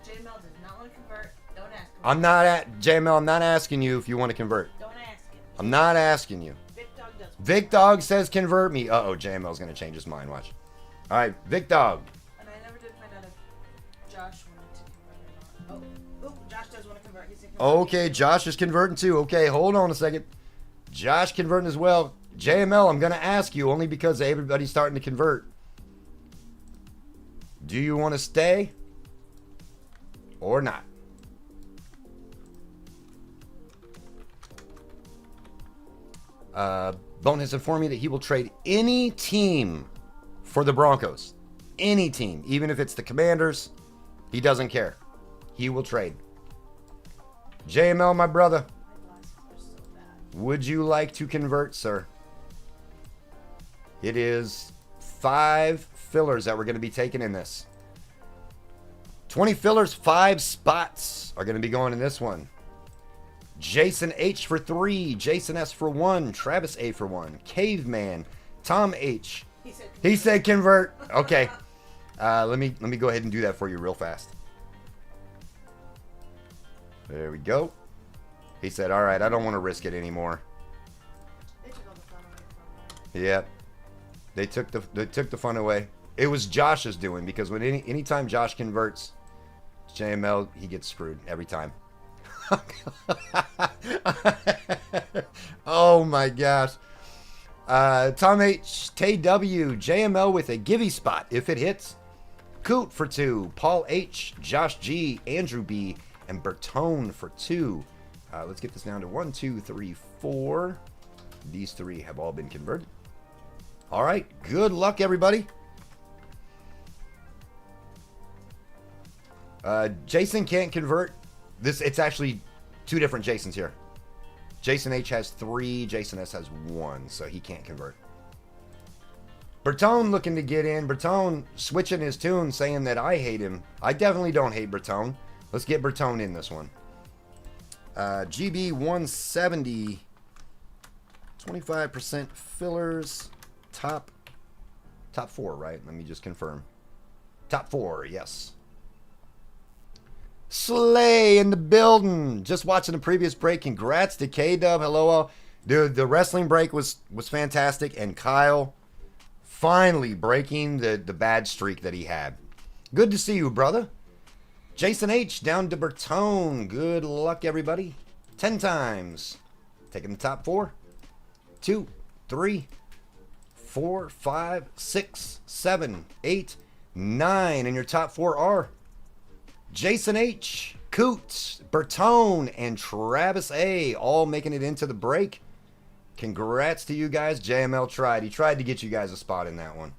JML does not want to convert. Don't ask him. I'm not at JML. I'm not asking you if you want to convert. Don't ask him. I'm not asking you. Vic Dog does. Vic Dog says convert me. Uh-oh, JML's going to change his mind. Watch. All right, Vic Dog. And I never did find out if Josh wanted to convert or not. Oh, Josh does want to convert. He's Okay, Josh is converting too. Okay, hold on a second. Josh converting as well. JML, I'm going to ask you only because everybody's starting to convert. Do you want to stay or not? Bone has informed me that he will trade any team for the Broncos. Any team, even if it's the Commanders, he doesn't care. He will trade. JML, my brother, My glasses are so bad. would you like to convert, sir? It is 5 fillers that we're going to be taking in this. 20 fillers, 5 spots are going to be going in this one. Jason H for 3, Jason S for 1, Travis A for 1, Caveman, Tom H. He said convert. Okay. Let me go ahead and do that for you real fast. There we go. He said, all right, I don't want to risk it anymore. They took all the fun away from me. Yep. They took the fun away. It was Josh's doing, because when anytime Josh converts JML, he gets screwed every time. Oh my gosh. Tom H, KW, JML with a givey spot if it hits. Coot for 2, Paul H, Josh G, Andrew B, and Bertone for 2. Let's get this down to 1, 2, 3, 4. These 3 have all been converted. All right, good luck, everybody. Jason can't convert. It's actually 2 different Jasons here. Jason H has 3, Jason S has 1, so he can't convert. Bertone looking to get in. Bertone switching his tune, saying that I hate him. I definitely don't hate Bertone. Let's get Bertone in this one. GB 170, 25% fillers, top 4, right? Let me just confirm. Top 4, yes. Slay in the building. Just watching the previous break. Congrats to K-Dub. Hello all. Dude, the wrestling break was fantastic, and Kyle finally breaking the bad streak that he had. Good to see you, brother. Jason H down to Bertone. Good luck, everybody. 10 times. Taking the top 4. 2, 3, 4, 5, 6, 7, 8, 9. And your top 4 are Jason H, Coot, Bertone, and Travis A, all making it into the break. Congrats to you guys. JML tried. He tried to get you guys a spot in that one.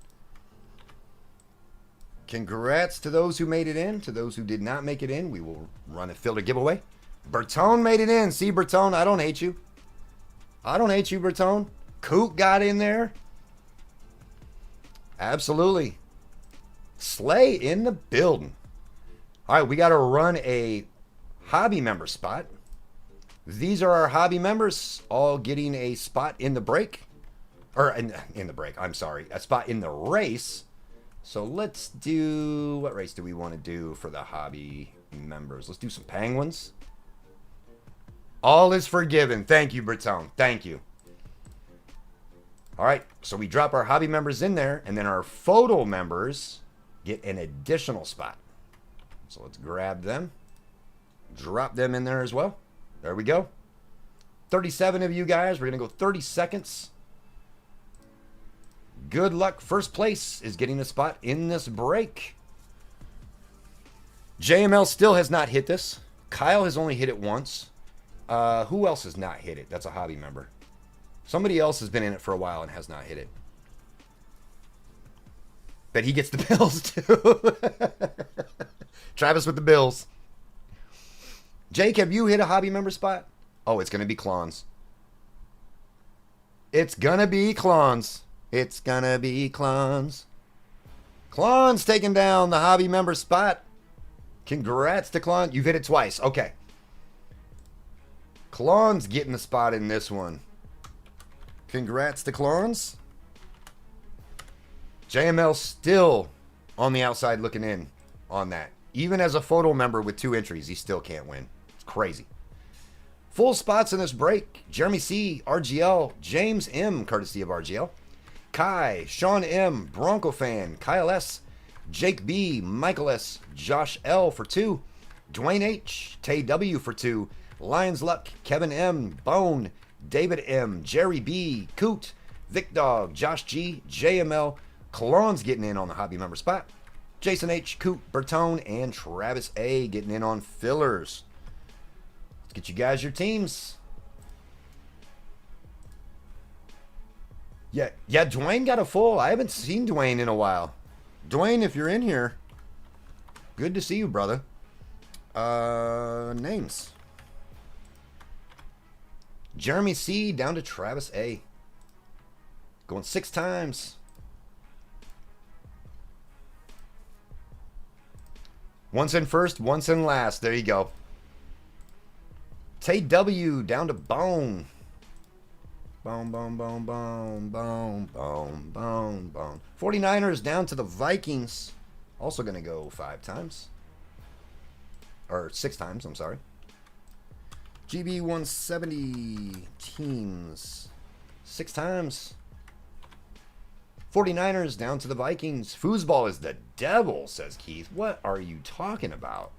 Congrats to those who made it in. To those who did not make it in, we will run a filter giveaway. Bertone made it in. See, Bertone, I don't hate you. I don't hate you, Bertone. Coot got in there. Absolutely. Slay in the building. All right, we got to run a hobby member spot. These are our hobby members, all getting a spot in the break. Or in the break, I'm sorry. A spot in the race. So let's do... What race do we want to do for the hobby members? Let's do some penguins. All is forgiven. Thank you, Bertone. Thank you. All right, so we drop our hobby members in there, and then our photo members get an additional spot. So let's grab them, drop them in there as well. There we go. 37 of you guys. We're going to go 30 seconds. Good luck. First place is getting a spot in this break. JML still has not hit this. Kyle has only hit it once. Who else has not hit it? That's a hobby member. Somebody else has been in it for a while and has not hit it. Bet he gets the Bills too. Travis with the Bills. Jake, have you hit a hobby member spot? Oh, it's going to be Clons. It's going to be Clons. It's going to be Clons. Clons taking down the hobby member spot. Congrats to Clon. You've hit it twice. Okay. Clons getting the spot in this one. Congrats to Clons. JML still on the outside looking in on that. Even as a photo member with 2 entries, he still can't win. It's crazy. Full spots in this break. Jeremy C, RGL, James M, courtesy of RGL. Kai, Sean M, Bronco fan, Kyle S, Jake B, Michael S, Josh L for 2, Dwayne H, Tay W for 2, Lions Luck, Kevin M, Bone, David M, Jerry B, Coot, Vic Dog, Josh G, JML, Clon's getting in on the hobby member spot. Jason H, Coot, Bertone, and Travis A getting in on fillers. Let's get you guys your teams. Yeah, Dwayne got a full. I haven't seen Dwayne in a while. Dwayne, if you're in here, good to see you, brother. Names. Jeremy C down to Travis A. Going 6 times. Once in first, once in last. There you go. Tay W down to Bone. Bone, bone, bone, bone, bone, bone, bone, bone. 49ers down to the Vikings. Also going to go 5 times. Or 6 times, I'm sorry. GB 170 teams. 6 times. 49ers down to the Vikings. Foosball is the devil, says Keith. What are you talking about?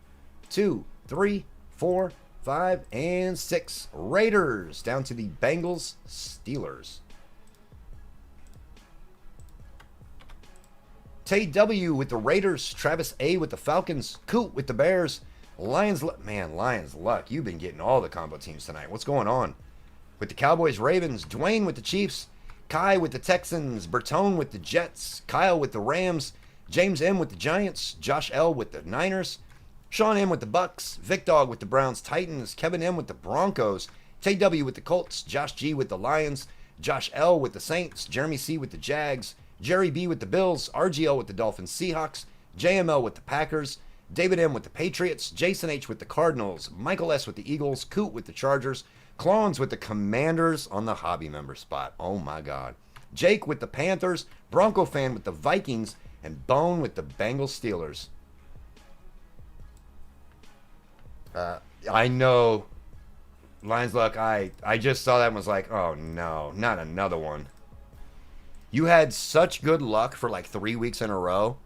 2, 3, 4, 5, and 6. Raiders down to the Bengals. Steelers. Tay W with the Raiders. Travis A with the Falcons. Coot with the Bears. Lions Luck. Man, Lions Luck. You've been getting all the combo teams tonight. What's going on? With the Cowboys, Ravens. Dwayne with the Chiefs. Kai with the Texans. Bertone with the Jets. Kyle with the Rams. James M with the Giants. Josh L with the Niners. Sean M with the Bucks. Vic Dog with the Browns Titans. Kevin M with the Broncos. Tay W with the Colts. Josh G with the Lions. Josh L with the Saints. Jeremy C with the Jags. Jerry B with the Bills. RGL with the Dolphins Seahawks. JML with the Packers. David M with the Patriots. Jason H with the Cardinals. Michael S with the Eagles. Coot with the Chargers. Clones with the Commanders on the hobby member spot. Oh my God. Jake with the Panthers. Bronco fan with the Vikings. And Bone with the Bengals Steelers. I know. Lions Luck, I just saw that and was like, oh no, not another one. You had such good luck for like 3 weeks in a row.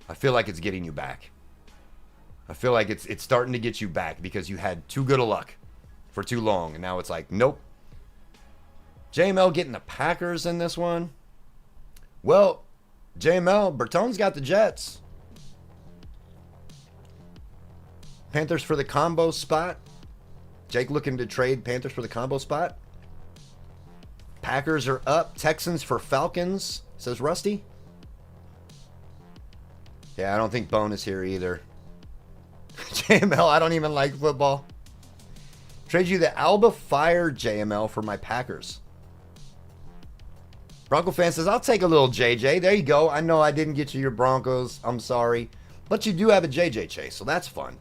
I feel like it's getting you back. I feel like it's starting to get you back because you had too good of luck for too long. And now it's like, nope. JML getting the Packers in this one. Well, JML, Bertone's got the Jets. Panthers for the combo spot. Jake looking to trade Panthers for the combo spot. Packers are up. Texans for Falcons, says Rusty. Yeah, I don't think Bone is here either. JML, I don't even like football. Trade you the Alba Fire JML for my Packers. Bronco fan says, I'll take a little JJ. There you go. I know I didn't get you your Broncos. I'm sorry. But you do have a JJ Chase, so that's fun.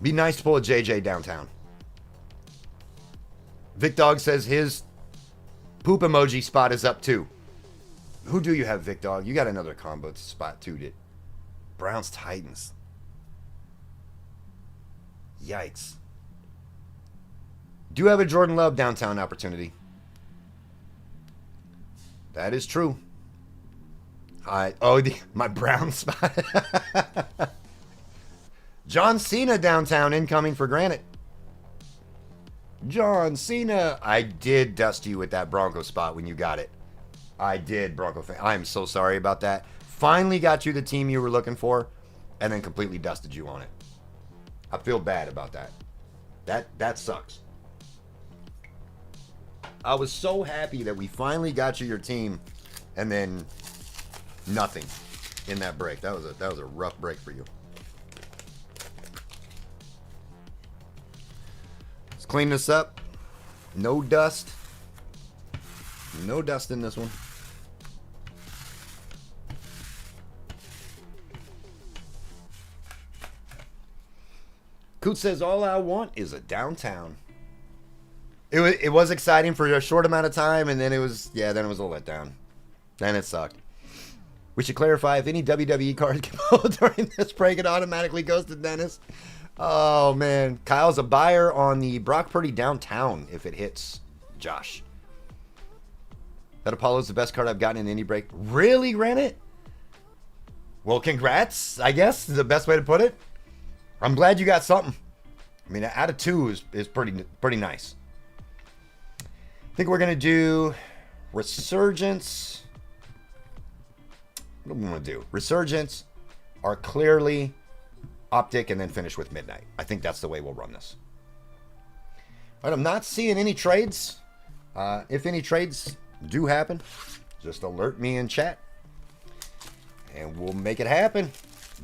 Be nice to pull a JJ downtown. Vic Dog says his poop emoji spot is up too. Who do you have, Vic Dog? You got another combo spot too, did Browns Titans. Yikes. Do have a Jordan Love downtown opportunity. That is true. My Brown spot. John Cena downtown incoming for Granite. John Cena. I did dust you with that Bronco spot when you got it. I did, Bronco fan. I'm so sorry about that. Finally got you the team you were looking for, and then completely dusted you on it. I feel bad about that. That sucks. I was so happy that we finally got you your team, and then nothing in that break. That was a rough break for you. Let's clean this up. No dust. No dust in this one. Coot says, all I want is a downtown. It was exciting for a short amount of time, and then it was a letdown. Then it sucked. We should clarify, if any WWE cards come out during this break, it automatically goes to Dennis. Oh, man. Kyle's a buyer on the Brock Purdy downtown if it hits Josh. That Apollo's the best card I've gotten in any break. Really, Granite? Well, congrats, I guess, is the best way to put it. I'm glad you got something. I mean, out of 2 is pretty nice. I think we're going to do Resurgence. What do we want to do? Resurgence are clearly Optic and then finish with Midnight. I think that's the way we'll run this. All right, I'm not seeing any trades. If any trades do happen, just alert me in chat. And we'll make it happen.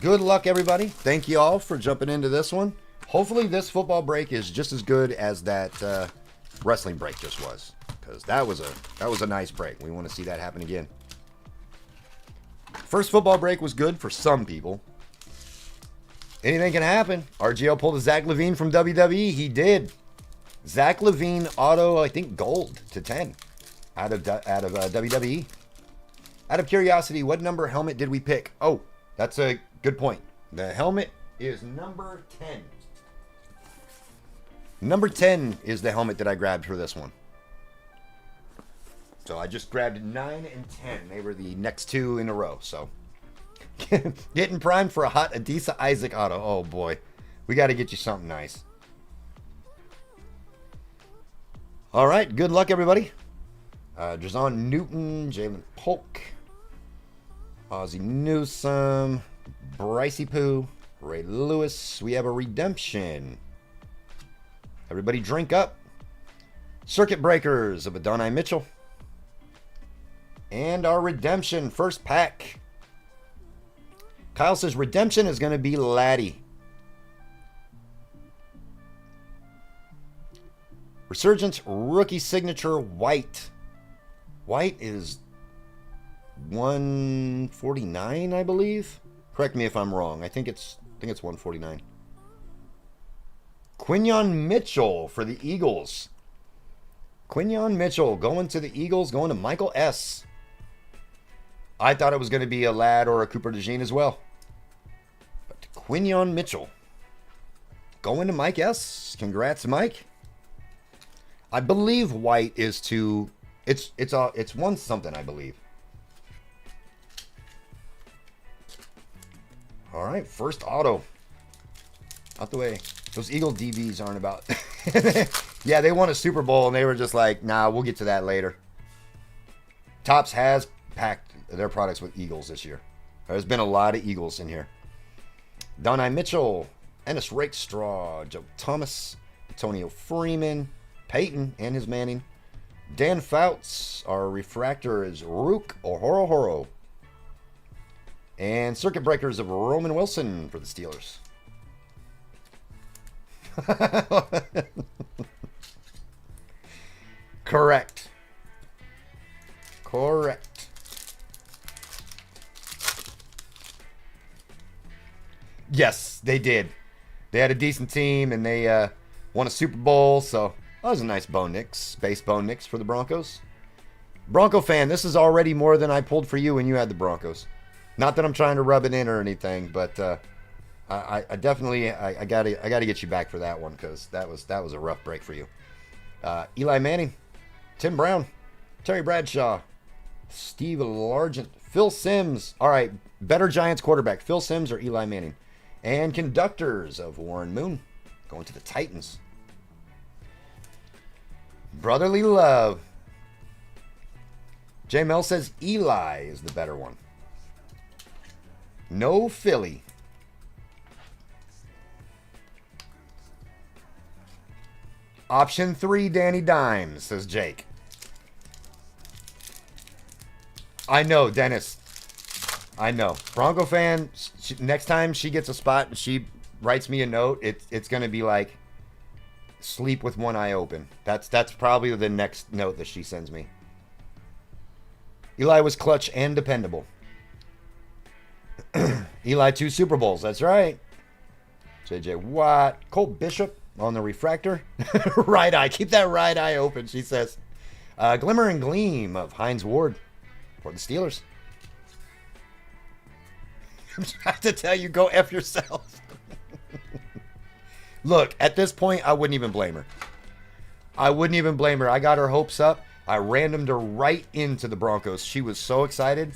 Good luck, everybody. Thank you all for jumping into this one. Hopefully this football break is just as good as that wrestling break just was. Because that was a nice break. We want to see that happen again. First football break was good for some people. Anything can happen. RGL pulled a Zach Levine from WWE. He did. Zach Levine auto, I think, gold to 10 out of WWE. Out of curiosity, what number helmet did we pick? Oh, that's a good point. The helmet is number 10. Number 10 is the helmet that I grabbed for this one. So I just grabbed 9 and 10. They were the next 2 in a row. So getting primed for a hot Adisa Isaac auto. Oh boy, we got to get you something nice. All right, good luck, everybody. Drazon Newton, Jalen Polk, Ozzie Newsome, Brycey Poo, Ray Lewis. We have a redemption. Everybody drink up. Circuit Breakers of Adonai Mitchell. And our redemption, first pack. Kyle says redemption is going to be Laddie. Resurgence rookie signature White. White is 149, I believe. Correct me if I'm wrong. I think it's 149. Quinyon Mitchell for the Eagles. Quinyon Mitchell going to the Eagles, going to Michael S. I thought it was going to be a Ladd or a Cooper DeJean as well. But Quinyon Mitchell going to Mike S. Congrats, Mike. I believe White is to it's one something, I believe. All right, first auto. Out the way. Those Eagle DVs aren't about. Yeah, they won a Super Bowl and they were just like, nah, we'll get to that later. Topps has packed their products with Eagles this year. There's been a lot of Eagles in here. Donnie Mitchell, Ennis Rakestraw, Joe Thomas, Antonio Freeman, Peyton and his Manning. Dan Fouts, our refractor is Rook Ohoro. And Circuit Breakers of Roman Wilson for the Steelers. Correct. Yes, they did. They had a decent team, and they won a Super Bowl, so that was a nice base Bo Nix for the Broncos. Bronco fan, this is already more than I pulled for you when you had the Broncos. Not that I'm trying to rub it in or anything, but I definitely gotta get you back for that one because that was a rough break for you. Eli Manning, Tim Brown, Terry Bradshaw, Steve Largent, Phil Simms. All right, better Giants quarterback, Phil Simms or Eli Manning. And conductors of Warren Moon going to the Titans. Brotherly love. J Mel says Eli is the better one. No Philly. Option 3, Danny Dimes, says Jake. I know, Dennis. I know. Bronco fan, next time she gets a spot and she writes me a note, it's going to be like, sleep with one eye open. That's probably the next note that she sends me. Eli was clutch and dependable. Eli 2 Super Bowls. That's right. JJ Watt. Colt Bishop on the refractor. Right eye. Keep that right eye open, she says. Glimmer and Gleam of Hines Ward for the Steelers. I'm trying to tell you, go F yourself. Look, at this point, I wouldn't even blame her. I wouldn't even blame her. I got her hopes up. I randomed her right into the Broncos. She was so excited.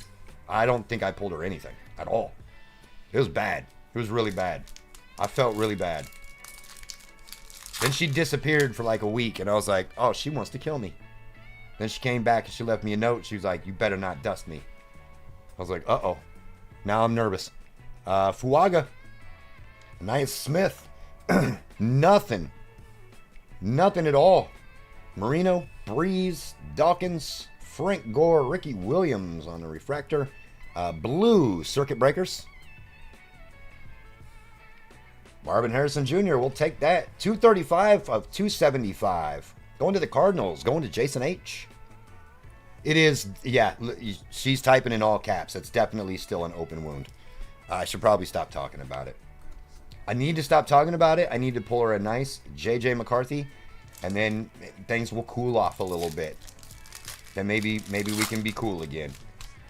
I don't think I pulled her anything at all. It was bad. It was really bad. I felt really bad. Then she disappeared for like a week, and I was like, oh, she wants to kill me. Then she came back, and she left me a note. She was like, you better not dust me. I was like, uh-oh. Now I'm nervous. Fuaga. Nice Smith. Nothing. Nothing at all. Marino, Breeze, Dawkins, Frank Gore, Ricky Williams on the refractor. Blue Circuit Breakers. Marvin Harrison Jr. will take that. 235 of 275. Going to the Cardinals. Going to Jason H. It is, yeah, she's typing in all caps. It's definitely still an open wound. I should probably stop talking about it. I need to stop talking about it. I need to pull her a nice JJ McCarthy, and then things will cool off a little bit. Then maybe we can be cool again.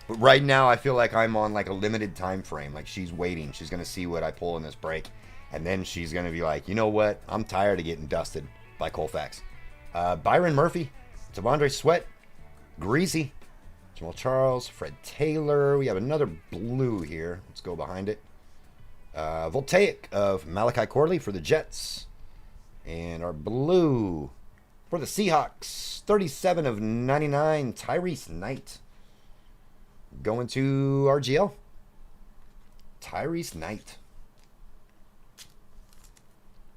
But right now, I feel like I'm on like a limited time frame. Like she's waiting. She's going to see what I pull in this break. And then she's going to be like, you know what? I'm tired of getting dusted by Colfax. Byron Murphy, Devondre Sweat, Greasy, Jamal Charles, Fred Taylor. We have another blue here. Let's go behind it. Voltaic of Malachi Corley for the Jets. And our blue for the Seahawks. 37 of 99, Tyrese Knight. Going to RGL. Tyrese Knight.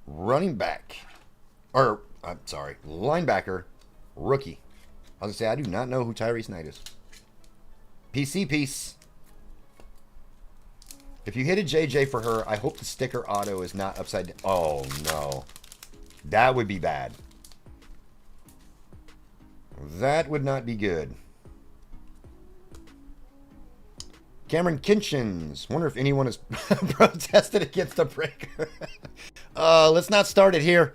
Running back. Or, I'm sorry, linebacker, rookie. I was going to say, I do not know who Tyrese Knight is. PC piece. If you hit a JJ for her, I hope the sticker auto is not upside down. Oh, no. That would be bad. That would not be good. Cameron Kinchins. Wonder if anyone has protested against the breaker. Let's not start it here.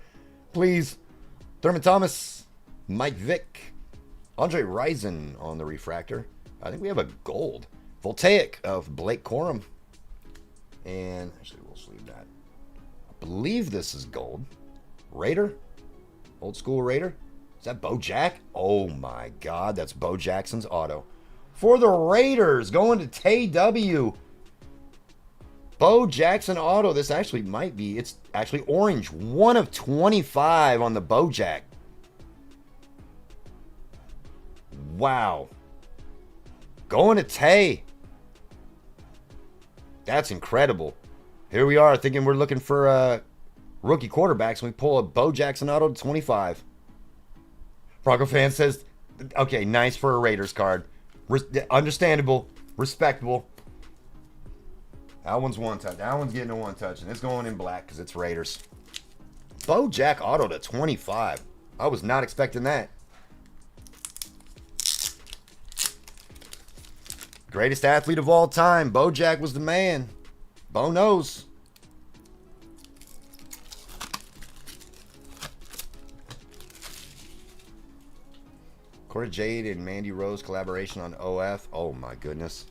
Please. Thurman Thomas. Mike Vick. Andre Rison on the refractor. I think we have a gold. Voltaic of Blake Corum. And actually, we'll sleeve that. I believe this is gold. Raider. Old school Raider. Is that Bo Jack? Oh my God, that's Bo Jackson's auto. For the Raiders, going to TW. Bo Jackson auto. This actually might be, it's actually orange. 1 of 25 on the Bo Jack. Wow. Going to Tay. That's incredible. Here we are thinking we're looking for rookie quarterbacks. We pull a Bo Jackson auto to 25. Bronco fan says, okay, nice for a Raiders card. Understandable. Respectable. That one's one touch. That one's getting a one touch. And it's going in black because it's Raiders. Bo Jack auto to 25. I was not expecting that. Greatest athlete of all time. Bo Jack was the man. Bo knows. Corey Jade and Mandy Rose collaboration on OF. Oh my goodness.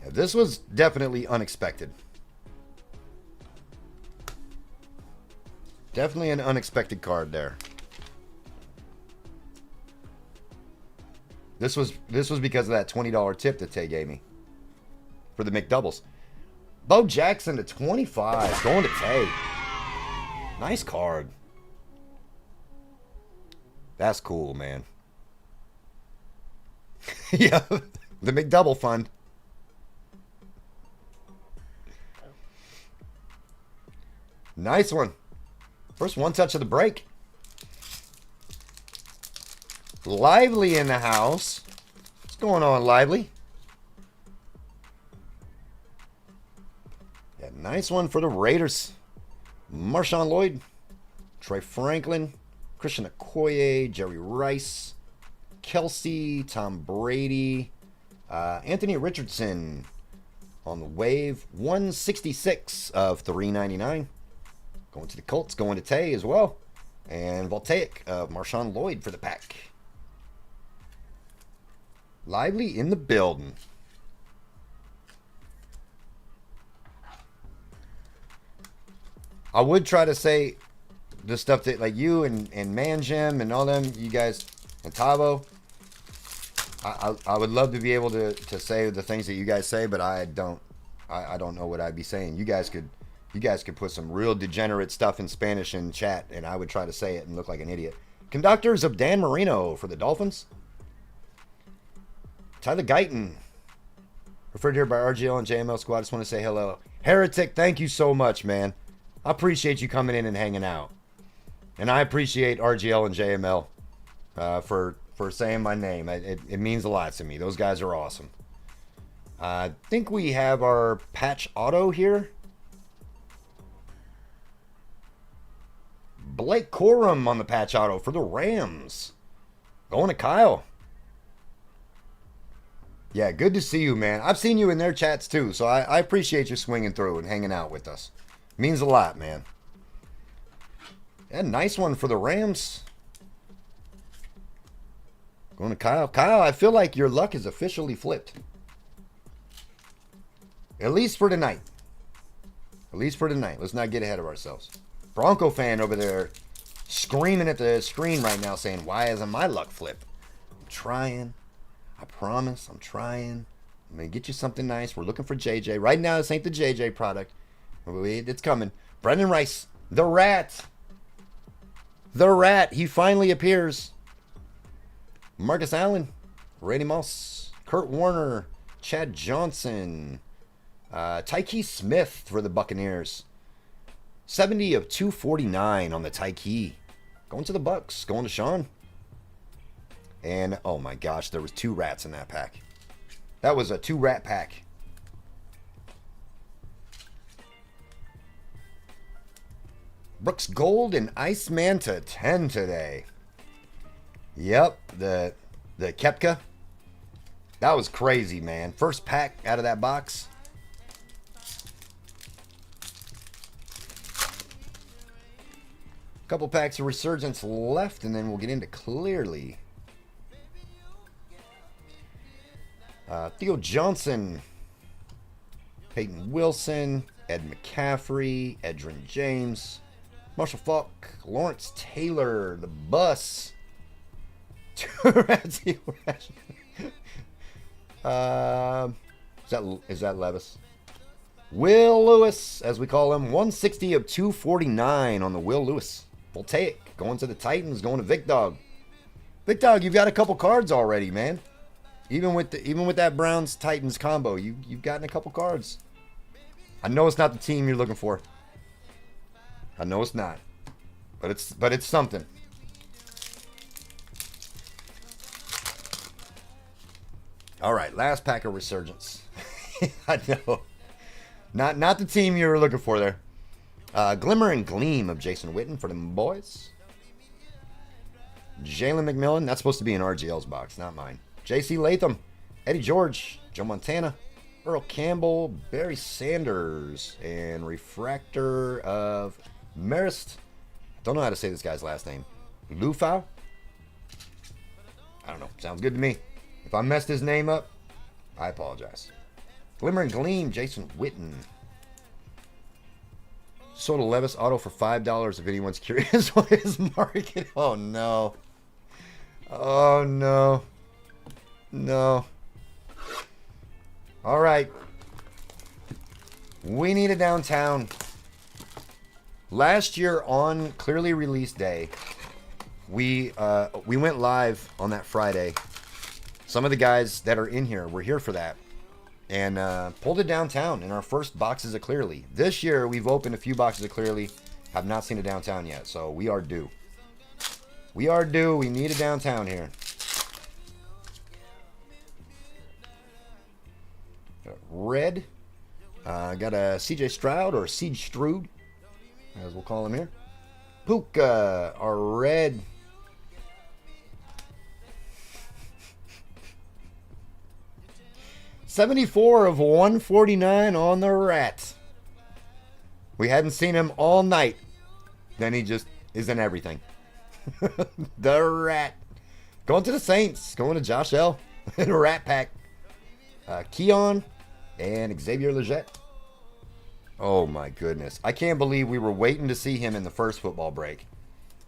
Yeah, this was definitely unexpected. Definitely an unexpected card there. This was because of that $20 tip that Tay gave me for the McDoubles. Bo Jackson to 25, going to Tay. Nice card. That's cool, man. Yeah, the McDouble fund. Nice one. First one touch of the break. Lively in the house. What's going on, Lively? Yeah, nice one for the Raiders. Marshawn Lloyd, Trey Franklin, Christian Okoye, Jerry Rice, Kelsey, Tom Brady, Anthony Richardson on the wave. 166 of 399. Going to the Colts, going to Tay as well. And Voltaic of Marshawn Lloyd for the pack. Lively in the building. I would try to say the stuff that, like, you and Man Jim and all them, you guys, and Tavo, I would love to be able to say the things that you guys say, but I don't know what I'd be saying. You guys could put some real degenerate stuff in Spanish in chat, and I would try to say it and look like an idiot. Conductors of Dan Marino for the Dolphins. Tyler Guyton, referred here by RGL and JML Squad. Just want to say hello. Heretic, thank you so much, man. I appreciate you coming in and hanging out. And I appreciate RGL and JML for saying my name. It means a lot to me. Those guys are awesome. I think we have our patch auto here. Blake Corum on the patch auto for the Rams. Going to Kyle. Yeah, good to see you, man. I've seen you in their chats too, so I appreciate you swinging through and hanging out with us. Means a lot, man. Yeah, nice one for the Rams. Going to Kyle. Kyle, I feel like your luck is officially flipped. At least for tonight. At least for tonight. Let's not get ahead of ourselves. Bronco fan over there screaming at the screen right now saying, why isn't my luck flipped? I'm trying. I promise. I'm trying. I'm going to get you something nice. We're looking for JJ. Right now, this ain't the JJ product. It's coming. Brendan Rice. The Rat. The Rat. He finally appears. Marcus Allen. Randy Moss. Kurt Warner. Chad Johnson. Tyke Smith for the Buccaneers. 70 of 249 on the Tyke. Going to the Bucks. Going to Sean. And, oh my gosh, there was 2 rats in that pack. That was a 2-rat pack. Brooks Gold and Iceman to 10 today. Yep, the Kepka. That was crazy, man. First pack out of that box. Couple packs of Resurgence left, and then we'll get into Clearly. Theo Johnson, Peyton Wilson, Ed McCaffrey, Edrin James, Marshall Falk, Lawrence Taylor, the Bus. Is that Levis? Will Lewis, as we call him, 160 of 249 on the Will Lewis. Voltaic, going to the Titans, going to Vic Dog. Vic Dog, you've got a couple cards already, man. Even with that Browns Titans combo, you've gotten a couple cards. I know it's not the team you're looking for. I know it's not, but it's something. All right, last pack of Resurgence. I know, not the team you were looking for there. Glimmer and Gleam of Jason Witten for them boys. Jalen McMillan, that's supposed to be in RGL's box, not mine. J.C. Latham, Eddie George, Joe Montana, Earl Campbell, Barry Sanders, and Reflector of Marist. Don't know how to say this guy's last name. Lufau? I don't know. Sounds good to me. If I messed his name up, I apologize. Glimmer and Gleam, Jason Witten. Sold a Levis auto for $5 if anyone's curious what his market. Oh no. Oh no. No. All right. We need a downtown. Last year on Clearly Release Day, we went live on that Friday. Some of the guys that are in here were here for that. And pulled it downtown in our first boxes of Clearly. This year, we've opened a few boxes of Clearly. Have not seen a downtown yet, so we are due. We are due. We need a downtown here. red. Got a CJ Stroud, or Siege Stroud, as we'll call him here. Puka, our red. $74 of 149 on the rat. We hadn't seen him all night. Then he just is in everything. The rat. Going to the Saints. Going to Josh L. in a rat pack. Keon and Xavier Legette. Oh my goodness. I can't believe we were waiting to see him in the first football break.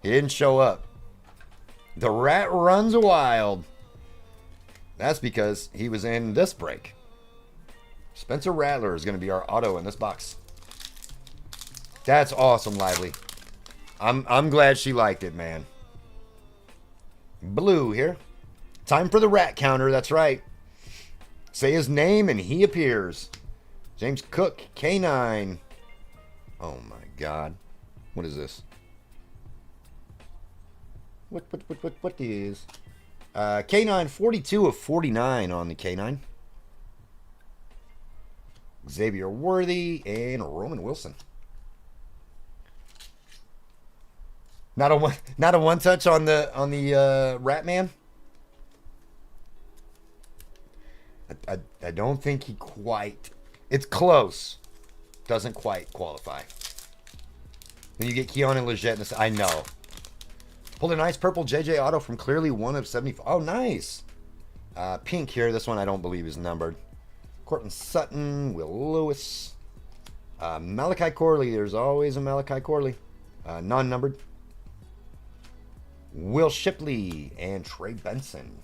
He didn't show up. The rat runs wild. That's because he was in this break. Spencer Rattler is going to be our auto in this box. That's awesome, Lively. I'm glad she liked it, man. Blue here. Time for the rat counter, that's right. Say his name and he appears. James Cook, K9. Oh my God. What is this? What is? K9, 42 of 49 on the K9. Xavier Worthy and Roman Wilson. Not a one touch on the Rat Man. I don't think he quite. It's close. Doesn't quite qualify. Then you get Keon and Legette. I know. Pulled a nice purple JJ auto from Clearly 1 of 75. Oh, nice. Pink here. This one I don't believe is numbered. Cortland Sutton, Will Lewis. Malachi Corley. There's always a Malachi Corley. Non-numbered. Will Shipley and Trey Benson.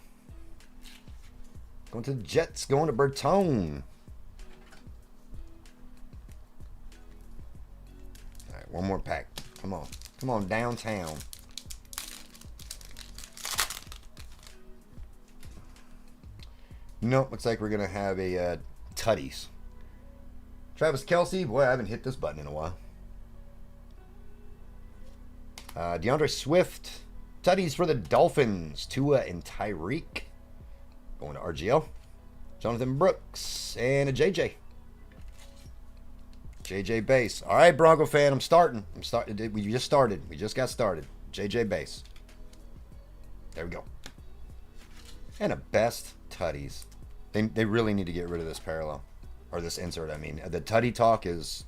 Going to the Jets. Going to Bertone. All right, one more pack. Come on. Come on, downtown. Nope, looks like we're going to have a Tutties. Travis Kelce. Boy, I haven't hit this button in a while. DeAndre Swift. Tutties for the Dolphins. Tua and Tyreek. Going to RGL. Jonathan Brooks. And a JJ. JJ Base. All right, Bronco fan, I'm starting. We just started. We just got started. JJ Base. There we go. And a best Tutties. They really need to get rid of this parallel. Or this insert, I mean. The Tutty talk is...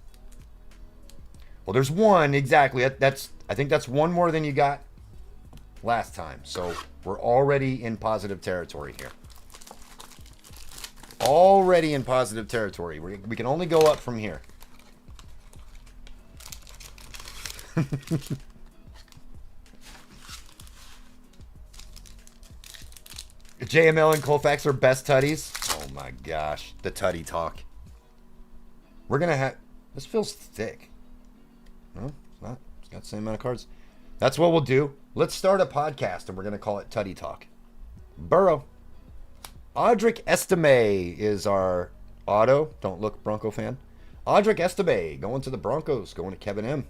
Well, there's one, exactly. I think that's one more than you got last time. So, we're already in positive territory here. Already in positive territory. We can only go up from here. JML and Colfax are best Tutties. Oh my gosh. The Tutty talk. We're going to have... This feels thick. No, it's not. It's got the same amount of cards. That's what we'll do. Let's start a podcast and we're going to call it Tutty Talk. Burrow. Audric Estime is our auto. Don't look, Bronco fan. Audric Estime going to the Broncos. Going to Kevin M.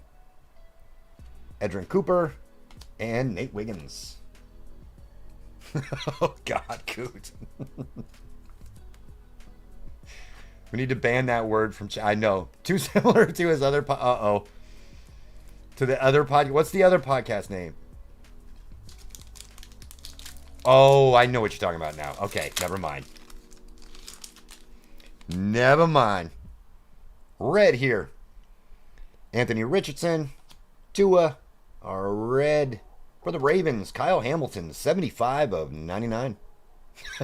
Edrin Cooper. And Nate Wiggins. Oh, God, Coot. We need to ban that word from... I know. Too similar to his other... Uh-oh. To the other podcast. What's the other podcast name? Oh, I know what you're talking about now. Okay, never mind. Never mind. Red here. Anthony Richardson. Tua. Our red for the Ravens. Kyle Hamilton, 75 of 99.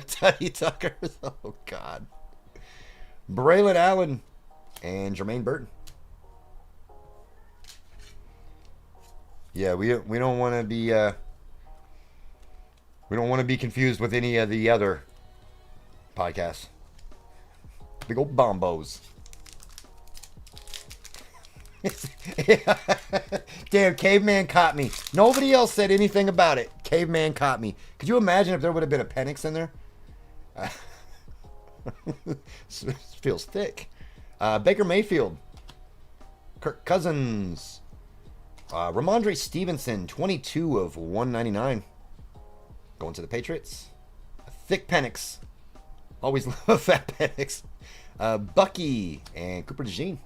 Teddy Tucker. Oh, God. Braylon Allen and Jermaine Burton. Yeah, we don't want to be we don't want to be confused with any of the other podcasts. Big old bombos. Damn, Caveman caught me. Nobody else said anything about it. Caveman caught me. Could you imagine if there would have been a Penix in there? Feels thick. Baker Mayfield. Kirk Cousins. Ramondre Stevenson, 22 of 199. Going to the Patriots. A thick Penix. Always love a fat Penix. Bucky and Cooper DeJean.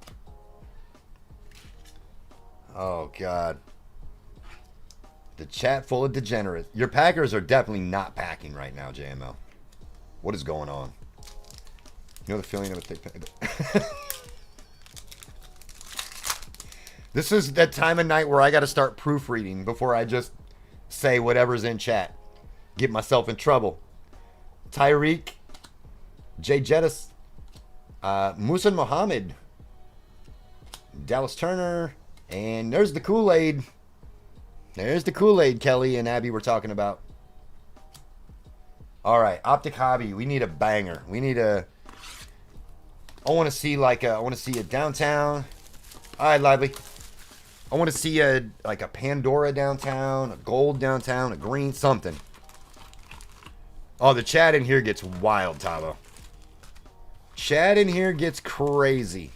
Oh, God. The chat full of degenerates. Your Packers are definitely not packing right now, JML. What is going on? You know the feeling of a thick pack? This is that time of night where I got to start proofreading before I just say whatever's in chat. Get myself in trouble. Tyreek, Jay Jettis, Musa Muhammad, Dallas Turner, and there's the Kool-Aid. There's the Kool-Aid Kelly and Abby were talking about. All right, Optic Hobby. We need a banger. We need a. I want to see a downtown. All right, Lively. I want to see a Pandora downtown, a gold downtown, a green something. Oh, the chat in here gets wild, Tavo. Chat in here gets crazy.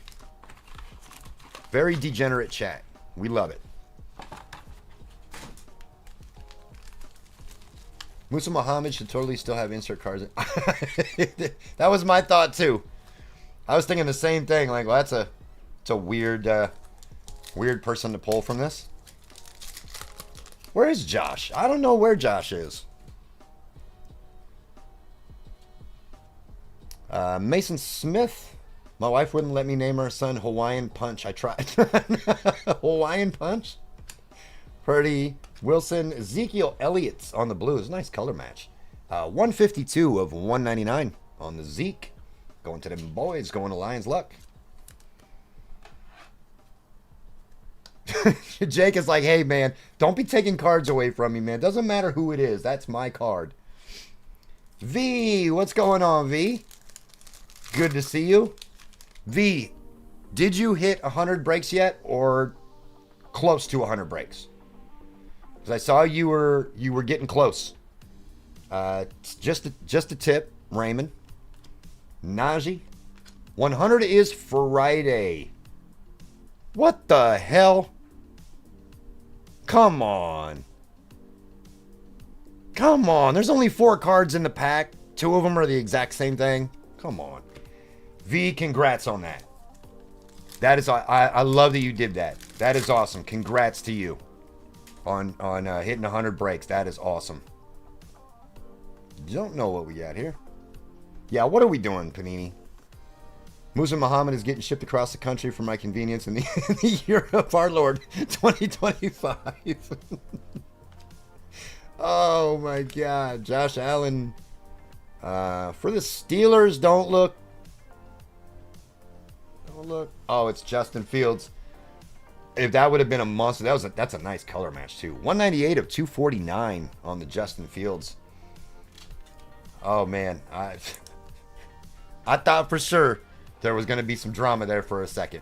Very degenerate chat. We love it. Musa Muhammad should totally still have insert cards. That was my thought too. I was thinking the same thing. Like, well, it's a weird person to pull from this. Where is Josh? I don't know where Josh is. Mason Smith. My wife wouldn't let me name our son Hawaiian Punch. I tried. Hawaiian Punch? Purdy, Wilson, Ezekiel Elliott's on the Blues. Nice color match. 152 of 199 on the Zeke. Going to them boys. Going to Lions luck. Jake is like, hey, man, don't be taking cards away from me, man. Doesn't matter who it is. That's my card. V, what's going on, V? Good to see you. V, did you hit 100 breaks yet or close to 100 breaks? Because I saw you were getting close. Just a tip, Raymond. Najee, 100 is Friday. What the hell? Come on. Come on. There's only 4 cards in the pack. 2 of them are the exact same thing. Come on. V, congrats on that. That is, I love that you did that. That is awesome. Congrats to you on hitting 100 breaks. That is awesome. Don't know what we got here. Yeah, what are we doing, Panini? Musa Muhammad is getting shipped across the country for my convenience in the year of our Lord 2025. Oh my God. Josh Allen. For the Steelers, don't look. Oh, it's Justin Fields. If that would have been a monster, that's a nice color match too. 198 of 249 on the Justin Fields. Oh man, I thought for sure there was going to be some drama there for a second.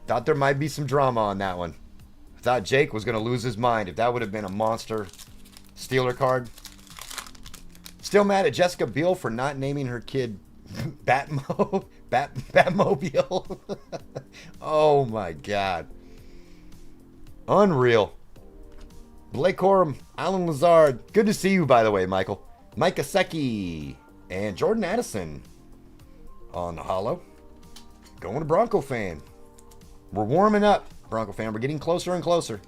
Thought there might be some drama on that one. I thought Jake was going to lose his mind if that would have been a monster Steeler card. Still mad at Jessica Biel for not naming her kid Batmobile. Oh my God. Unreal. Blake Corum, Alan Lazard. Good to see you, by the way, Michael. Mike Gesicki and Jordan Addison on the holo. Going to Bronco fan. We're warming up, Bronco fan. We're getting closer and closer.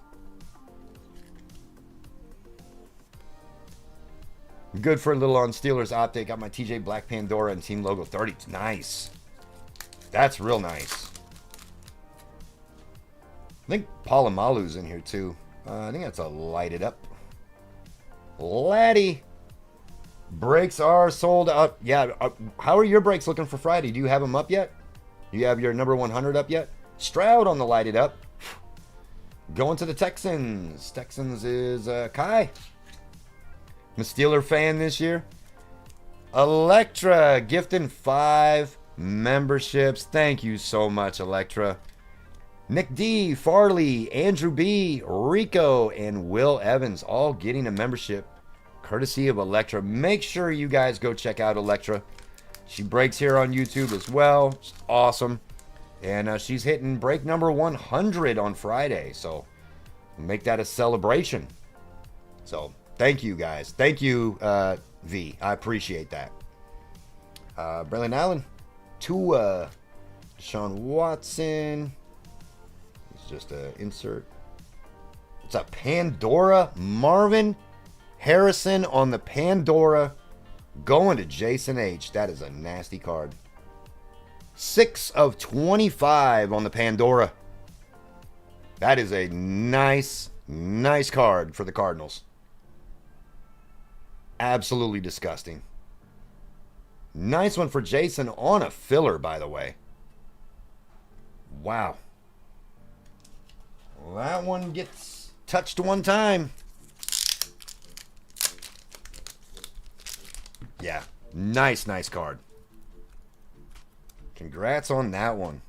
Good for a little on Steelers Optic. Got my TJ Black Pandora and team logo 30. Nice. That's real nice. I think Palomalu's in here too. I think that's a lighted up. Laddie. Breaks are sold out. Yeah. How are your breaks looking for Friday? Do you have them up yet? Do you have your number 100 up yet? Stroud on the lighted up. Going to the Texans. Texans is Kai. I'm a Steeler fan this year. Electra gifting 5 memberships. Thank you so much, Electra. Nick D, Farley, Andrew B, Rico, and Will Evans all getting a membership courtesy of Electra. Make sure you guys go check out Electra. She breaks here on YouTube as well. It's awesome. And she's hitting break number 100 on Friday. So make that a celebration. So thank you guys. Thank you, V. I appreciate that. Braylon Allen. Tua. Deshaun Watson. It's just an insert. It's a Pandora. Marvin Harrison on the Pandora. Going to Jason H. That is a nasty card. 6 of 25 on the Pandora. That is a nice card for the Cardinals. Absolutely disgusting. Nice one for Jason on a filler, by the way. Wow. Well, that one gets touched one time. Yeah, nice card. Congrats on that one.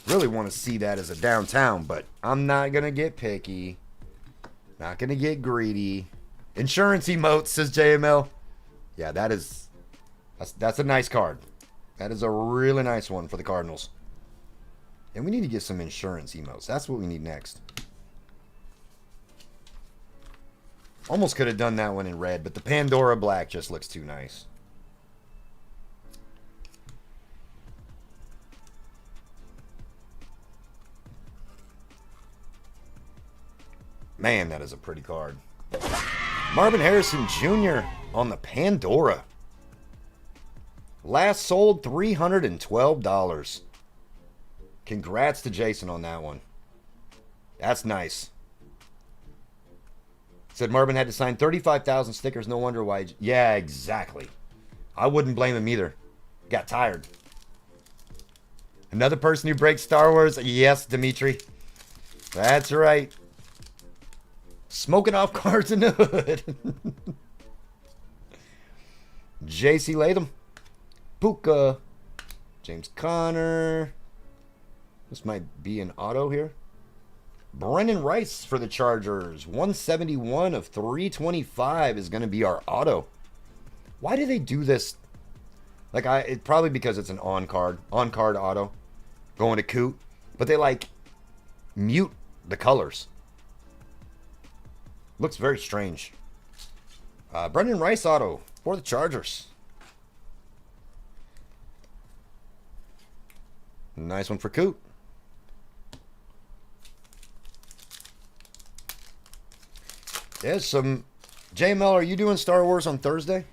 Really want to see that as a downtown, but I'm not going to get picky. Not going to get greedy. Insurance emotes, says JML. Yeah, that's a nice card. That is a really nice one for the Cardinals. And we need to get some insurance emotes. That's what we need next. Almost could have done that one in red, but the Pandora black just looks too nice. Man, that is a pretty card. Marvin Harrison Jr. on the Pandora. Last sold $312. Congrats to Jason on that one. That's nice. Said Marvin had to sign 35,000 stickers. No wonder why. Yeah, exactly. I wouldn't blame him either. Got tired. Another person who breaks Star Wars? Yes, Dimitri. That's right. Smoking off cards in the hood. JC Latham. Puka. James Conner. This might be an auto here. Brendan Rice for the Chargers. 171 of 325 is going to be our auto. Why do they do this? Like, it probably because it's an on-card auto. Going to Coot. But they, like, mute the colors. Looks very strange. Brendan Rice auto for the Chargers. Nice one for Coot. There's some... JML, are you doing Star Wars on Thursday?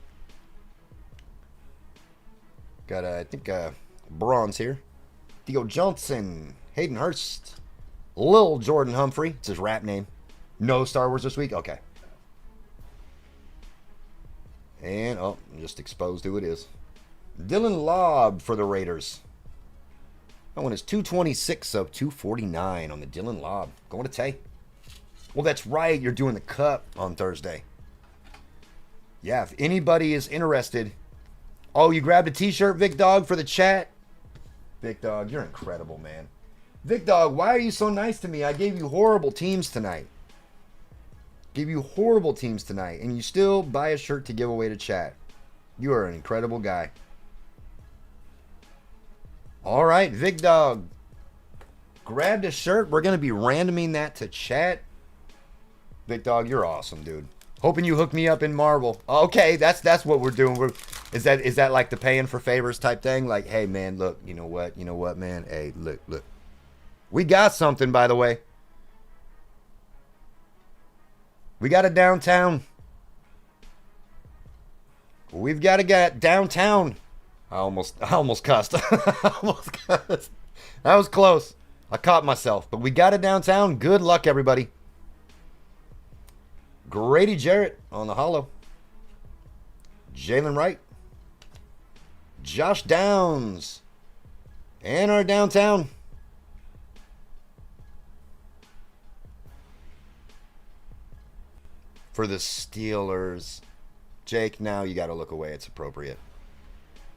Got, I think, bronze here. Theo Johnson. Hayden Hurst. Lil Jordan Humphrey. It's his rap name. No Star Wars this week? Okay. And, oh, just exposed who it is. Dylan Lobb for the Raiders. That one is 226 of 249 on the Dylan Lobb. Going to Tay. Well, that's right. You're doing the Cup on Thursday. Yeah, if anybody is interested. Oh, you grabbed a t-shirt, Vic Dog, for the chat? Vic Dog, you're incredible, man. Vic Dog, why are you so nice to me? I gave you horrible teams tonight. Gave you horrible teams tonight, and you still buy a shirt to give away to chat. You are an incredible guy. All right, Vic Dog. Grabbed a shirt. We're going to be randoming that to chat. Vic Dog, you're awesome, dude. Hoping you hook me up in Marvel. Okay, that's what we're doing. Is that like the paying for favors type thing? Like, hey, man, look, you know what, man? Hey, look. We got something, by the way. We got a downtown. We've got a guy downtown. I almost cussed. That was close. I caught myself. But we got it downtown. Good luck, everybody. Grady Jarrett on the holo. Jalen Wright. Josh Downs. And our downtown. For the Steelers. Jake, now you got to look away. It's appropriate.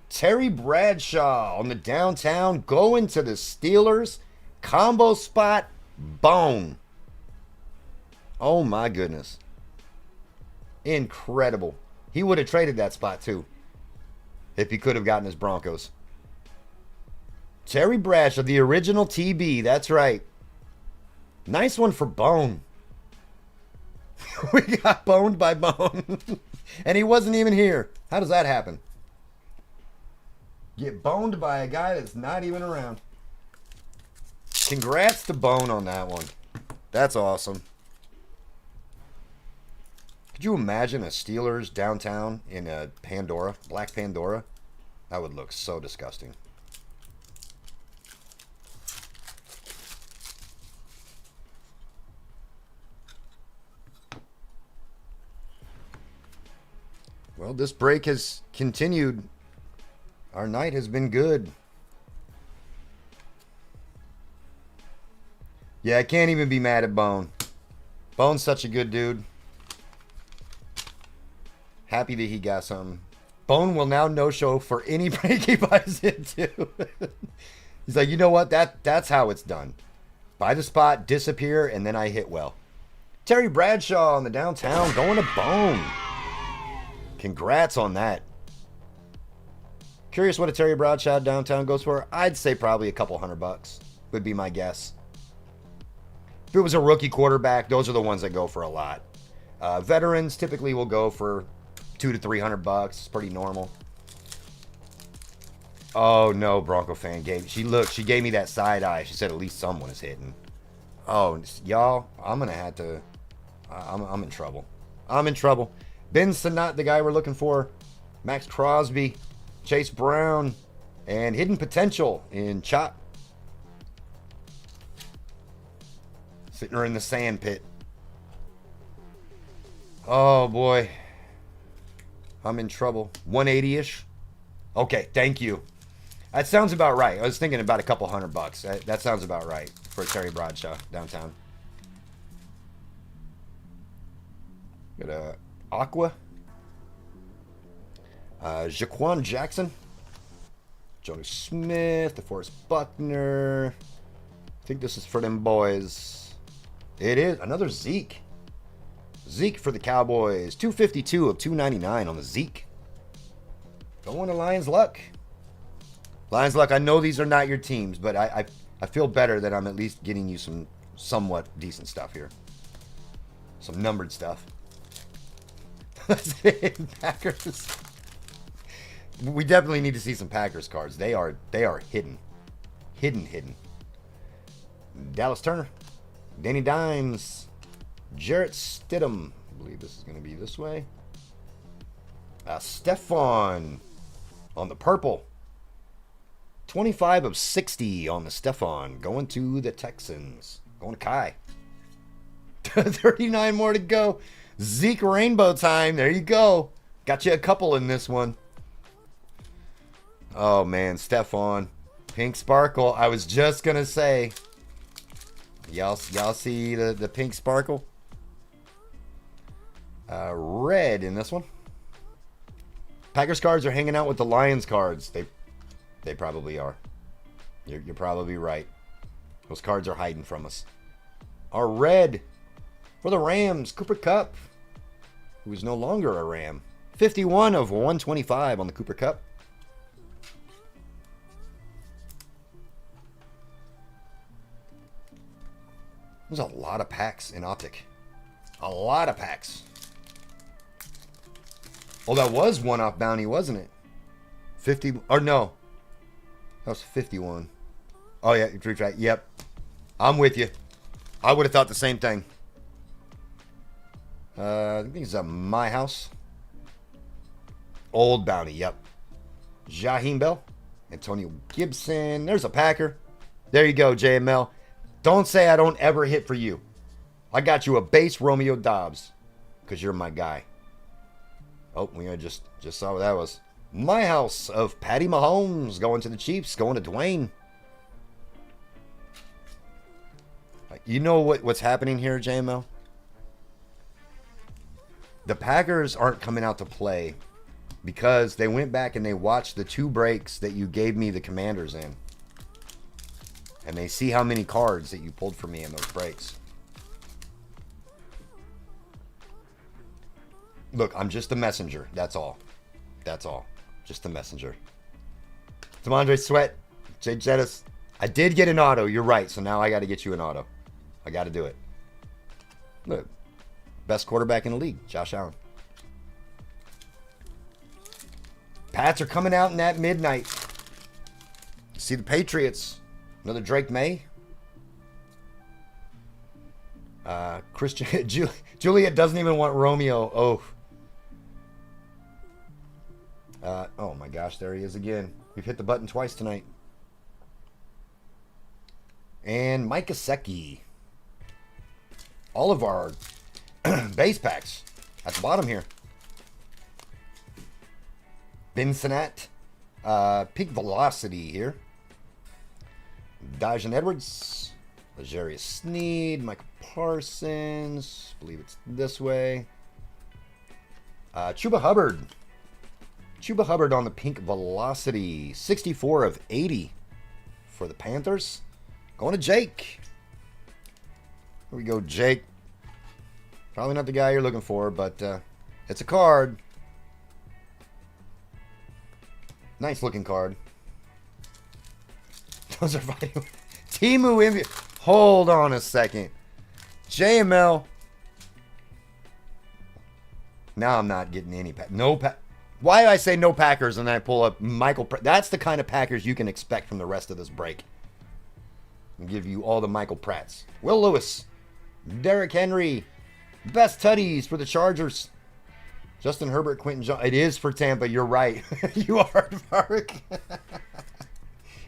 Terry Bradshaw on the downtown. Going to the Steelers. Combo spot. Bone. Oh, my goodness. Incredible. He would have traded that spot, too. If he could have gotten his Broncos. Terry Bradshaw, the original TB. That's right. Nice one for Bone. We got boned by Bone. And he wasn't even here. How does that happen? Get boned by a guy that's not even around. Congrats to Bone on that one. That's awesome. Could you imagine a Steelers downtown in a Pandora, black Pandora? That would look so disgusting. Well, this break has continued. Our night has been good. Yeah, I can't even be mad at Bone. Bone's such a good dude. Happy that he got something. Bone will now no-show for any break he buys into. He's like, you know what? That's how it's done. Buy the spot, disappear, and then I hit well. Terry Bradshaw on the downtown going to Bone. Congrats on that. Curious what a Terry Bradshaw downtown goes for? I'd say probably a couple $100 would be my guess. If it was a rookie quarterback, those are the ones that go for a lot. Veterans typically will go for $200 to $300. It's pretty normal. Oh no, Bronco fan she gave me that side eye. She said at least someone is hitting. Oh, y'all, I'm gonna have to. I'm in trouble. I'm in trouble. Ben Sinnott, the guy we're looking for. Max Crosby, Chase Brown, and Hidden Potential in Chop. Sitting her in the sand pit. Oh boy. I'm in trouble. 180-ish. Okay, thank you. That sounds about right. I was thinking about a couple $100. That sounds about right for Terry Bradshaw downtown. Got a Aqua. Jaquan Jackson. Johnny Smith. DeForest Buckner. I think this is for them boys. It is. Another Zeke. Zeke for the Cowboys. 252 of 299 on the Zeke. Going to Lions Luck. Lions Luck, I know these are not your teams, but I feel better that I'm at least getting you some somewhat decent stuff here. Some numbered stuff. Packers. We definitely need to see some Packers cards. They are hidden. Hidden. Dallas Turner. Danny Dimes. Jarrett Stidham. I believe this is going to be this way. Stephon on the purple. 25 of 60 on the Stephon. Going to the Texans. Going to Kai. 39 more to go. Zeke Rainbow time. There you go. Got you a couple in this one. Oh, man. Stephon. Pink Sparkle. I was just going to say. Y'all see the pink sparkle? Red in this one. Packers cards are hanging out with the Lions cards. They probably are. You're probably right. Those cards are hiding from us. Our red for the Rams, Cooper Kupp, who is no longer a Ram. 51 of 125 on the Cooper Kupp. There's a lot of packs in Optic. A lot of packs. Oh, that was one off bounty, wasn't it? 50, or no. That was 51. Oh, yeah, retract. Yep. I'm with you. I would have thought the same thing. I think it's My House. Old bounty, yep. Jaheim Bell. Antonio Gibson. There's a Packer. There you go, JML. Don't say I don't ever hit for you. I got you a base Romeo Dobbs. Because you're my guy. Oh, we just saw what that was. My House of Patty Mahomes going to the Chiefs, going to Dwayne. You know what's happening here, JML? The Packers aren't coming out to play because they went back and they watched the 2 breaks that you gave me the Commanders in. And they see how many cards that you pulled for me in those breaks. Look, I'm just the messenger. That's all. That's all. Just the messenger. De'Mondre Sweat. Jay Jettis. I did get an auto. You're right. So now I got to get you an auto. I got to do it. Look. Best quarterback in the league. Josh Allen. Pats are coming out in that midnight. See the Patriots. Another Drake May. Christian Juliet doesn't even want Romeo. Oh my gosh, there he is again. We've hit the button twice tonight. And Mike Gesicki. All of our base packs at the bottom here. Vincent, Peak Velocity here. Dajan Edwards, Legarius Sneed, Michael Parsons, I believe it's this way. Chuba Hubbard. Chuba Hubbard on the Pink Velocity, 64 of 80 for the Panthers. Going to Jake. Here we go, Jake. Probably not the guy you're looking for, but it's a card. Nice looking card. Those are fighting. Timu Envy. Hold on a second. JML. Now I'm not getting any pack. No pack. Why do I say no Packers and then I pull up Michael? That's the kind of Packers you can expect from the rest of this break. I'll give you all the Michael Pratts. Will Lewis. Derrick Henry. Best tutties for the Chargers. Justin Herbert, Quentin John. It is for Tampa. You're right. You are, Mark.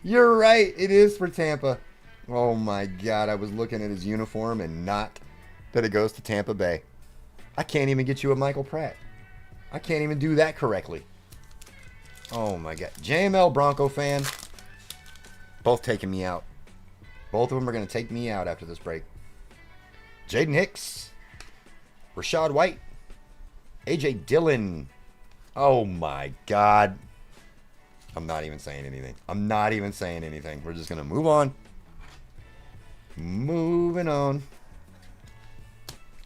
You're right. It is for Tampa. Oh my God. I was looking at his uniform and not that it goes to Tampa Bay. I can't even get you a Michael Pratt. I can't even do that correctly. Oh my God. JML Bronco fan. Both taking me out. Both of them are going to take me out after this break. Jaden Hicks. Rashad White. AJ Dillon. Oh my God. I'm not even saying anything. I'm not even saying anything. We're just going to move on. Moving on.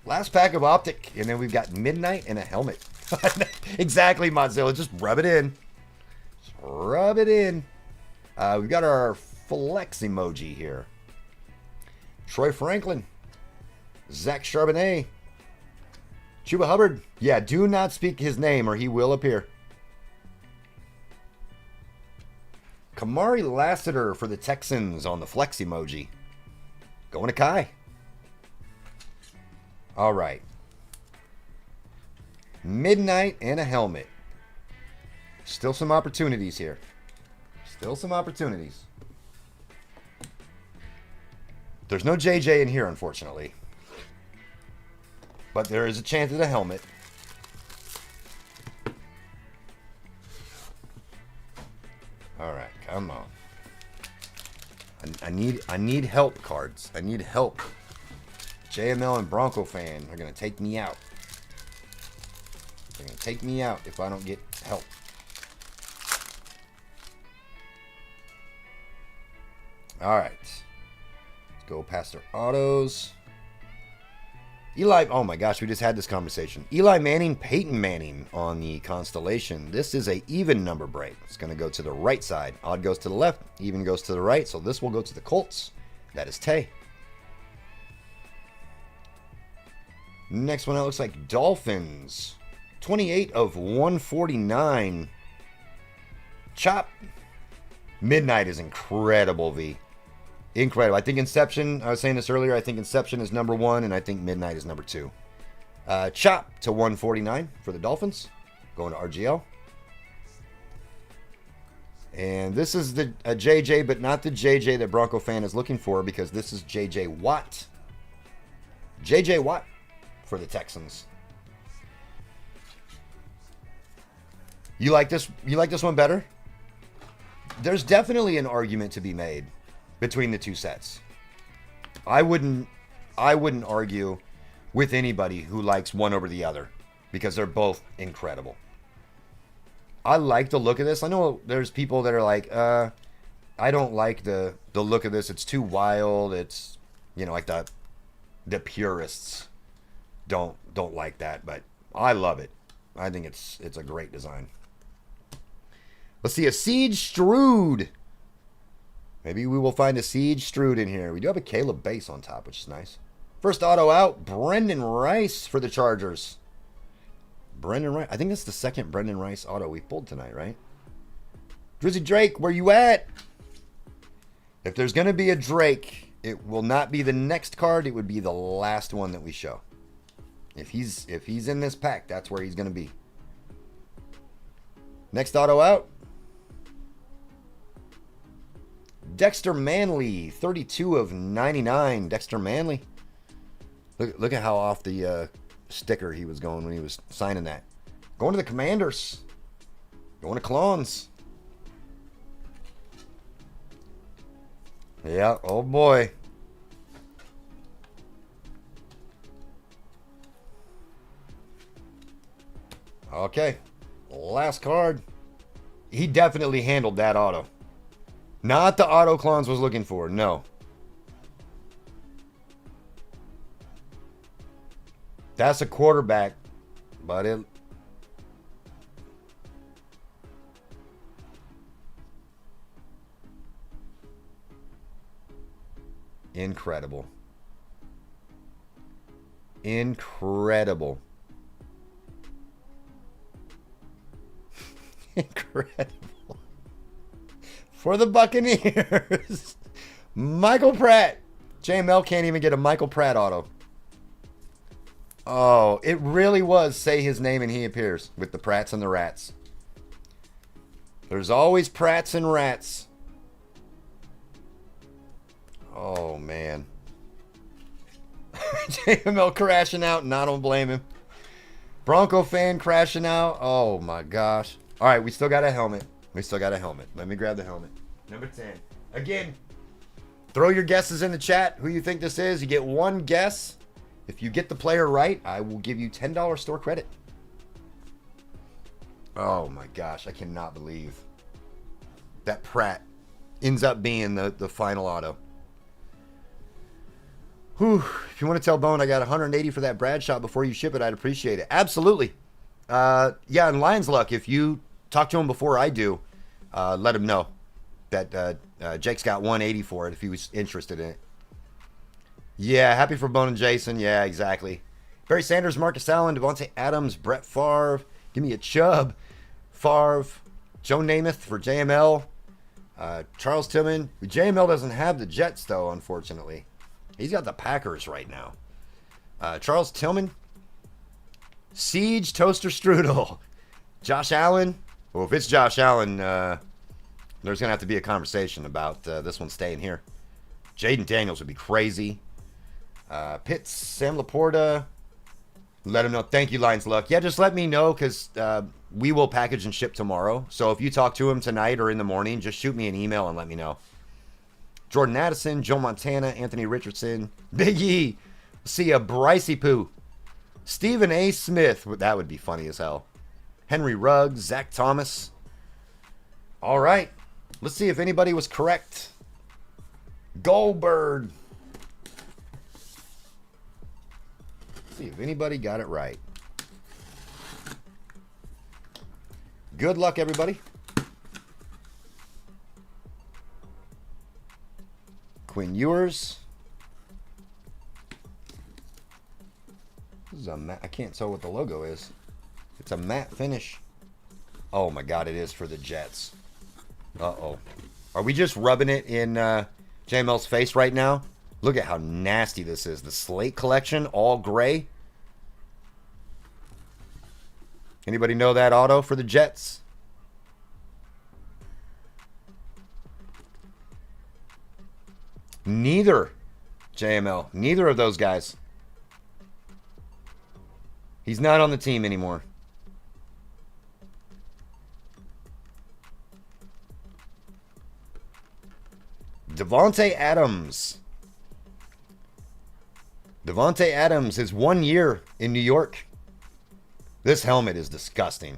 Last pack of Optic. And then we've got Midnight and a helmet. Exactly, Mozilla. Just rub it in. Just rub it in. We've got our flex emoji here. Troy Franklin. Zach Charbonnet. Chuba Hubbard. Yeah, do not speak his name or he will appear. Kamari Lassiter for the Texans on the flex emoji. Going to Kai. All right. Midnight and a helmet. Still some opportunities here. Still some opportunities. There's no JJ in here, unfortunately. But there is a chance at a helmet. All right, come on. I need help, cards. I need help. JML and Bronco fan are gonna take me out. They're gonna take me out if I don't get help. All right, let's go past our autos. Eli, oh my gosh, we just had this conversation. Eli Manning, Peyton Manning on the Constellation. This is a even number break. It's going to go to the right side. Odd goes to the left, even goes to the right. So this will go to the Colts. That is Tay. Next one, that looks like Dolphins. 28 of 149. Chop. Midnight is incredible, V. Incredible. I think Inception, I was saying this earlier, I think Inception is number 1, and I think Midnight is number 2. Chop to 149 for the Dolphins. Going to RGL. And this is a JJ, but not the JJ that Bronco fan is looking for, because this is JJ Watt. JJ Watt for the Texans. You like this? You like this one better? There's definitely an argument to be made between the two sets. I wouldn't argue with anybody who likes one over the other, because they're both incredible. I like the look of this. I know there's people that are like, I don't like the look of this. It's too wild. It's, you know, like the purists don't like that, but I love it. I think it's a great design. Let's see, a Siege Stroud. Maybe we will find a Siege Stroud in here. We do have a Caleb base on top, which is nice. First auto out, Brendan Rice for the Chargers. Brendan Rice. I think that's the second Brendan Rice auto we pulled tonight, right? Drizzy Drake, where you at? If there's going to be a Drake, it will not be the next card. It would be the last one that we show. If he's in this pack, that's where he's going to be. Next auto out. Dexter Manley, 32 of 99. Dexter Manley. Look at how off the sticker he was going when he was signing that. Going to the Commanders. Going to Clones. Yeah, oh boy. Okay. Last card. He definitely handled that auto. Not the auto Clones was looking for. No. That's a quarterback. But it... Incredible. Incredible. Incredible. For the Buccaneers. Michael Pratt. JML can't even get a Michael Pratt auto. Oh, it really was say his name and he appears with the Pratts and the Rats. There's always Pratts and Rats. Oh, man. JML crashing out, and I don't blame him. Bronco fan crashing out. Oh, my gosh. All right, we still got a helmet. We still got a helmet. Let me grab the helmet. Number 10. Again, throw your guesses in the chat. Who you think this is. You get one guess. If you get the player right, I will give you $10 store credit. Oh, my gosh. I cannot believe that Pratt ends up being the final auto. Whew. If you want to tell Bone I got 180 for that Brad shot before you ship it, I'd appreciate it. Absolutely. Yeah, and Lion's Luck, if you talk to him before I do, let him know that Jake's got 180 for it if he was interested in it. Yeah, happy for Bone and Jason. Yeah, exactly. Barry Sanders, Marcus Allen, Devontae Adams, Brett Favre. Give me a Chubb. Favre. Joe Namath for JML. Charles Tillman. JML doesn't have the Jets, though, unfortunately. He's got the Packers right now. Charles Tillman. Siege Toaster Strudel. Josh Allen. Well, if it's Josh Allen, there's going to have to be a conversation about this one staying here. Jaden Daniels would be crazy. Pitts, Sam Laporta. Let him know. Thank you, Lions Luck. Yeah, just let me know because we will package and ship tomorrow. So if you talk to him tonight or in the morning, just shoot me an email and let me know. Jordan Addison, Joe Montana, Anthony Richardson, Big E. See ya, Brycey Poo. Stephen A. Smith. That would be funny as hell. Henry Ruggs, Zach Thomas. All right. Let's see if anybody was correct. Goldberg. Let's see if anybody got it right. Good luck, everybody. Quinn Ewers. This is a matte. I can't tell what the logo is. It's a matte finish. Oh my God, it is for the Jets. Uh-oh. Are we just rubbing it in JML's face right now? Look at how nasty this is. The Slate Collection, all gray. Anybody know that auto for the Jets? Neither. JML. Neither of those guys. He's not on the team anymore. Devontae Adams. Devontae Adams is 1 year in New York. This helmet is disgusting.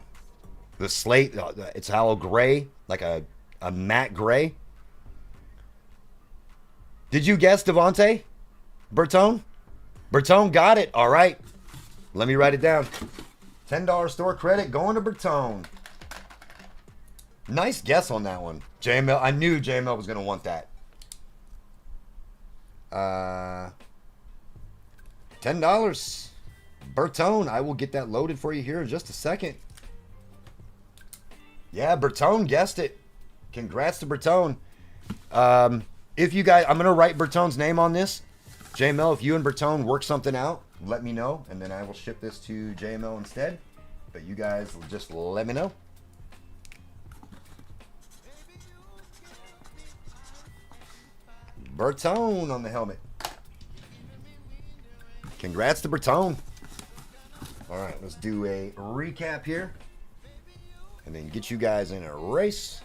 The slate, it's hollow gray, like a matte gray. Did you guess Devontae? Bertone? Bertone got it. All right. Let me write it down. $10 store credit going to Bertone. Nice guess on that one. JML, I knew JML was going to want that. $10. Bertone, I will get that loaded for you here in just a second. Yeah, Bertone guessed it. Congrats to Bertone. If you guys, I'm going to write Bertone's name on this. JML, if you and Bertone work something out, let me know, and then I will ship this to JML instead. But you guys just let me know. Bertone on the helmet. Congrats to Bertone. All right, let's do a recap here. And then get you guys in a race.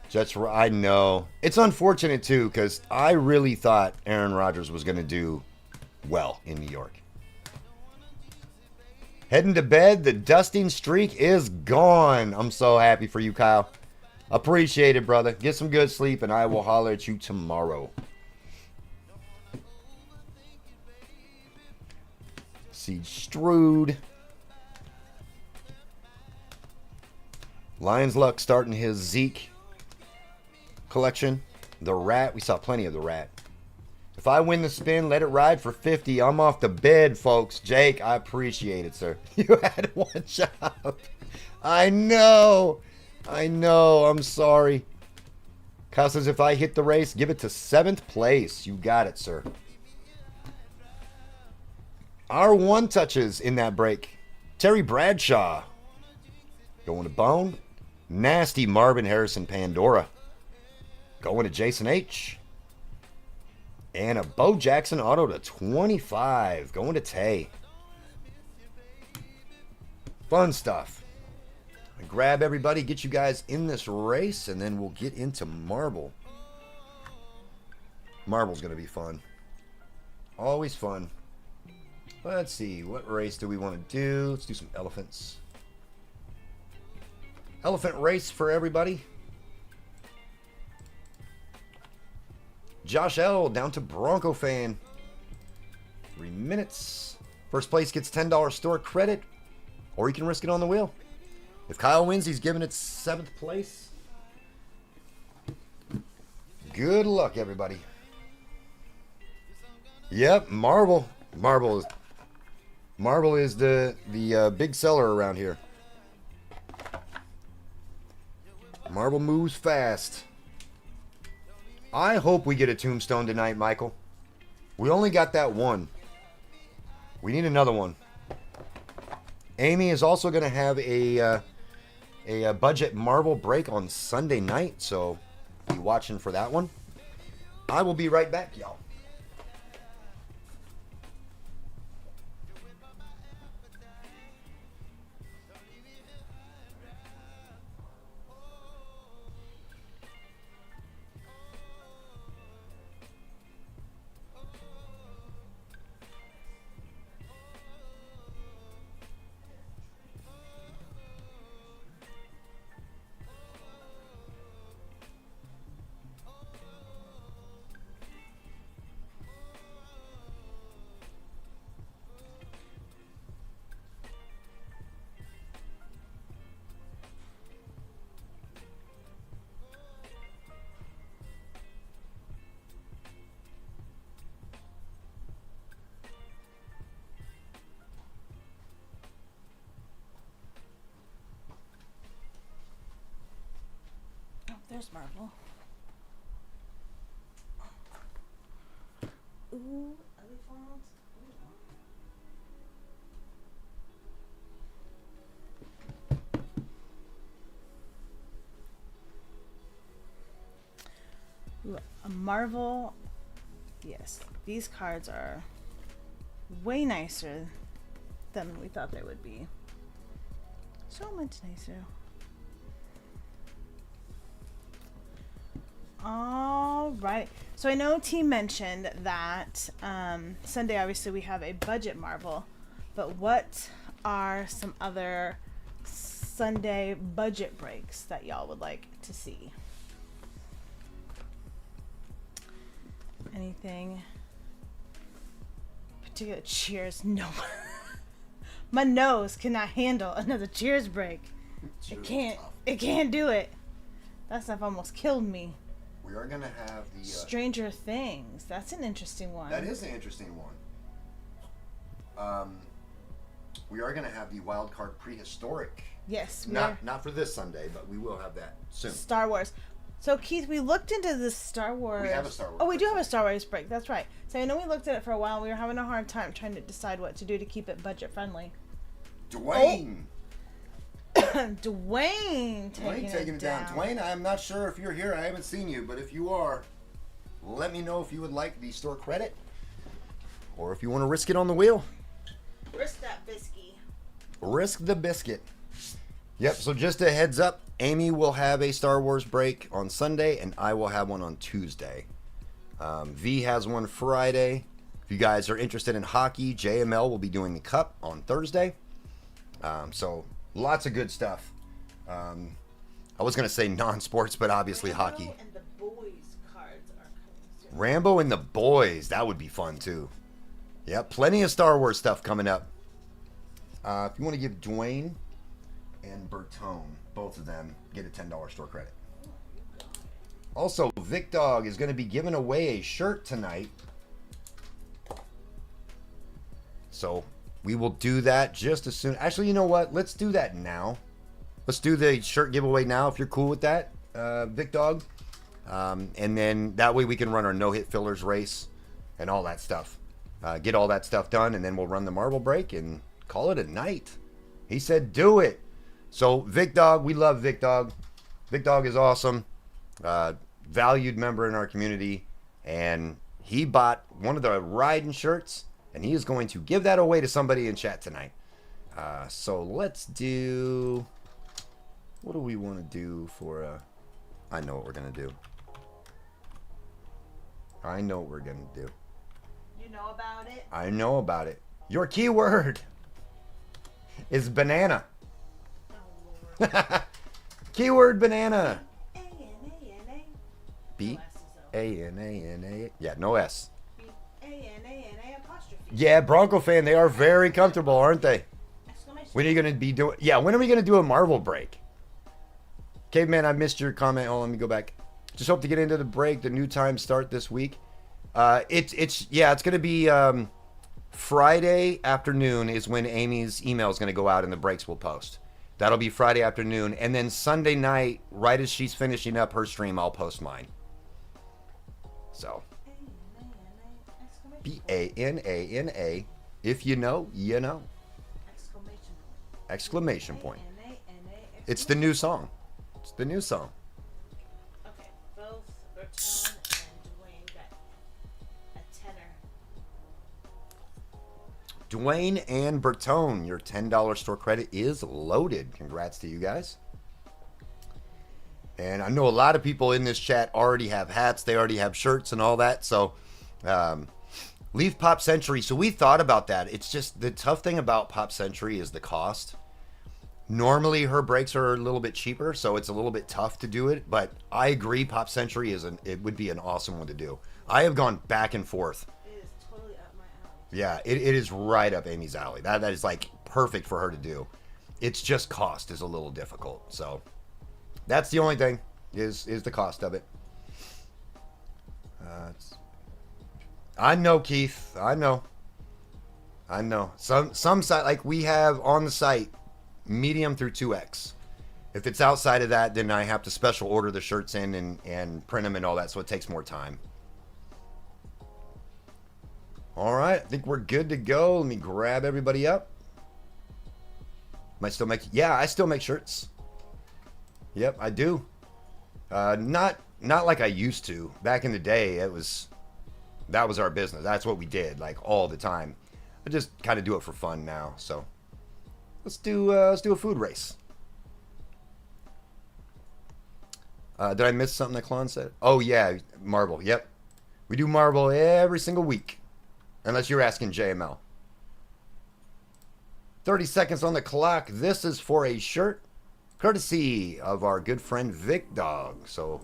Jets, I know. It's unfortunate, too, because I really thought Aaron Rodgers was going to do well in New York. Heading to bed, the dusting streak is gone. I'm so happy for you, Kyle. Appreciate it, brother. Get some good sleep, and I will holler at you tomorrow. Seed Strood. Lions Luck starting his Zeke collection. The Rat. We saw plenty of the Rat. If I win the spin, let it ride for 50. I'm off the bed, folks. Jake, I appreciate it, sir. You had one job. I know. I'm sorry. Kyle says if I hit the race, give it to 7th place. You got it, sir. Our one touches in that break. Terry Bradshaw. Going to Bone. Nasty Marvin Harrison Pandora. Going to Jason H. And a Bo Jackson auto to 25. Going to Tay. Fun stuff. I grab everybody, get you guys in this race, and then we'll get into Marble. Marble's going to be fun. Always fun. Let's see, what race do we want to do? Let's do some elephants. Elephant race for everybody. Josh L. down to Bronco fan. 3 minutes. First place gets $10 store credit, or you can risk it on the wheel. If Kyle wins, he's giving it 7th place. Good luck, everybody. Yep, Marble. Marble is the big seller around here. Marble moves fast. I hope we get a tombstone tonight, Michael. We only got that one. We need another one. Amy is also going to have a budget Marble break on Sunday night, so be watching for that one. I will be right back, y'all. There's Marvel. Ooh, elephants. Ooh, a Marvel. Yes, these cards are way nicer than we thought they would be. So much nicer. All right. So I know T mentioned that Sunday, obviously, we have a budget Marvel, but what are some other Sunday budget breaks that y'all would like to see? Anything particular? Cheers? No. My nose cannot handle another Cheers break. It can't do it. That stuff almost killed me. We are going to have the... Stranger Things. That's an interesting one. That is an interesting one. We are going to have the wild card prehistoric Yes. Not for this Sunday, but we will have that soon. Star Wars. So, Keith, we looked into the Star Wars. We have a Star Wars. Oh, we do have a Star Wars break. That's right. So, I know we looked at it for a while. We were having a hard time trying to decide what to do to keep it budget friendly. Dwayne. Dwayne taking it down. Dwayne, I'm not sure if you're here. I haven't seen you, but if you are, let me know if you would like the store credit or if you want to risk it on the wheel. Risk that biscuit. Risk the biscuit. Yep, so just a heads up, Amy will have a Star Wars break on Sunday, and I will have one on Tuesday. V has one Friday. If you guys are interested in hockey, JML will be doing the Cup on Thursday. So lots of good stuff. I was going to say non-sports, but obviously Rambo hockey. And the boys cards are coming soon. Rambo and the boys, that would be fun too. Yep, plenty of Star Wars stuff coming up. If you want to give Dwayne and Bertone, both of them, get a $10 store credit. Also, Vic Dog is going to be giving away a shirt tonight. So we will do that just as soon. Actually, you know what? Let's do that now. Let's do the shirt giveaway now if you're cool with that, Vic Dog. And then that way we can run our no-hit fillers race and all that stuff. Get all that stuff done, and then we'll run the marble break and call it a night. He said do it. So Vic Dog, we love Vic Dog. Vic Dog is awesome. Valued member in our community. And he bought one of the riding shirts, and he is going to give that away to somebody in chat tonight. So let's do... What do we want to do for... I know what we're going to do. I know what we're going to do. You know about it? I know about it. Your keyword is banana. Oh, Lord. Keyword banana. A-N-A-N-A. B-A-N-A-N-A. Yeah, no S. B-A-N-A-N-A apostrophe. Yeah, Bronco fan, they are very comfortable, aren't they? Exclamation. When are you going to be doing... Yeah, when are we going to do a Marvel break? Caveman, I missed your comment. Oh, let me go back. Just hope to get into the break. The new times start this week. It's going to be Friday afternoon is when Amy's email is going to go out and the breaks will post. That'll be Friday afternoon. And then Sunday night, right as she's finishing up her stream, I'll post mine. So, B-A-N-A-N-A. If you know, you know. Exclamation point. It's the new song. It's the new song. Okay, both Bertone and Dwayne got a tenner. Dwayne and Bertone, your $10 store credit is loaded. Congrats to you guys. And I know a lot of people in this chat already have hats. They already have shirts and all that. So, Leaf Pop Century. So we thought about that. It's just the tough thing about Pop Century is the cost. Normally her breaks are a little bit cheaper, so it's a little bit tough to do it. But I agree, Pop Century it would be an awesome one to do. I have gone back and forth. It is totally up my alley. Yeah, it is right up Amy's alley. That is like perfect for her to do. It's just cost is a little difficult. So that's the only thing is the cost of it. I know, Keith. I know. Some site like we have on the site, medium through 2X. If it's outside of that, then I have to special order the shirts in and print them and all that, so it takes more time. All right, I think we're good to go. Let me grab everybody up. I still make shirts. Yep, I do. Not like I used to. Back in the day, that was our business. That's what we did, like all the time. I just kind of do it for fun now. So let's do a food race. Did I miss something that Klon said? Oh yeah, Marble. Yep, we do Marble every single week, unless you're asking JML. 30 seconds on the clock. This is for a shirt courtesy of our good friend Vic Dog. So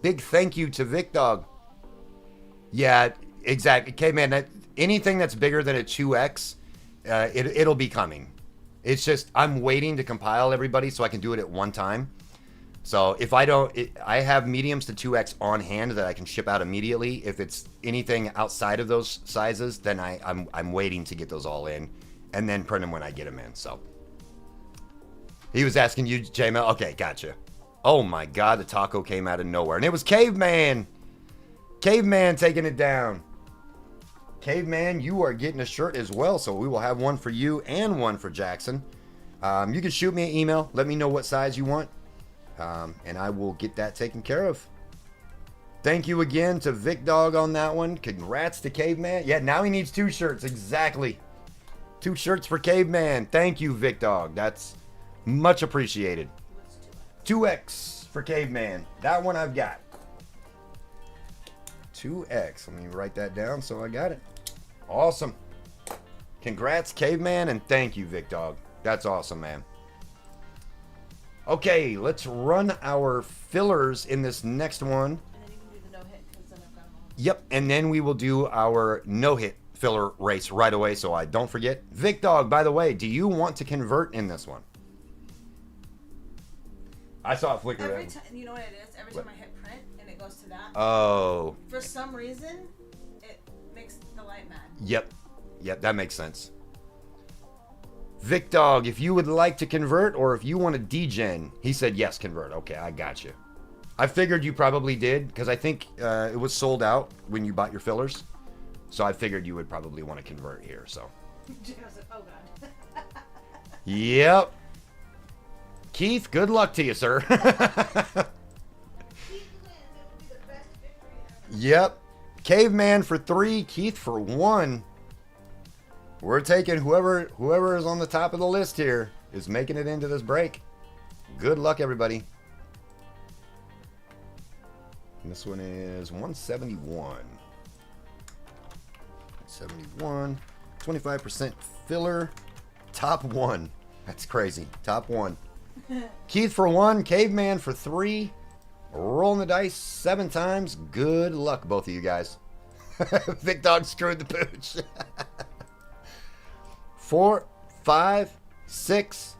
big thank you to Vic Dog. Yeah, exactly. Okay, man, anything that's bigger than a 2X, it'll be coming. It's just I'm waiting to compile everybody so I can do it at one time. So if I don't, I have mediums to 2X on hand that I can ship out immediately. If it's anything outside of those sizes, then I'm waiting to get those all in and then print them when I get them in. So He was asking you, J-Mel. Okay, gotcha. Oh my God, the taco came out of nowhere. And it was Caveman. Caveman taking it down. Caveman, you are getting a shirt as well. So we will have one for you and one for Jackson. You can shoot me an email. Let me know what size you want. And I will get that taken care of. Thank you again to Vic Dog on that one. Congrats to Caveman. Yeah, now he needs 2 shirts. Exactly. 2 shirts for Caveman. Thank you, Vic Dog. That's much appreciated. 2X for Caveman. That one I've got. 2X. Let me write that down so I got it. Awesome. Congrats, Caveman, and thank you, Vic Dog. That's awesome, man. Okay, let's run our fillers in this next one. Yep, and then we will do our no-hit filler race right away, so I don't forget. Vic Dog, by the way, do you want to convert in this one? I saw it flicker. Every time, you know what it is? Every time I hit print and it goes to that. Oh. For some reason, it makes the light mad. Yep, that makes sense. Vic Dog, if you would like to convert or if you want to degen, he said yes, convert. Okay, I got you. I figured you probably did because I think it was sold out when you bought your fillers. So I figured you would probably want to convert here. So. Oh, God. Yep. Keith, good luck to you, sir. Yep. Caveman for 3, Keith for 1. We're taking whoever is on the top of the list here is making it into this break. Good luck, everybody. And this one is 171. 71. 25% filler. Top 1. That's crazy. Top 1. Keith for 1. Caveman for 3. Rolling the dice 7 times. Good luck, both of you guys. Vic Dog screwed the pooch. 4, 5, 6,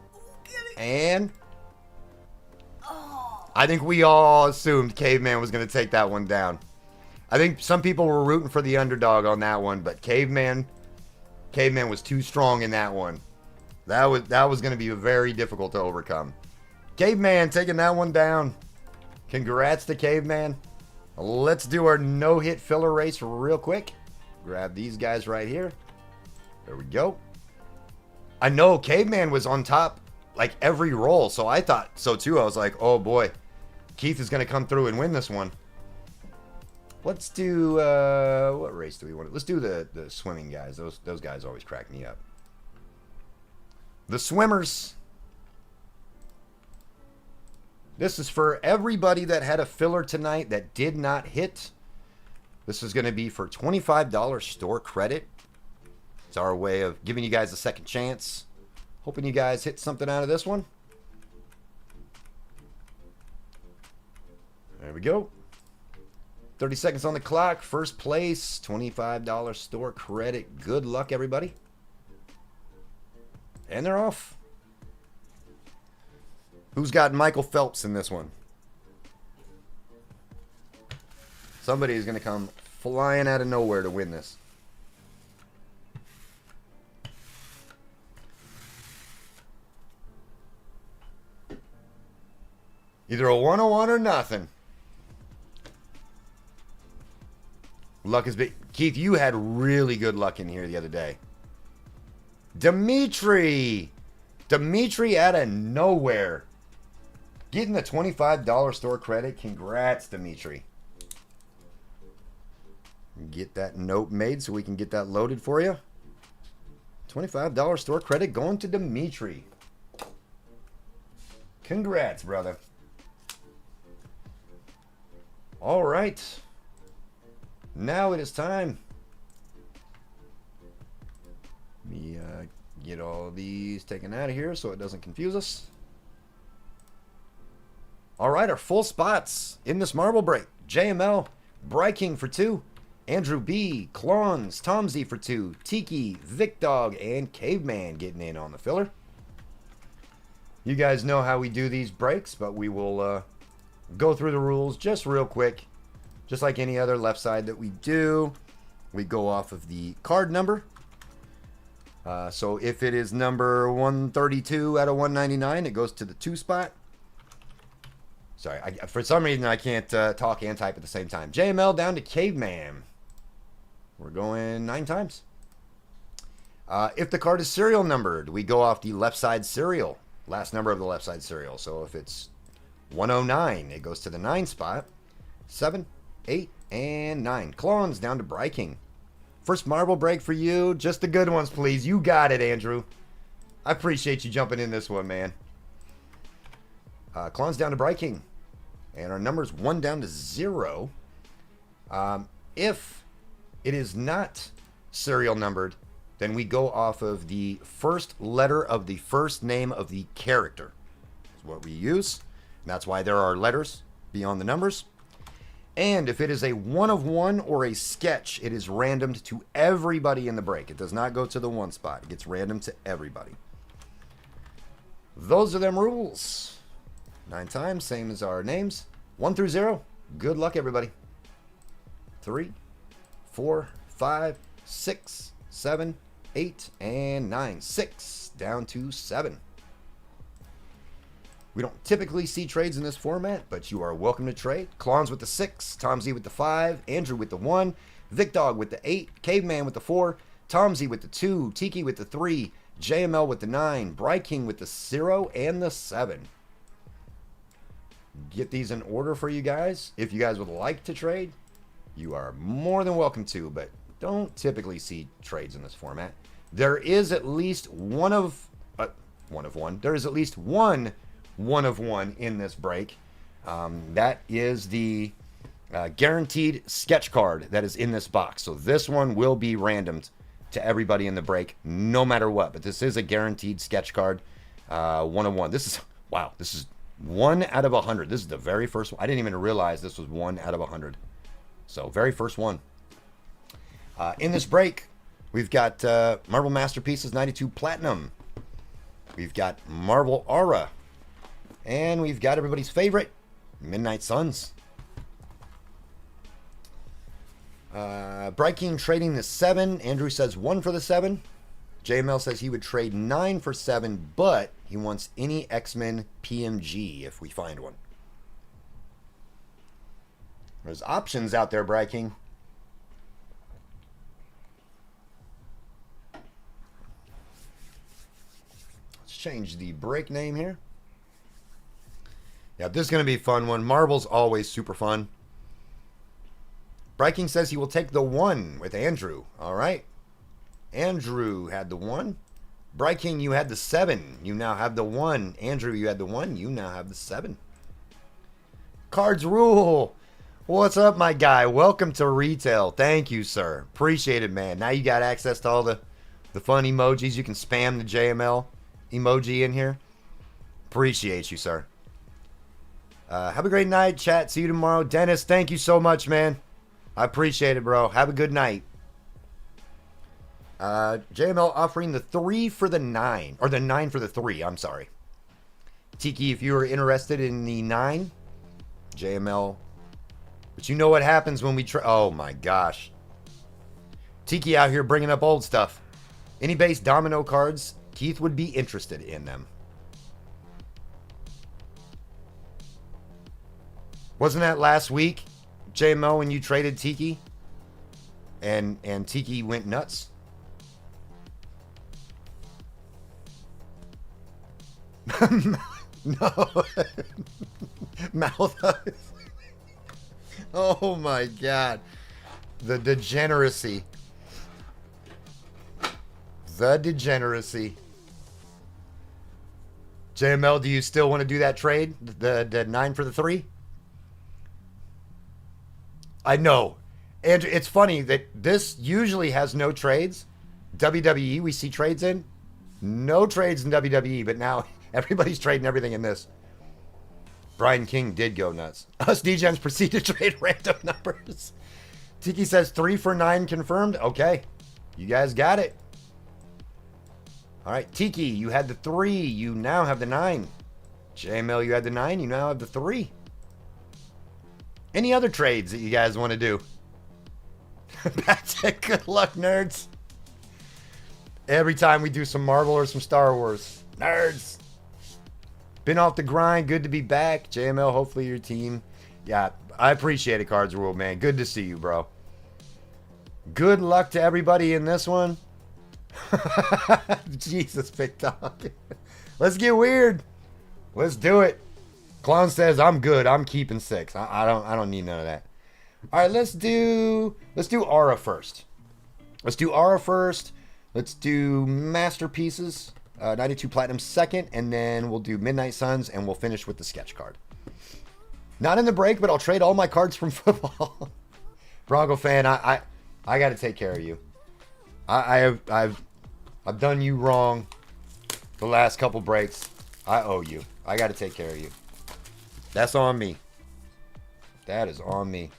and... I think we all assumed Caveman was going to take that one down. I think some people were rooting for the underdog on that one, but Caveman was too strong in that one. That was going to be very difficult to overcome. Caveman taking that one down. Congrats to Caveman. Let's do our no-hit filler race real quick. Grab these guys right here. There we go. I know Caveman was on top like every roll, so I thought so too. I was like, oh boy, Keith is going to come through and win this one. Let's do, what race do we want? Let's do the swimming guys. Those guys always crack me up. The swimmers. This is for everybody that had a filler tonight that did not hit. This is going to be for $25 store credit. It's our way of giving you guys a second chance. Hoping you guys hit something out of this one. There we go. 30 seconds on the clock. First place, $25 store credit. Good luck, everybody. And they're off. Who's got Michael Phelps in this one? Somebody is going to come flying out of nowhere to win this. Either a 101 or nothing. Luck is big. Keith, you had really good luck in here the other day. Dimitri out of nowhere. Getting the $25 store credit. Congrats, Dimitri. Get that note made so we can get that loaded for you. $25 store credit going to Dimitri. Congrats, brother. All right. Now it is time. Let me get all these taken out of here so it doesn't confuse us. All right, our full spots in this marble break. JML, Bryking for 2. Andrew B, Clons, Tom Z for 2. Tiki, Vic Dog, and Caveman getting in on the filler. You guys know how we do these breaks, but we will go through the rules just real quick. Just like any other left side that we do. We go off of the card number. So if it is number 132 out of 199, it goes to the 2 spot. Sorry, for some reason I can't talk and type at the same time. JML down to Caveman. We're going 9 times. If the card is serial numbered, we go off the left side serial. Last number of the left side serial. So if it's 109, it goes to the 9 spot. 7, 8, and 9. Clones down to Bryking. First marble break for you. Just the good ones, please. You got it, Andrew. I appreciate you jumping in this one, man. Clones down to Bryking. And our number's 1 down to 0. If it is not serial numbered, then we go off of the first letter of the first name of the character. That's what we use. And that's why there are letters beyond the numbers. And if it is a 1 of 1 or a sketch, it is randomed to everybody in the break. It does not go to the 1 spot. It gets random to everybody. Those are them rules. 9 times, same as our names. 1 through 0. Good luck, everybody. 3, 4, 5, 6, 7, 8, and 9. 6 down to 7. We don't typically see trades in this format, but you are welcome to trade. Clowns with the 6, Tom Z with the 5, Andrew with the 1, Vic Dog with the 8, Caveman with the 4, Tom Z with the 2, Tiki with the 3, JML with the 9, Bry King with the 0 and the 7. Get these in order for you guys. If you guys would like to trade, you are more than welcome to, but don't typically see trades in this format. There is at least one of one. There is at least one of one in this break. That is the guaranteed sketch card that is in this box. So this one will be randomed to everybody in the break, no matter what. But this is a guaranteed sketch card, 1 of 1. This is, wow, this is 1 out of 100. This is the very first one. I didn't even realize this was 1 out of 100. So very first one. In this break, we've got Marble Masterpieces 92 Platinum. We've got Marble Aura. And we've got everybody's favorite, Midnight Suns. Bright King trading the 7. Andrew says 1 for the 7. JML says he would trade 9 for 7, but he wants any X-Men PMG if we find one. There's options out there, Bright King. Let's change the break name here. Yeah, this is going to be a fun one. Marble's always super fun. Briking says he will take the 1 with Andrew. All right. Andrew had the 1. Briking, you had the 7. You now have the 1. Andrew, you had the 1. You now have the 7. Cards rule. What's up, my guy? Welcome to retail. Thank you, sir. Appreciate it, man. Now you got access to all the fun emojis. You can spam the JML emoji in here. Appreciate you, sir. Have a great night, chat. See you tomorrow. Dennis, thank you so much, man. I appreciate it, bro. Have a good night. JML offering the 3 for the 9. Or the 9 for the 3. I'm sorry. Tiki, if you are interested in the 9, JML. But you know what happens when we try. Oh, my gosh. Tiki out here bringing up old stuff. Any base domino cards, Keith would be interested in them. Wasn't that last week, JMO, when you traded Tiki? And Tiki went nuts? No. Mouth eyes. Oh my God. The degeneracy. The degeneracy. JML, do you still want to do that trade? The 9 for the 3? I know. Andrew, it's funny that this usually has no trades. WWE, we see trades in. No trades in WWE, but now everybody's trading everything in this. Brian King did go nuts. Us DJs proceed to trade random numbers. Tiki says 3 for 9 confirmed. Okay. You guys got it. All right. Tiki, you had the 3. You now have the 9. JML, you had the 9. You now have the 3. Any other trades that you guys want to do? Back to good luck, nerds. Every time we do some Marvel or some Star Wars. Nerds. Been off the grind. Good to be back. JML, hopefully your team. Yeah, I appreciate it, Cards Rule, man. Good to see you, bro. Good luck to everybody in this one. Jesus, Big Dog. Let's get weird. Let's do it. Clown says, I'm good. I'm keeping 6. I don't need none of that. All right, let's do Aura first. Let's do Masterpieces, 92 Platinum second, and then we'll do Midnight Suns, and we'll finish with the sketch card. Not in the break, but I'll trade all my cards from football. Bronco fan, I got to take care of you. I've done you wrong the last couple breaks. I owe you. I got to take care of you. That's on me. That is on me.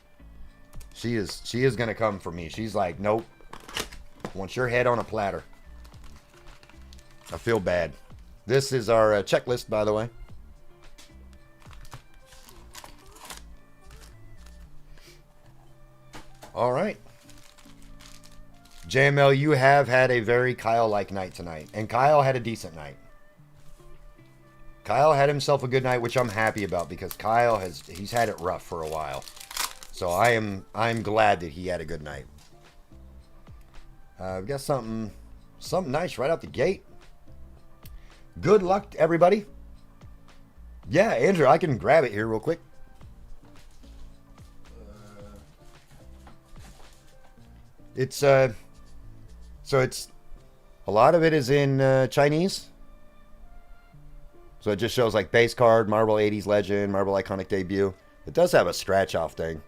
She is gonna come for me. She's like, nope. Want your head on a platter. I feel bad. This is our checklist, by the way. All right. JML, you have had a very Kyle-like night tonight. And Kyle had a decent night. Kyle had himself a good night, which I'm happy about because Kyle he's had it rough for a while. So I'm glad that he had a good night. I've got something nice right out the gate. Good luck to everybody. Yeah, Andrew, I can grab it here real quick. It's so it's a lot of it is in Chinese. So it just shows like base card, Marvel 80s Legend, Marvel Iconic Debut. It does have a scratch off thing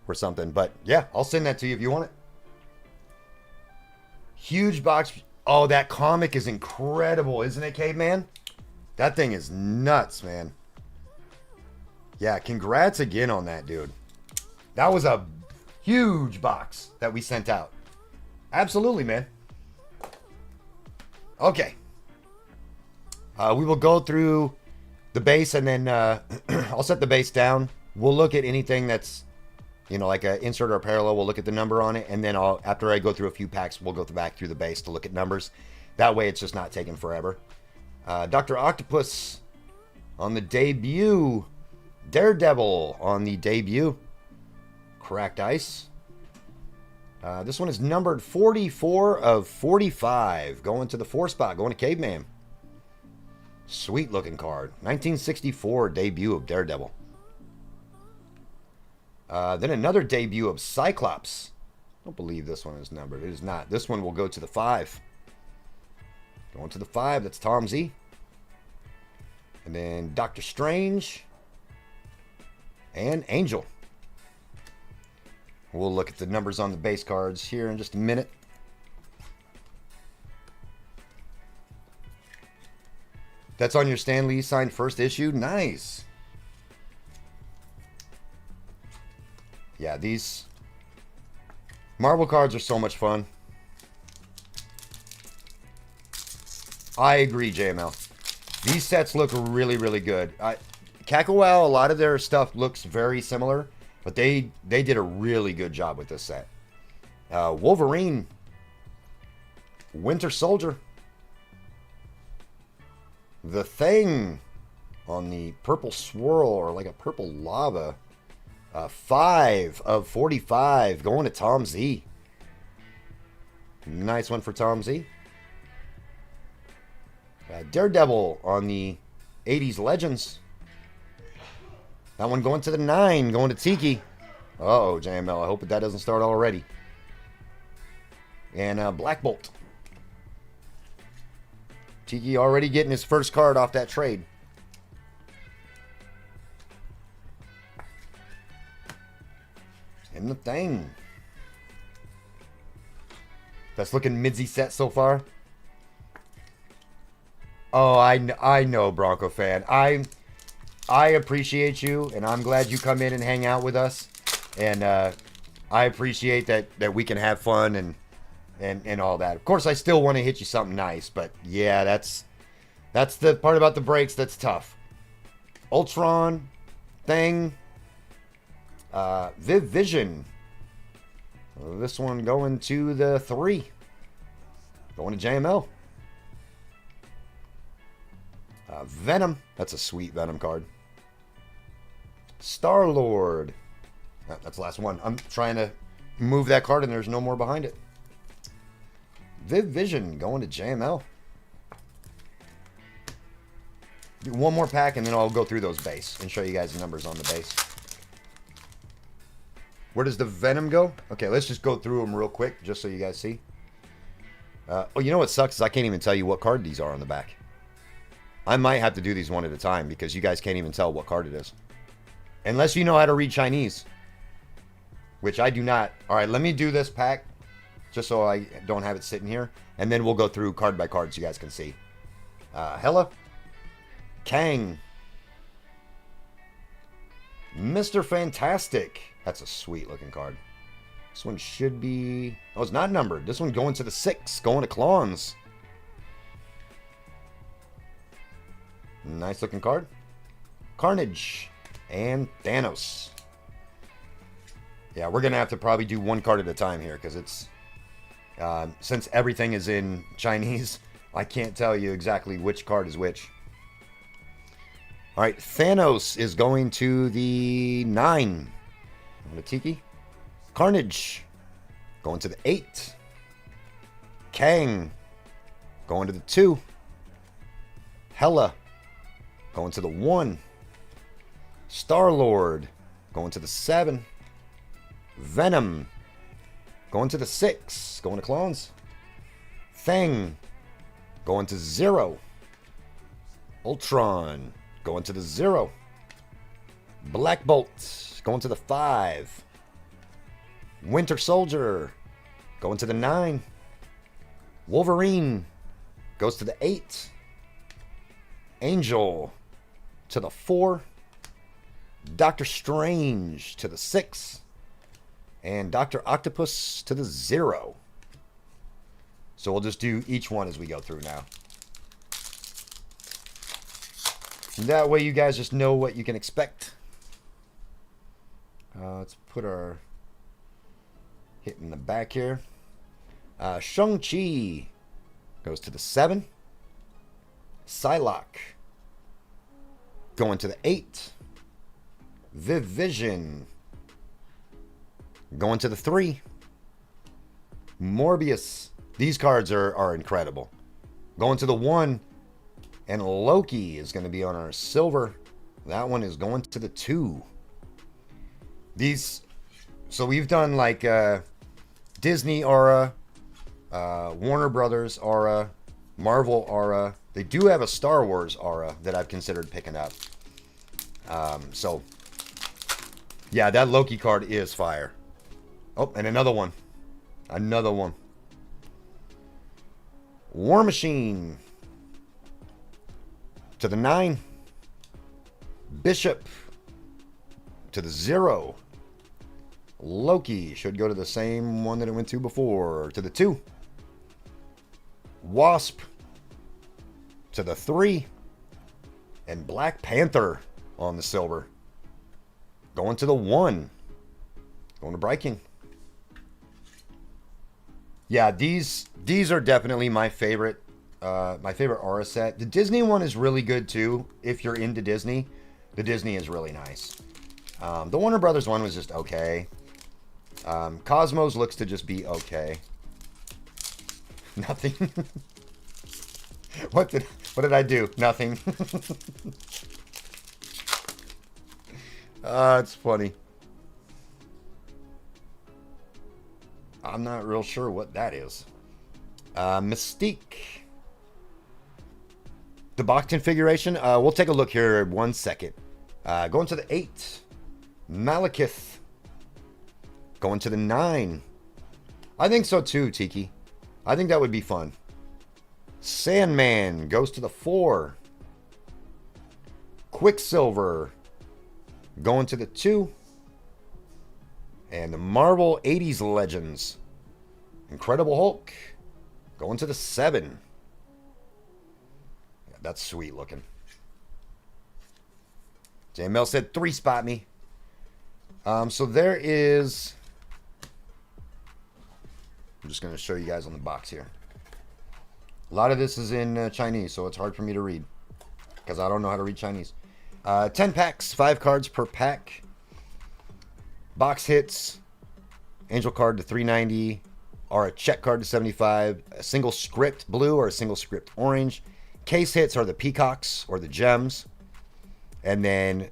or something, but yeah, I'll send that to you if you want it. Huge box. Oh, that comic is incredible, isn't it, Caveman? That thing is nuts, man. Yeah, congrats again on that, dude. That was a huge box that we sent out. Absolutely, man. Okay. We will go through the base and then I'll set the base down. We'll look at anything that's, you know, like a insert or a parallel. We'll look at the number on it. And then after I go through a few packs, we'll go back through the base to look at numbers. That way it's just not taking forever. Dr. Octopus on the debut. Daredevil on the debut. Cracked Ice. This one is numbered 44 of 45. Going to the 4 spot. Going to Caveman. Sweet looking card. 1964 debut of Daredevil. Then another debut of Cyclops. I don't believe this one is numbered. It is not. This one will go to the 5. Going to the 5. That's Tom Z. And then Doctor Strange. And Angel. We'll look at the numbers on the base cards here in just a minute. That's on your Stan Lee signed first issue? Nice. Yeah, these Marvel cards are so much fun. I agree, JML. These sets look really, really good. Kakawao, a lot of their stuff looks very similar, but they did a really good job with this set. Wolverine. Winter Soldier. The Thing on the purple swirl or like a purple lava. 5 of 45 going to Tom Z. Nice one for Tom Z. Daredevil on the 80s Legends. That one going to the 9, going to Tiki. Uh-oh, JML. I hope that doesn't start already. And Black Bolt. Tiki already getting his first card off that trade. And the Thing. Best looking Midzy set so far. Oh, I know, Bronco fan. I appreciate you, and I'm glad you come in and hang out with us. And I appreciate that we can have fun and all that. Of course, I still want to hit you something nice, but yeah, that's the part about the breaks that's tough. Ultron, Thing, Viv Vision. This one going to the 3. Going to JML. Venom. That's a sweet Venom card. Star-Lord. That's the last one. I'm trying to move that card and there's no more behind it. Viv Vision going to JML. Do one more pack and then I'll go through those base and show you guys the numbers on the base. Where does the Venom go? Okay, let's just go through them real quick just so you guys see. Oh, you know what sucks is I can't even tell you what card these are on the back. I might have to do these one at a time because you guys can't even tell what card it is. Unless you know how to read Chinese. Which I do not. Alright, let me do this pack. Just so I don't have it sitting here. And then we'll go through card by card so you guys can see. Hella. Kang. Mr. Fantastic. That's a sweet looking card. This one should be... Oh, it's not numbered. This one going to the 6. Going to Clowns. Nice looking card. Carnage. And Thanos. Yeah, we're going to have to probably do one card at a time here. Because it's... since everything is in Chinese, I can't tell you exactly which card is which. Alright, Thanos is going to the 9. Going to Tiki. Carnage. Going to the 8. Kang. Going to the 2. Hela. Going to the 1. Star-Lord. Going to the 7. Venom. Going to the 6. Going to Clones. Fang. Going to 0. Ultron. Going to the 0. Black Bolt. Going to the 5. Winter Soldier. Going to the 9. Wolverine. Goes to the 8. Angel. To the 4. Doctor Strange. To the 6. And Dr. Octopus to the 0. So we'll just do each one as we go through now. And that way you guys just know what you can expect. Let's put our hit in the back here. Shang-Chi goes to the 7. Psylocke going to the 8. Viv Vision going to the 3. Morbius. These cards are incredible. Going to the 1. And Loki is going to be on our silver. That one is going to the 2. These... So we've done like Disney aura, Warner Brothers aura, Marvel aura. They do have a Star Wars aura that I've considered picking up. So, yeah, that Loki card is fire. Oh, and another one. Another one. War Machine. To the 9. Bishop. To the 0. Loki should go to the same one that it went to before. To the 2. Wasp. To the 3. And Black Panther on the silver. Going to the 1. Going to Bright King. Yeah, these are definitely my favorite aura set. The Disney one is really good too. If you're into Disney, the Disney is really nice. The Warner Brothers one was just okay. Cosmos looks to just be okay. Nothing. What did I do? Nothing. It's funny. I'm not real sure what that is. Mystique. The box configuration. We'll take a look here 1 second. Going to the 8. Malekith. Going to the 9. I think so too, Tiki. I think that would be fun. Sandman goes to the 4. Quicksilver going to the 2. And the Marvel 80s Legends. Incredible Hulk going to the 7. Yeah, that's sweet looking. JML said 3 spot me. So there is... I'm just going to show you guys on the box here. A lot of this is in Chinese, so it's hard for me to read because I don't know how to read Chinese. 10 packs, 5 cards per pack. Box hits, angel card to 390, or a check card to 75. A single script blue or a single script orange. Case hits are the peacocks or the gems. And then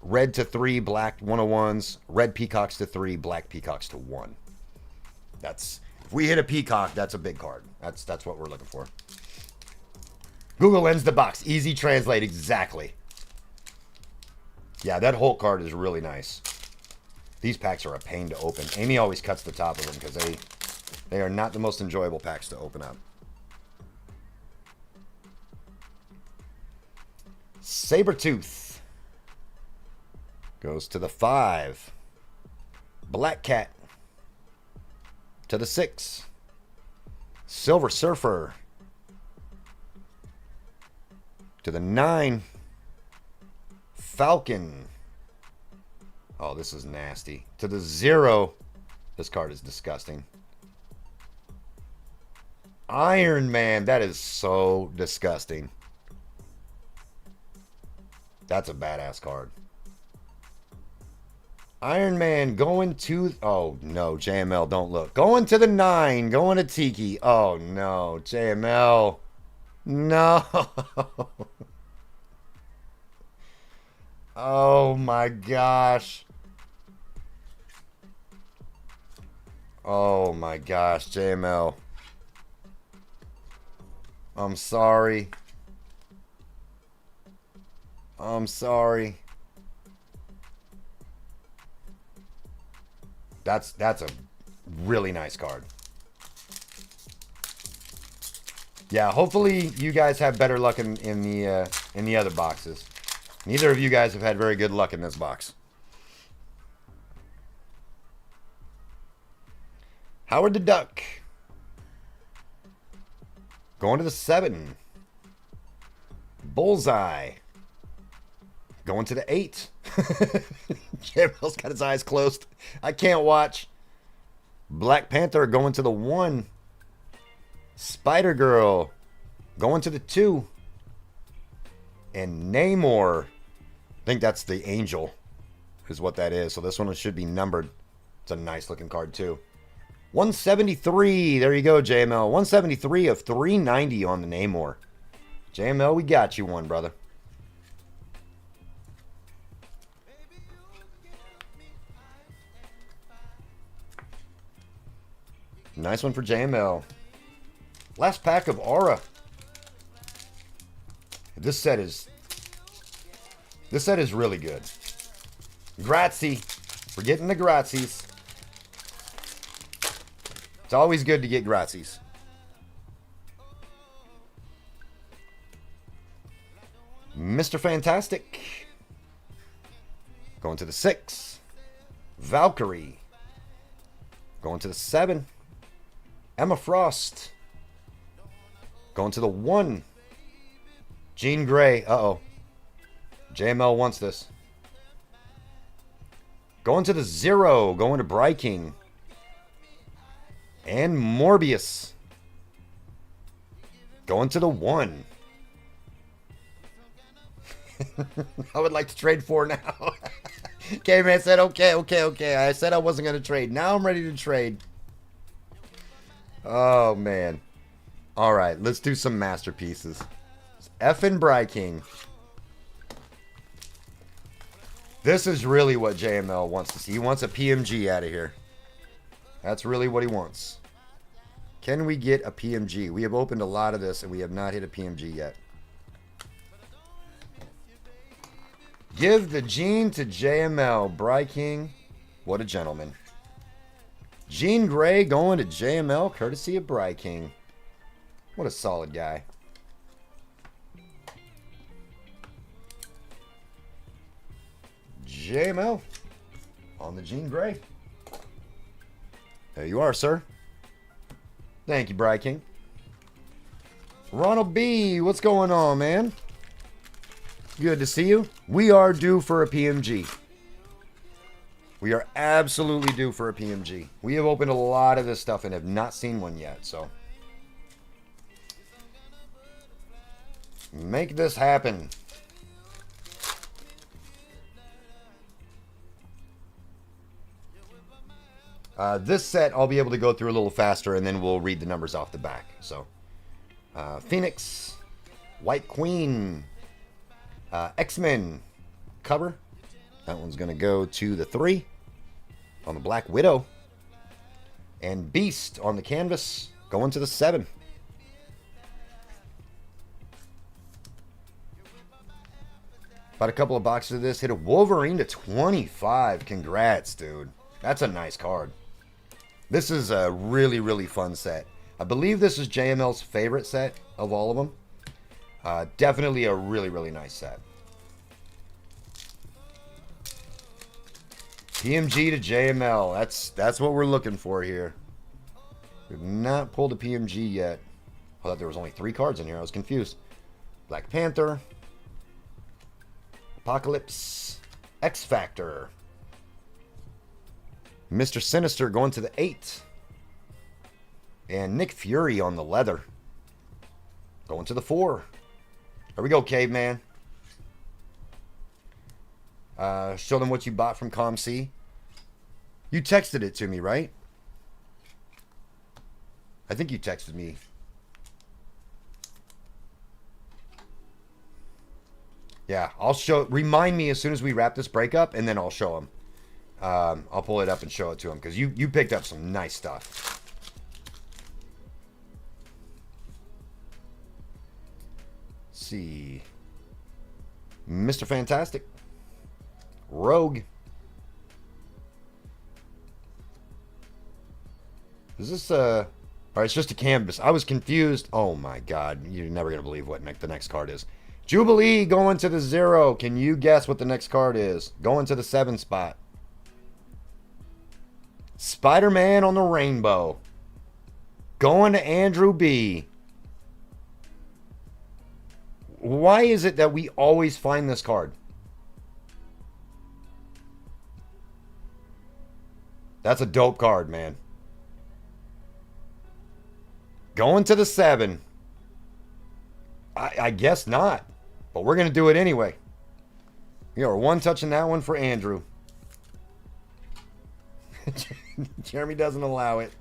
red to 3, black 101s, red peacocks to 3, black peacocks to 1. That's, if we hit a peacock, that's a big card. That's what we're looking for. Google ends the box. Easy translate, exactly. Yeah, that whole card is really nice. These packs are a pain to open. Amy always cuts the top of them because they are not the most enjoyable packs to open up. Sabretooth goes to the 5. Black Cat to the 6. Silver Surfer to the 9. Falcon. Oh, this is nasty. To the 0. This card is disgusting. Iron Man. That is so disgusting. That's a badass card. Iron Man going to... Oh, no. JML, don't look. Going to the 9. Going to Tiki. Oh, no. JML. No. Oh, my gosh. Oh, my gosh. JML. I'm sorry. I'm sorry. That's a really nice card. Yeah, hopefully you guys have better luck in the other boxes. Neither of you guys have had very good luck in this box. Howard the Duck. Going to the 7. Bullseye. Going to the 8. Gabriel's got his eyes closed. I can't watch. Black Panther going to the 1. Spider-Girl going to the 2. And Namor. I think that's the angel is what that is. So this one should be numbered. It's a nice looking card too. 173. There you go, JML. 173 of 390 on the Namor. JML, we got you one, brother. Nice one for JML. Last pack of Aura. This set is really good. Grazie. We're getting the grazies. It's always good to get grazies. Mr. Fantastic. Going to the 6. Valkyrie. Going to the 7. Emma Frost. Going to the 1. Jean Grey. Uh-oh. JML wants this. Going to the 0. Going to Bryking. And Morbius. Going to the 1. I would like to trade 4 now. K-Man said, okay. I said I wasn't going to trade. Now I'm ready to trade. Oh, man. All right, let's do some masterpieces. Effin' Bryking. This is really what JML wants to see. He wants a PMG out of here. That's really what he wants. Can we get a PMG? We have opened a lot of this and we have not hit a PMG yet. Give the Gene to JML. Bryking. What a gentleman. Jean Grey going to JML courtesy of Bryking. What a solid guy. JML on the Jean Grey. There you are, sir. Thank you, Bryking. Ronald B, what's going on, man? Good to see you. We are due for a PMG. We are absolutely due for a PMG. We have opened a lot of this stuff and have not seen one yet, so. Make this happen. This set, I'll be able to go through a little faster, and then we'll read the numbers off the back. So, Phoenix, White Queen, X-Men cover. That one's going to go to the 3 on the Black Widow. And Beast on the canvas going to the 7. About a couple of boxes of this. Hit a Wolverine to 25. Congrats, dude. That's a nice card. This is a really, really fun set. I believe this is JML's favorite set of all of them. Definitely a really, really nice set. PMG to JML. That's what we're looking for here. We've not pulled a PMG yet. I thought there was only 3 cards in here. I was confused. Black Panther. Apocalypse. X-Factor. Mr. Sinister going to the 8. And Nick Fury on the leather. Going to the 4. Here we go, Caveman. Show them what you bought from ComC. You texted it to me, right? I think you texted me. Yeah, I'll show. Remind me as soon as we wrap this breakup, and then I'll show them. I'll pull it up and show it to them because you picked up some nice stuff. Let's see, Mr. Fantastic, Rogue. Is this all right? It's just a canvas. I was confused. Oh my God, you're never gonna believe what the next card is. Jubilee going to the 0. Can you guess what the next card is? Going to the 7 spot. Spider-Man on the rainbow. Going to Andrew B. Why is it that we always find this card? That's a dope card, man. Going to the 7. I guess not. But we're going to do it anyway. You know, one touching that one for Andrew. Jeremy doesn't allow it.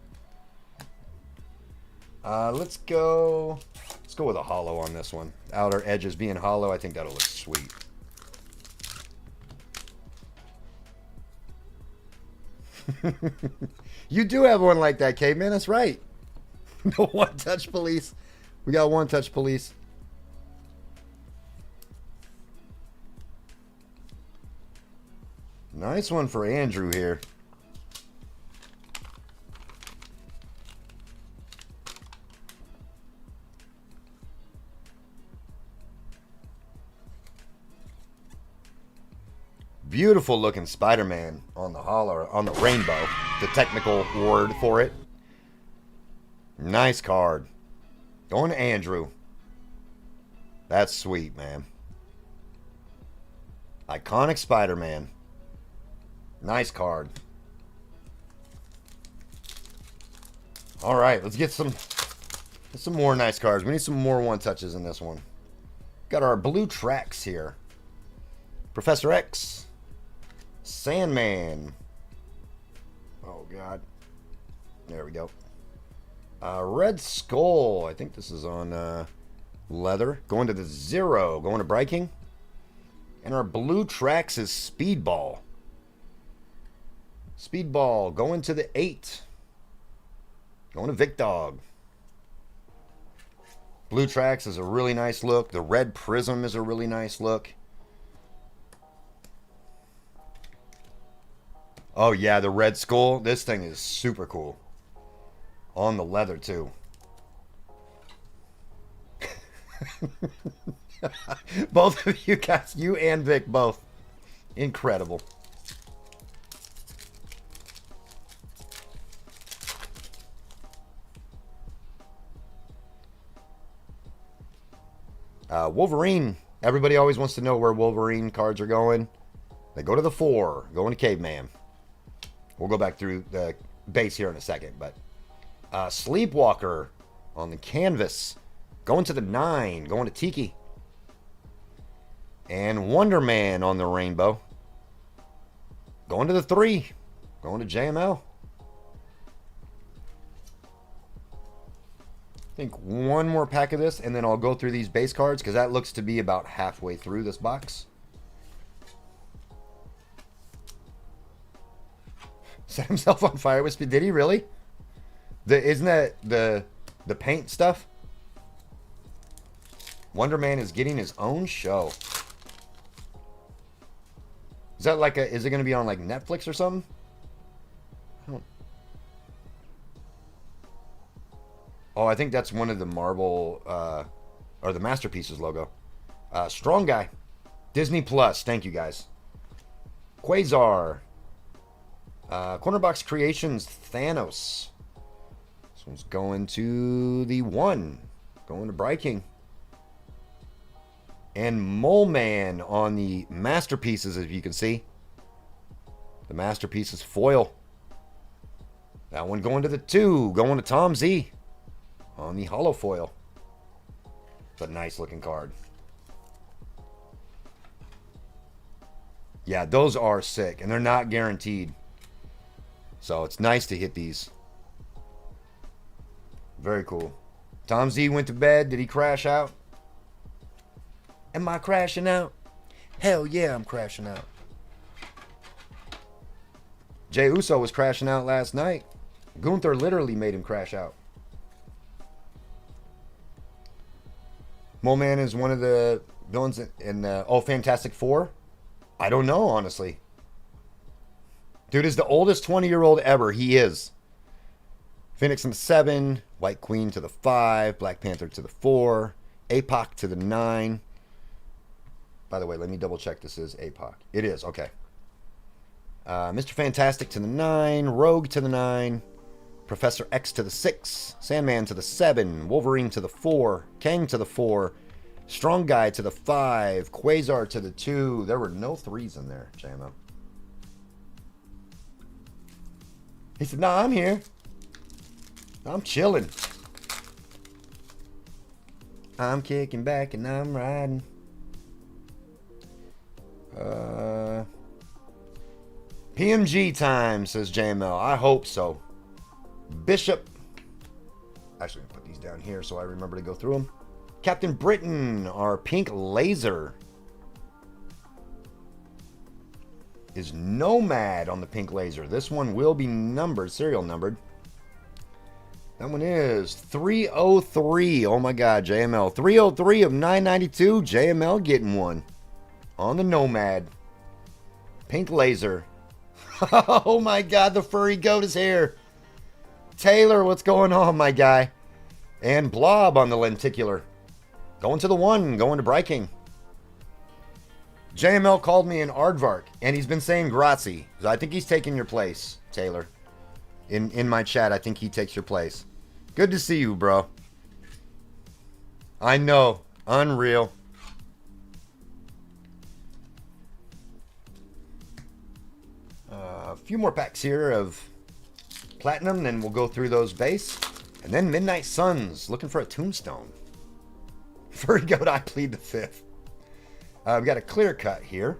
Let's go with a hollow on this one. Outer edges being hollow. I think that'll look sweet. You do have one like that, Caveman. That's right. The one-touch police. We got one-touch police. Nice one for Andrew here. Beautiful looking Spider-Man on the hollow, on the rainbow, the technical word for it. Nice card. Going to Andrew. That's sweet, man. Iconic Spider-Man. Nice card. All right, let's get some more nice cards. We need some more one-touches in this one. Got our blue tracks here. Professor X. Sandman. Oh, God. There we go. Red Skull. I think this is on leather. Going to the 0. Going to Bright King. And our blue tracks is Speedball. Speedball going to the 8. Going to Vic Dog. Blue tracks is a really nice look. The red prism is a really nice look. Oh yeah, the Red Skull. This thing is super cool. On the leather too. Both of you guys, you and Vic both. Incredible. Wolverine. Everybody always wants to know where Wolverine cards are going. They go to the 4. Going to Caveman. We'll go back through the base here in a second. But Sleepwalker on the canvas. Going to the 9. Going to Tiki. And Wonder Man on the rainbow. Going to the 3. Going to JML. I think one more pack of this, and then I'll go through these base cards, because that looks to be about halfway through this box. Set himself on fire with speed. Did he really? Isn't that the paint stuff? Wonder Man is getting his own show. Is that like is it going to be on like Netflix or something? Oh, I think that's one of the Marvel or the Masterpieces logo. Strong Guy. Disney Plus. Thank you guys. Quasar. Cornerbox Creations Thanos. This one's going to the 1. Going to Bright King. And Mole Man on the Masterpieces, as you can see. The Masterpieces foil. That one going to the 2. Going to Tom Z on the holo foil. It's a nice looking card. Yeah, those are sick, and they're not guaranteed. So it's nice to hit these. Very cool. Tom Z went to bed. Did he crash out? Am I crashing out? Hell yeah, I'm crashing out. Jey Uso was crashing out last night. Gunther literally made him crash out. Mole Man is one of the villains in Fantastic Four. I don't know, honestly. Dude is the oldest 20-year-old ever. He is. Phoenix in the 7. White Queen to the 5. Black Panther to the 4. APOC to the 9. By the way, let me double check this is APOC. It is, okay. Mr. Fantastic to the 9. Rogue to the 9. Professor X to the 6. Sandman to the 7. Wolverine to the 4. Kang to the 4. Strong Guy to the 5. Quasar to the 2. There were no 3s in there, JMO. He said, nah, I'm here. I'm chilling. I'm kicking back and I'm riding. PMG time, says JML. I hope so. Bishop. Actually, I'm going to put these down here so I remember to go through them. Captain Britain, our pink laser, is Nomad on the pink laser. This one will be numbered, serial numbered. That one is 303. Oh my God, JML. 303 of 992. JML getting one on the Nomad. Pink laser. Oh my God, the furry goat is here. Taylor, what's going on, my guy? And Blob on the lenticular. Going to the 1, going to Bright King. JML called me an aardvark, and he's been saying grazie. So I think he's taking your place, Taylor. In my chat, I think he takes your place. Good to see you, bro. I know. Unreal. A few more packs here of Platinum, then we'll go through those base. And then Midnight Suns, looking for a tombstone. Furry Goat, I plead the 5th. We've got a clear cut here.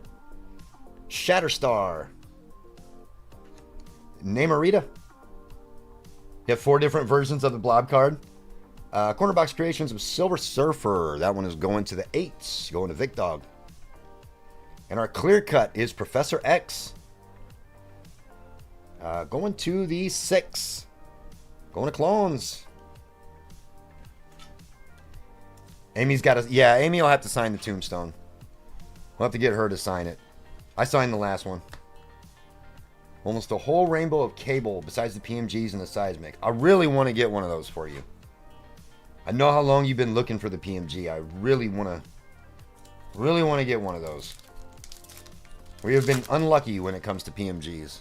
Shatterstar. Namorita. You have 4 different versions of the blob card. Cornerbox Creations of Silver Surfer. That one is going to the 8s. Going to Vic Dog. And our clear cut is Professor X. Going to the 6. Going to Clones. Amy's got to... Yeah, Amy will have to sign the tombstone. We'll have to get her to sign it. I signed the last one. Almost a whole rainbow of cable besides the PMGs and the seismic. I really want to get one of those for you. I know how long you've been looking for the PMG. I really want to get one of those. We have been unlucky when it comes to PMGs.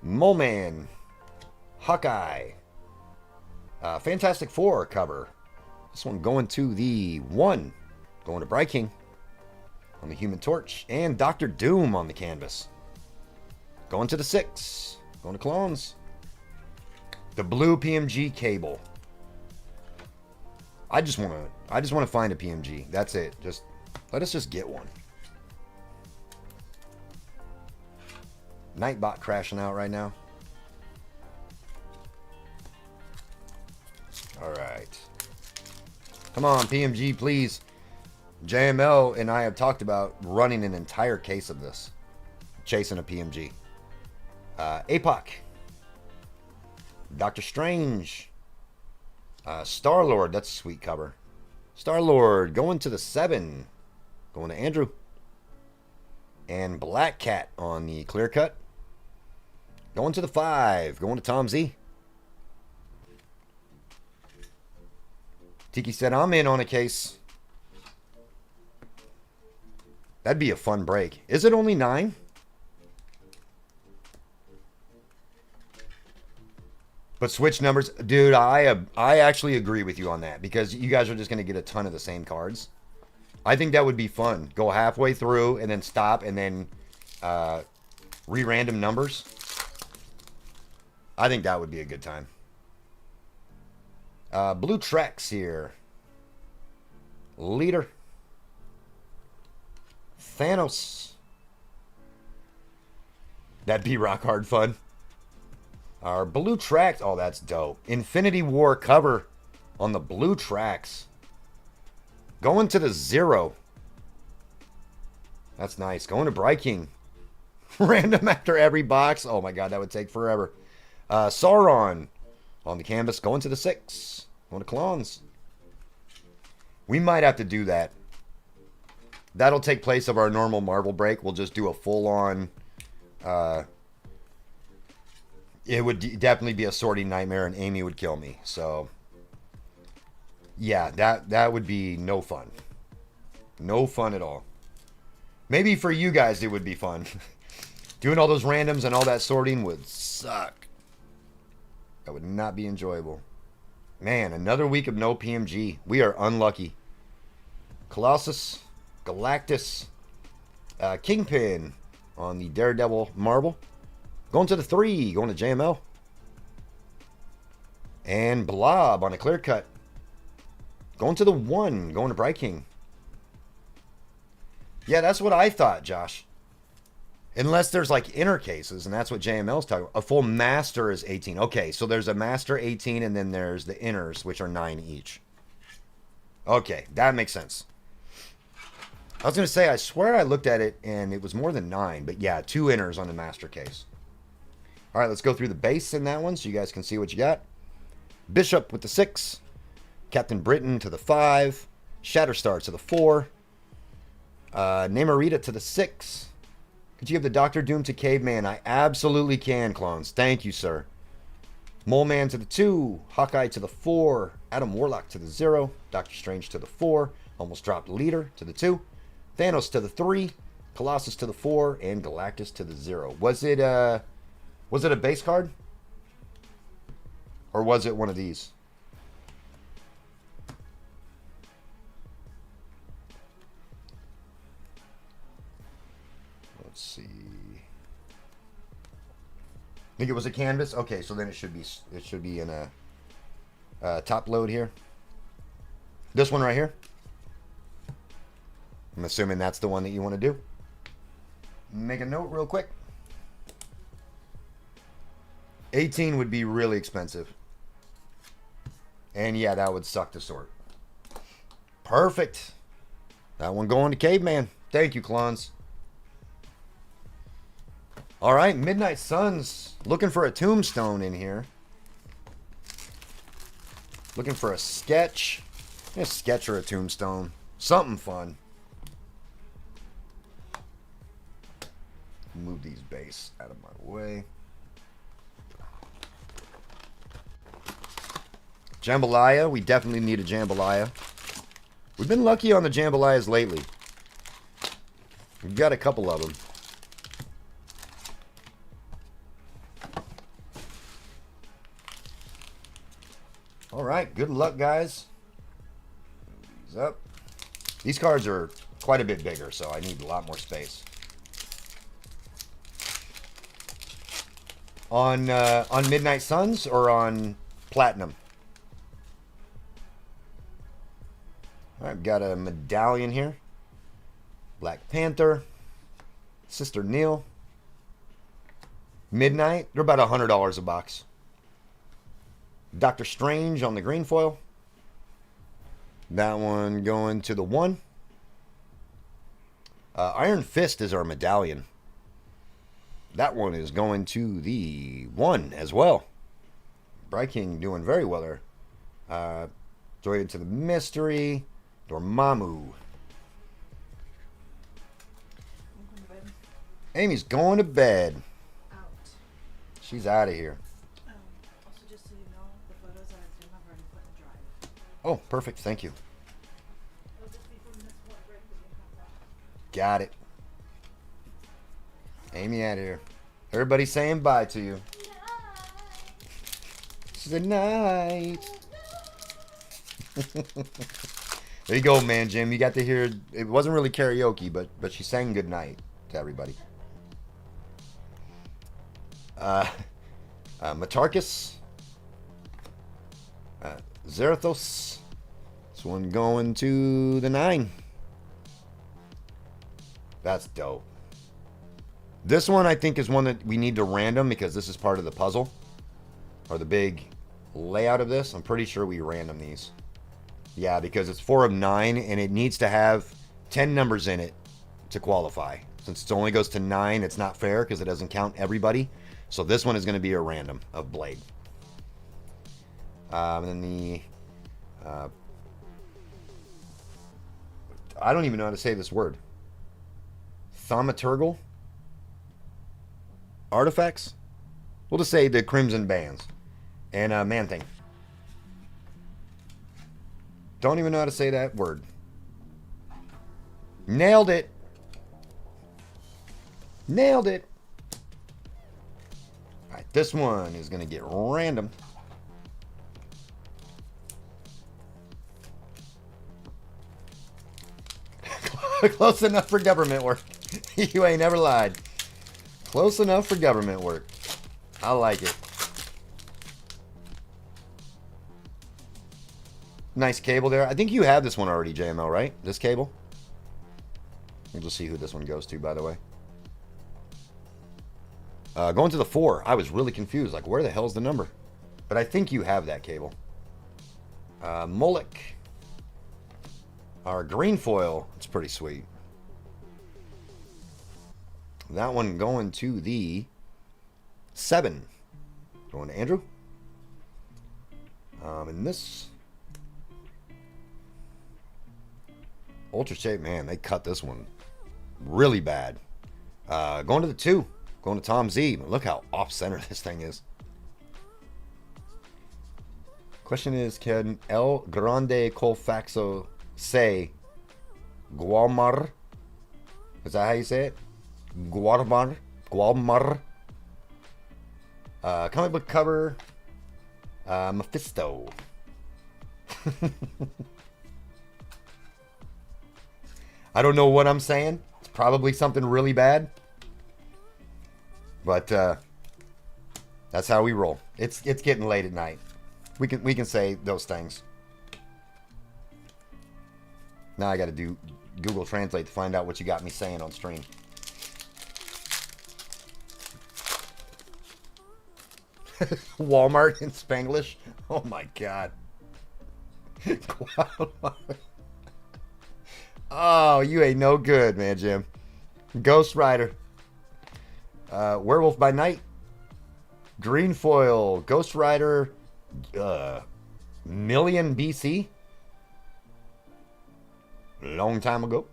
Mole Man. Hawkeye. Fantastic Four cover. This one going to the 1. Going to Bright King on the Human Torch. And Dr. Doom on the canvas. Going to the 6. Going to Clones. The blue PMG cable. I just want to find a PMG. That's it. Just let us just get one. Nightbot crashing out right now. All right. Come on, PMG, please. JML and I have talked about running an entire case of this. Chasing a PMG. APOC. Doctor Strange. Star-Lord. That's a sweet cover. Star-Lord going to the 7. Going to Andrew. And Black Cat on the clear cut. Going to the 5. Going to Tom Z. Tiki said, I'm in on a case. That'd be a fun break. Is it only 9? But switch numbers. Dude, I actually agree with you on that. Because you guys are just going to get a ton of the same cards. I think that would be fun. Go halfway through and then stop and then re-random numbers. I think that would be a good time. Blue Trex here. Leader. Thanos. That'd be rock hard fun. Our blue tracks. Oh, that's dope. Infinity War cover on the blue tracks. Going to the 0. That's nice. Going to Bright King. Random after every box. Oh my god, that would take forever. Sauron on the canvas. Going to the 6. Going to Clones. We might have to do that. That'll take place of our normal Marvel break. We'll just do a full-on... it would definitely be a sorting nightmare, and Amy would kill me. So, yeah, that would be no fun. No fun at all. Maybe for you guys it would be fun. Doing all those randoms and all that sorting would suck. That would not be enjoyable. Man, another week of no PMG. We are unlucky. Colossus, Galactus, Kingpin on the Daredevil Marvel. Going to the 3, going to JML. And Blob on a clear cut. Going to the 1, going to Bright King. Yeah, that's what I thought, Josh. Unless there's like inner cases, and that's what JML's talking about. A full master is 18. Okay, so there's a master 18, and then there's the inners, which are 9 each. Okay, that makes sense. I was going to say, I swear I looked at it, and it was more than 9. But yeah, 2 inners on the master case. All right, let's go through the base in that one so you guys can see what you got. Bishop with the 6. Captain Britain to the 5. Shatterstar to the 4. Namorita to the 6. Could you give the Doctor Doom to Caveman? I absolutely can, Clones. Thank you, sir. Mole Man to the 2. Hawkeye to the 4. Adam Warlock to the 0. Doctor Strange to the 4. Almost dropped Leader to the 2. Thanos to the 3. Colossus to the 4. And Galactus to the 0. Was it a base card? Or was it one of these? Let's see. Think it was a canvas? Okay, so then it should be in a top load here. This one right here. I'm assuming that's the one that you want to do. Make a note real quick. 18 would be really expensive. And yeah, that would suck to sort. Perfect. That one going to Caveman. Thank you, Clones. All right, Midnight Suns. Looking for a tombstone in here. Looking for a sketch. A sketch or a tombstone. Something fun. Move these base out of my way. Jambalaya. We definitely need a jambalaya. We've been lucky on the jambalayas lately. We've got a couple of them. All right, good luck, guys. Move these up. These cards are quite a bit bigger, so I need a lot more space. On Midnight Suns or on Platinum? I've got a medallion here. Black Panther. Sister Neil. Midnight. They're about $100 a box. Doctor Strange on the green foil. That one going to the 1. Iron Fist is our medallion. That one is going to the 1 as well. Bright King doing very well there. Joy into the Mystery. Dormammu. Amy's going to bed. Out. She's out of here. Also, just so you know, the photos on Instagram I've already put in the drive. Oh, perfect. Thank you. It'll just be from this one break that you have that. Got it. Amy out of here. Everybody saying bye to you. She said night. There you go, man, Jim. You got to hear. It wasn't really karaoke, but she sang good night to everybody. Matarkus. Zarathos. This one going to the 9. That's dope. This one I think is one that we need to random because this is part of the puzzle. Or the big layout of this. I'm pretty sure we random these. Yeah, because it's 4 of 9 and it needs to have 10 numbers in it to qualify. Since it only goes to 9, it's not fair because it doesn't count everybody. So this one is going to be a random of Blade. And then the... I don't even know how to say this word. Thaumaturgal artifacts? We'll just say the Crimson Bands. And Man-Thing. Don't even know how to say that word. Nailed it. Nailed it. Alright, this one is going to get random. Close enough for government work. You ain't never lied. Close enough for government work. I like it. Nice cable there. I think you have this one already, JML, right? This cable? We'll just see who this one goes to, by the way. Going to the 4. I was really confused. Like, where the hell's the number? But I think you have that cable. Moloch. Our green foil. It's pretty sweet. That one going to the 7. Going to Andrew. And this... Ultra Shape, man, they cut this one really bad. Going to the 2. Going to Tom Z. Look how off-center this thing is. Question is, can El Grande Colfaxo say Guamar? Is that how you say it? Guamar? Guamar? Comic book cover. Mephisto. I don't know what I'm saying. It's probably something really bad. But that's how we roll. It's getting late at night. We can say those things. Now I got to do Google Translate to find out what you got me saying on stream. Walmart in Spanglish. Oh my god. Oh, you ain't no good, man, Jim. Ghost Rider. Werewolf by Night. Green Foil. Ghost Rider. Million BC. Long time ago.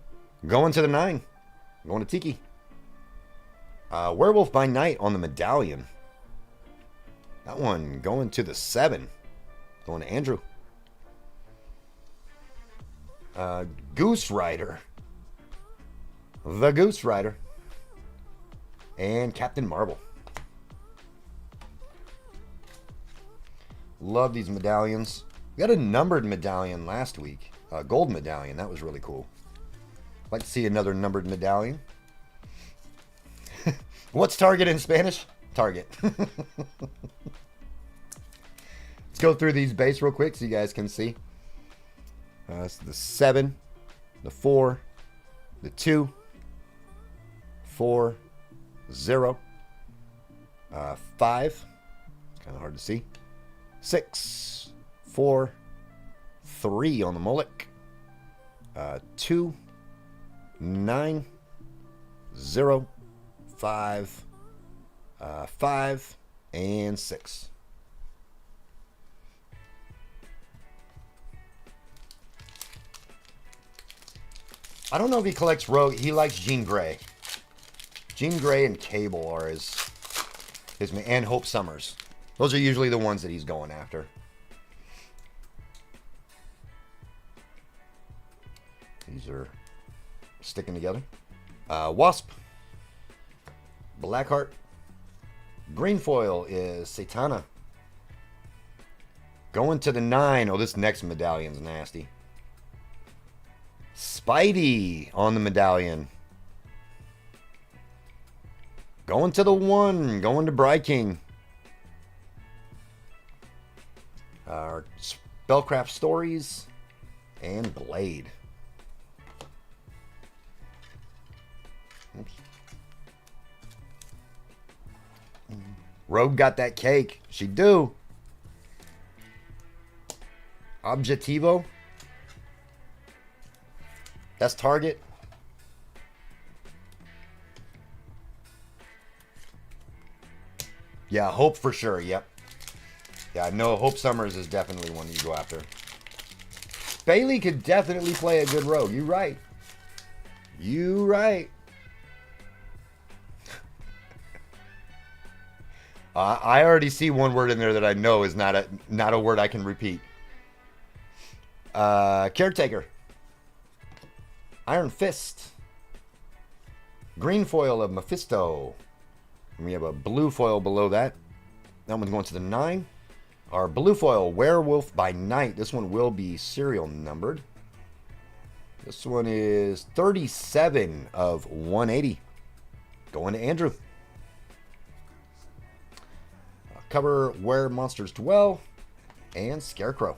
Going to the 9. Going to Tiki. Werewolf by Night on the medallion. That one going to the 7. Going to Andrew. Goose Rider. The Goose Rider. And Captain Marvel. Love these medallions. We got a numbered medallion last week. A gold medallion. That was really cool. Like to see another numbered medallion. What's Target in Spanish? Target. Let's go through these base real quick so you guys can see. That's the 7, the 4, the 2, 4, 0, 5, kind of hard to see, 6, 4, 3 on the Mullick, 2, 9, 0, 5, 5, and 6. I don't know if he collects Rogue. He likes Jean Grey. Jean Grey and Cable are his and Hope Summers. Those are usually the ones that he's going after. These are sticking together. Wasp. Blackheart. Green foil is Satana. Going to the 9. Oh, this next medallion's nasty. Spidey on the medallion. Going to the 1. Going to Bride King. Spellcraft Stories. And Blade. Oops. Rogue got that cake. She do. Objetivo. That's Target. Yeah, Hope for sure. Yep. Yeah, no, Hope Summers is definitely one you go after. Bailey could definitely play a good Rogue. You right. You right. I already see one word in there that I know is not a word I can repeat. Caretaker. Iron Fist. Green foil of Mephisto. And we have a blue foil below that. That one's going to the 9. Our blue foil, Werewolf by Night. This one will be serial numbered. This one is 37 of 180. Going to Andrew. Cover Where Monsters Dwell. And Scarecrow.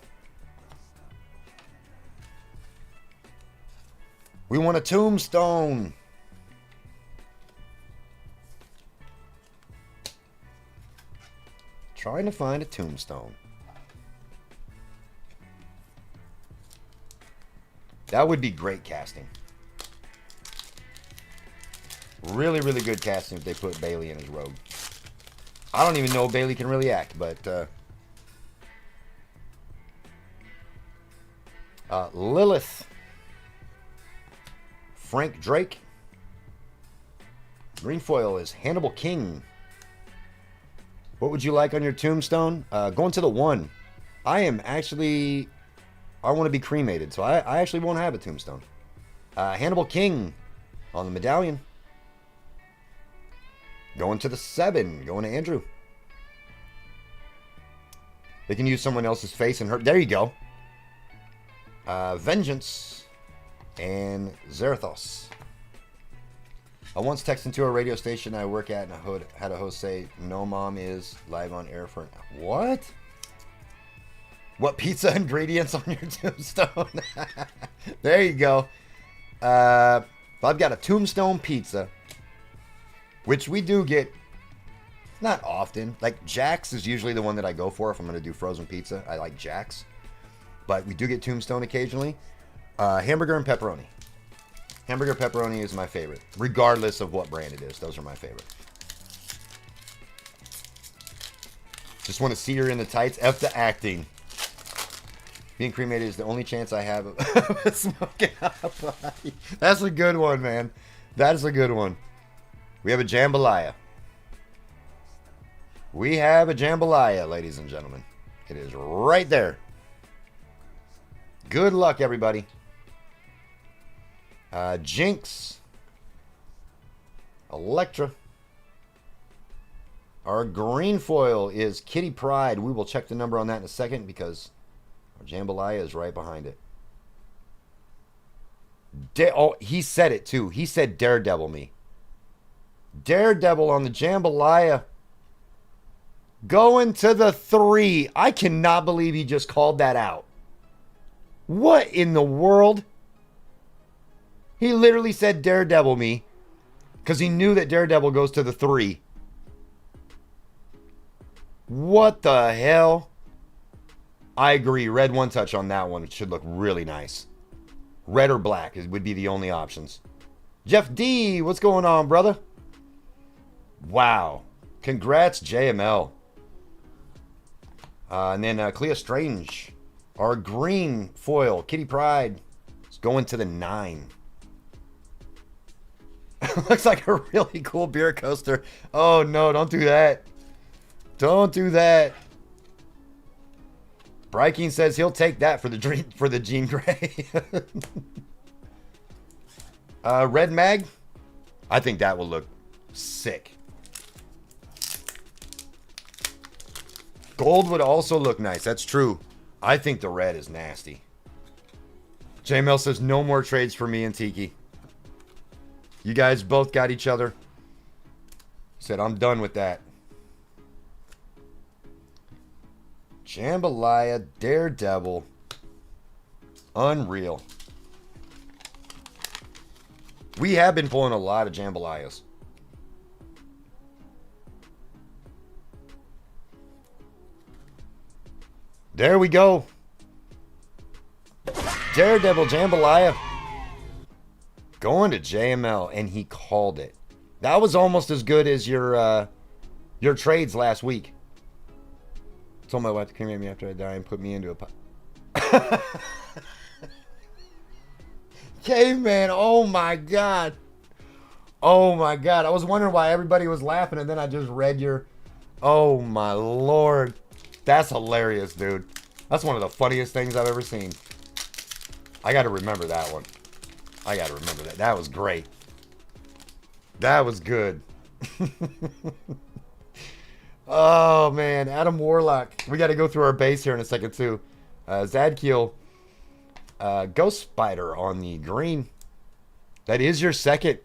We want a tombstone. Trying to find a tombstone. That would be great casting. Really, really good casting if they put Bailey in his Rogue. I don't even know if Bailey can really act, but Lilith. Frank Drake. Green foil is Hannibal King. What would you like on your tombstone? Going to the 1. I want to be cremated, so I actually won't have a tombstone. Hannibal King on the medallion. Going to the 7. Going to Andrew. They can use someone else's face and hurt. There you go. Vengeance and Zarathos. I once texted into a radio station I work at and I had a host say, "No, Mom is live on air for..." What? What pizza ingredients on your tombstone? There you go. I've got a tombstone pizza, which we do get not often. Like Jack's is usually the one that I go for if I'm going to do frozen pizza. I like Jack's. But we do get tombstone occasionally. Hamburger and pepperoni. Hamburger pepperoni is my favorite, regardless of what brand it is. Those are my favorite. Just want to see her in the tights. F the acting. Being cremated is the only chance I have of smoking out a body. That's a good one, man. That is a good one. We have a jambalaya. We have a jambalaya, ladies and gentlemen. It is right there. Good luck, everybody. Jinx. Electra. Our green foil is Kitty Pryde. We will check the number on that in a second because our jambalaya is right behind it. Oh, he said it too. He said Daredevil me. Daredevil on the jambalaya. Going to the 3. I cannot believe he just called that out. What in the world? He literally said Daredevil me because he knew that Daredevil goes to the 3. What the hell? I agree. Red one touch on that one. It should look really nice. Red or black would be the only options. Jeff D, what's going on, brother? Wow. Congrats, JML. And then Clea Strange. Our green foil, Kitty Pride, is going to the 9. Looks like a really cool beer coaster. Oh, no, don't do that. Don't do that. Bryking says he'll take that for the Jean Grey. Red Mag. I think that will look sick. Gold would also look nice. That's true. I think the red is nasty. JML says no more trades for me and Tiki. You guys both got each other. Said I'm done with that. Jambalaya, Daredevil. Unreal. We have been pulling a lot of Jambalayas. There we go. Daredevil Jambalaya. Going to JML, and he called it. That was almost as good as your trades last week. Told my wife to cremate me after I die and put me into a pot. Caveman, oh my god. Oh my god. I was wondering why everybody was laughing, and then I just read your... Oh my lord. That's hilarious, dude. That's one of the funniest things I've ever seen. I got to remember that one. I got to remember that. That was great. That was good. Oh, man. Adam Warlock. We got to go through our base here in a second, too. Zadkiel. Ghost Spider on the green. That is your second.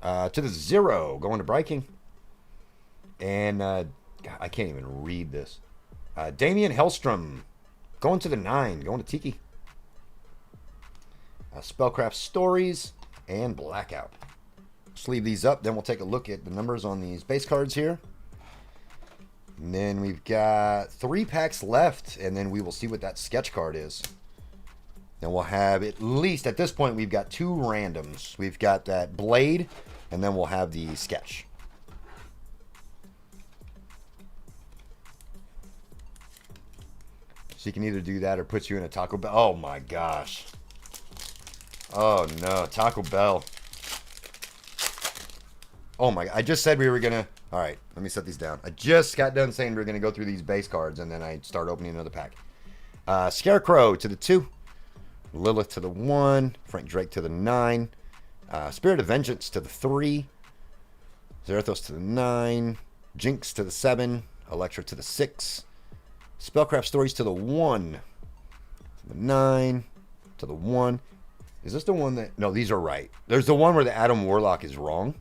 To the 0. Going to Bryking. And, God, I can't even read this. Damian Hellstrom. Going to the 9. Going to Tiki. Spellcraft Stories. And Blackout. Sleeve these up. Then we'll take a look at the numbers on these base cards here. And then we've got 3 packs left. And then we will see what that sketch card is. Then we'll have at least, at this point, we've got 2 randoms. We've got that Blade. And then we'll have the sketch. So you can either do that or put you in a Taco Bell. Oh my gosh. Oh no, Taco Bell. Oh my, I just said we were gonna, all right, let me set these down. I just got done saying we were gonna go through these base cards and then I start opening another pack. Scarecrow to the 2. Lilith to the 1. Frank Drake to the 9. Spirit of Vengeance to the 3. Zarathos to the 9. Jinx to the 7. Electra to the 6. Spellcraft Stories to the 1. To the 9. To the 1. Is this the one that... No, these are right. There's the one where the Adam Warlock is wrong.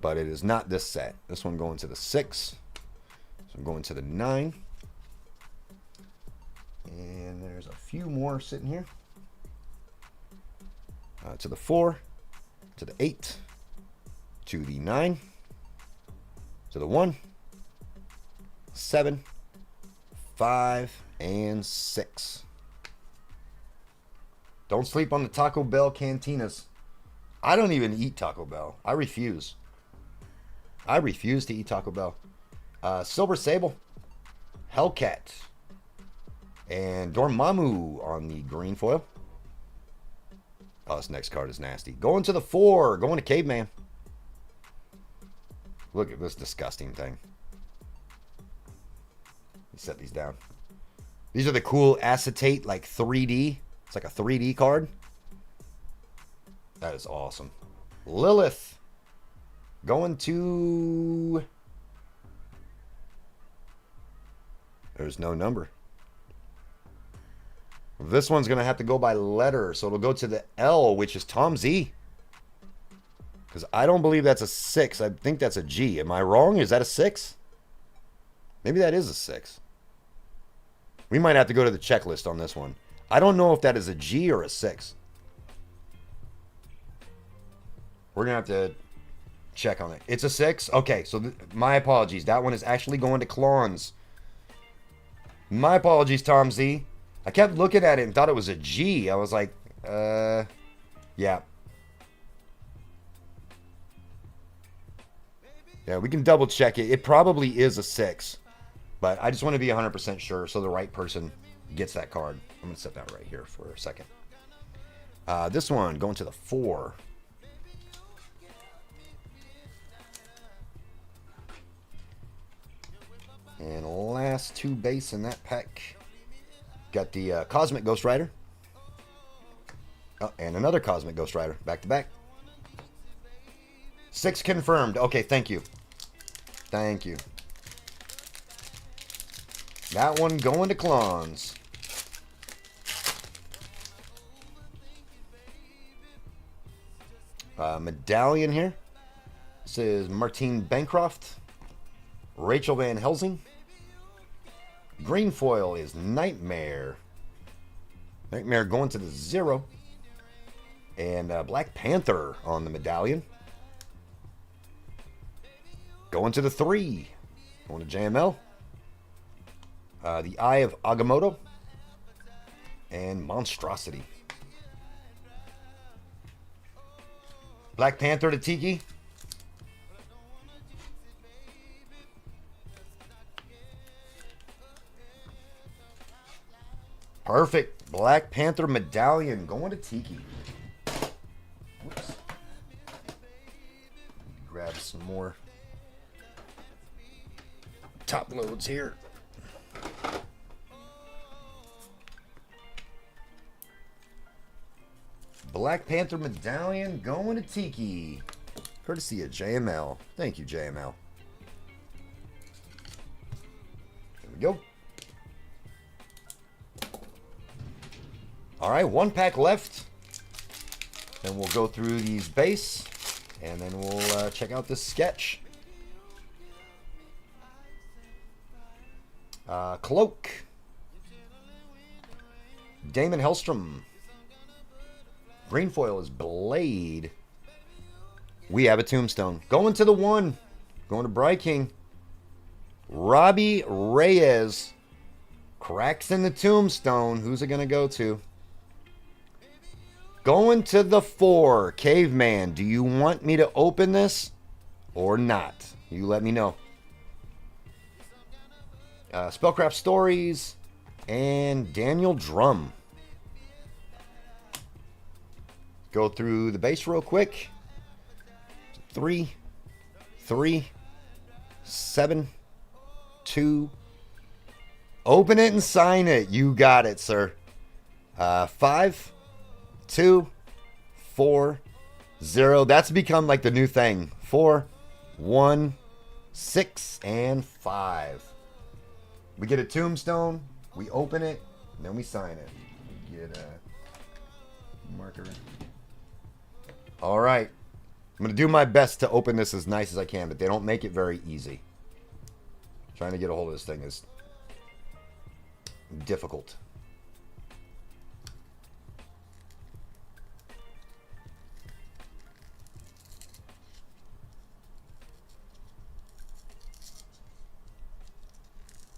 But it is not this set. This one going to the 6. So I'm going to the 9. And there's a few more sitting here. To the 4. To the 8. To the 9. To the 1. 7. 5 and 6. Don't sleep on the Taco Bell cantinas. I don't even eat Taco Bell. I refuse. I refuse to eat Taco Bell. Silver Sable. Hellcat. And Dormammu on the green foil. Oh, this next card is nasty. Going to the 4. Going to Caveman. Look at this disgusting thing. Let's set these down. These are the cool acetate, like 3D. It's like a 3D card. That is awesome. Lilith. Going to... There's no number. This one's going to have to go by letter. So it'll go to the L, which is Tom Z. Because I don't believe that's a 6. I think that's a G. Am I wrong? Is that a 6? Maybe that is a 6. We might have to go to the checklist on this one. I don't know if that is a G or a 6. We're going to have to check on it. It's a 6? Okay, so my apologies. That one is actually going to Clons. My apologies, Tom Z. I kept looking at it and thought it was a G. I was like, yeah. Yeah, we can double check it. It probably is a 6. But I just want to be 100% sure so the right person gets that card. I'm going to set that right here for a second. This one going to the 4. And last 2 base in that pack. Got the Cosmic Ghost Rider. Oh, and another Cosmic Ghost Rider. Back to back. 6 confirmed. Okay, thank you. Thank you. That one going to Clons. Medallion here. This is Martine Bancroft. Rachel Van Helsing. Green foil is Nightmare. Nightmare going to the 0. And Black Panther on the medallion. Going to the 3. Going to JML. The Eye of Agamotto. And Monstrosity. Black Panther to Tiki. Perfect. Black Panther medallion going to Tiki. Whoops. Grab some more top loads here. Black Panther medallion going to Tiki. Courtesy of JML. Thank you, JML. There we go. All right, 1 pack left. Then we'll go through these base, and then we'll check out this sketch. Cloak. Damon Hellstrom. Green foil is Blade. We have a Tombstone. Going to the 1. Going to Bry King. Robbie Reyes. Cracks in the Tombstone. Who's it going to go to? Going to the 4. Caveman. Do you want me to open this or not? You let me know. Spellcraft Stories. And Daniel Drum. Go through the base real quick. 3, 3, 7, 2. Open it and sign it. You got it, sir. 5, 2, 4, 0. That's become like the new thing. 4, 1, 6, and 5. We get a Tombstone. We open it, and then we sign it. Get a marker. All right. I'm going to do my best to open this as nice as I can, but they don't make it very easy. Trying to get a hold of this thing is difficult.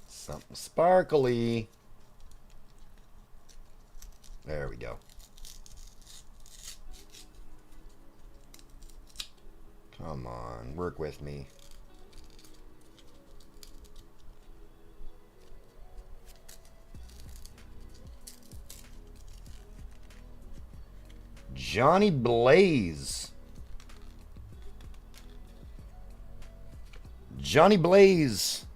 Something sparkly. There we go. Come on, work with me. Johnny Blaze. Johnny Blaze.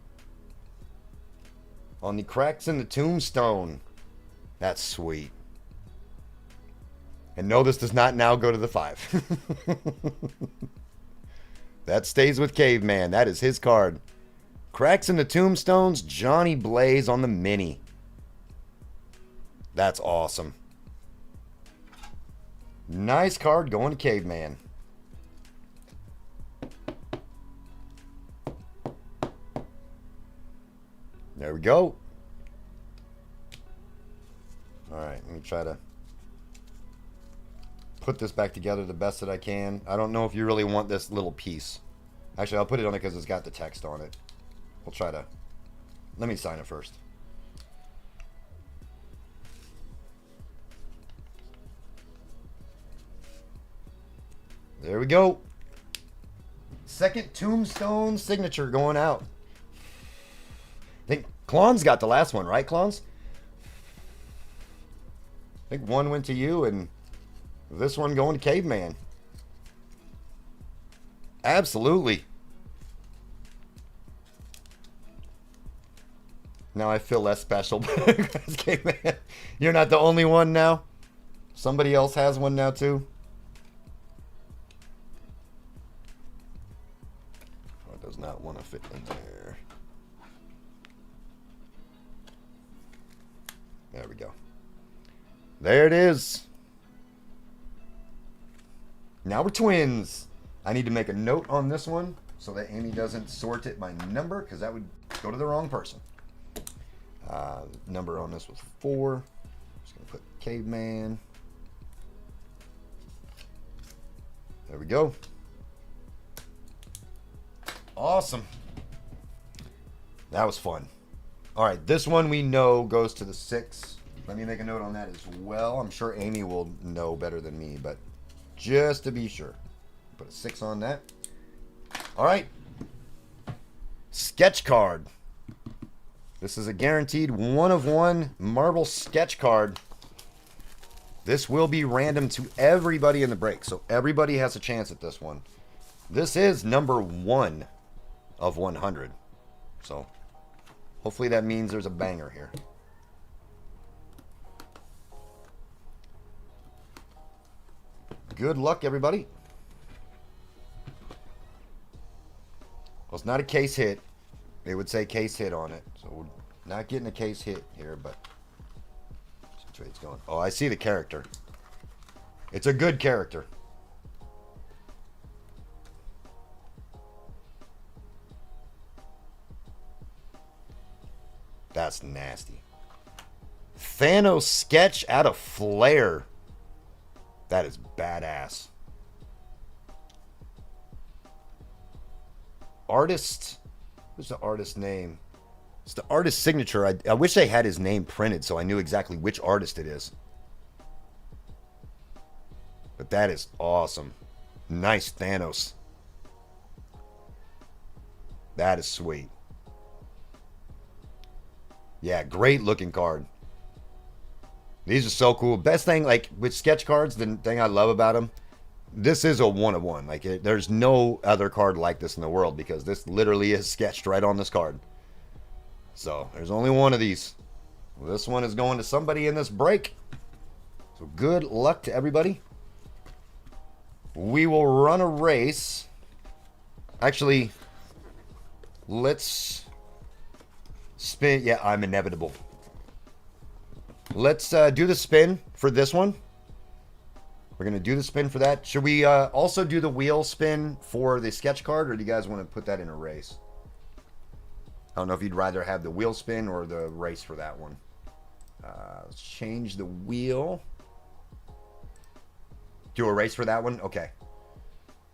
On the cracks in the Tombstone. That's sweet. And no, this does not now go to the 5. That stays with Caveman. That is his card. Cracks in the Tombstones. Johnny Blaze on the mini. That's awesome. Nice card going to Caveman. There we go. Alright, let me try to put this back together the best that I can. I don't know if you really want this little piece. Actually, I'll put it on it because it's got the text on it. We'll try to... Let me sign it first. There we go. Second tombstone signature going out. I think Klon's got the last one, right, Klons? I think one went to you and this one going to Caveman. Absolutely. Now I feel less special. Caveman, you're not the only one now. Somebody else has one now too. Oh, it does not want to fit in there. There we go. There it is. Now we're twins. I need to make a note on this one so that Amy doesn't sort it by number, because that would go to the wrong person. Number on this was 4. Just going to put Caveman. There we go. Awesome. That was fun. All right, this one we know goes to the 6. Let me make a note on that as well. I'm sure Amy will know better than me, but just to be sure. Put a 6 on that. All right. Sketch card. This is a guaranteed 1 of 1 marble sketch card. This will be random to everybody in the break, so everybody has a chance at this one. This is number 1 of 100. So hopefully that means there's a banger here. Good luck, everybody. Well, it's not a case hit. They would say case hit on it. So we're not getting a case hit here, but which way it's going. Oh, I see the character. It's a good character. That's nasty. Thanos sketch out of Flare. That is badass. Artist. What's the artist's name? It's the artist's signature. I wish they had his name printed so I knew exactly which artist it is. But that is awesome. Nice Thanos. That is sweet. Yeah, great looking card. These are so cool. Best thing, like, with sketch cards, the thing I love about them, this is a 1 of 1. Like, there's no other card like this in the world because this literally is sketched right on this card. So, there's only one of these. Well, this one is going to somebody in this break. So, good luck to everybody. We will run a race. Actually, let's spin. Yeah, I'm inevitable. Let's do the spin for this one. We're going to do the spin for that. Should we also do the wheel spin for the sketch card, or do you guys want to put that in a race? I don't know if you'd rather have the wheel spin or the race for that one. Let's change the wheel. Do a race for that one? Okay.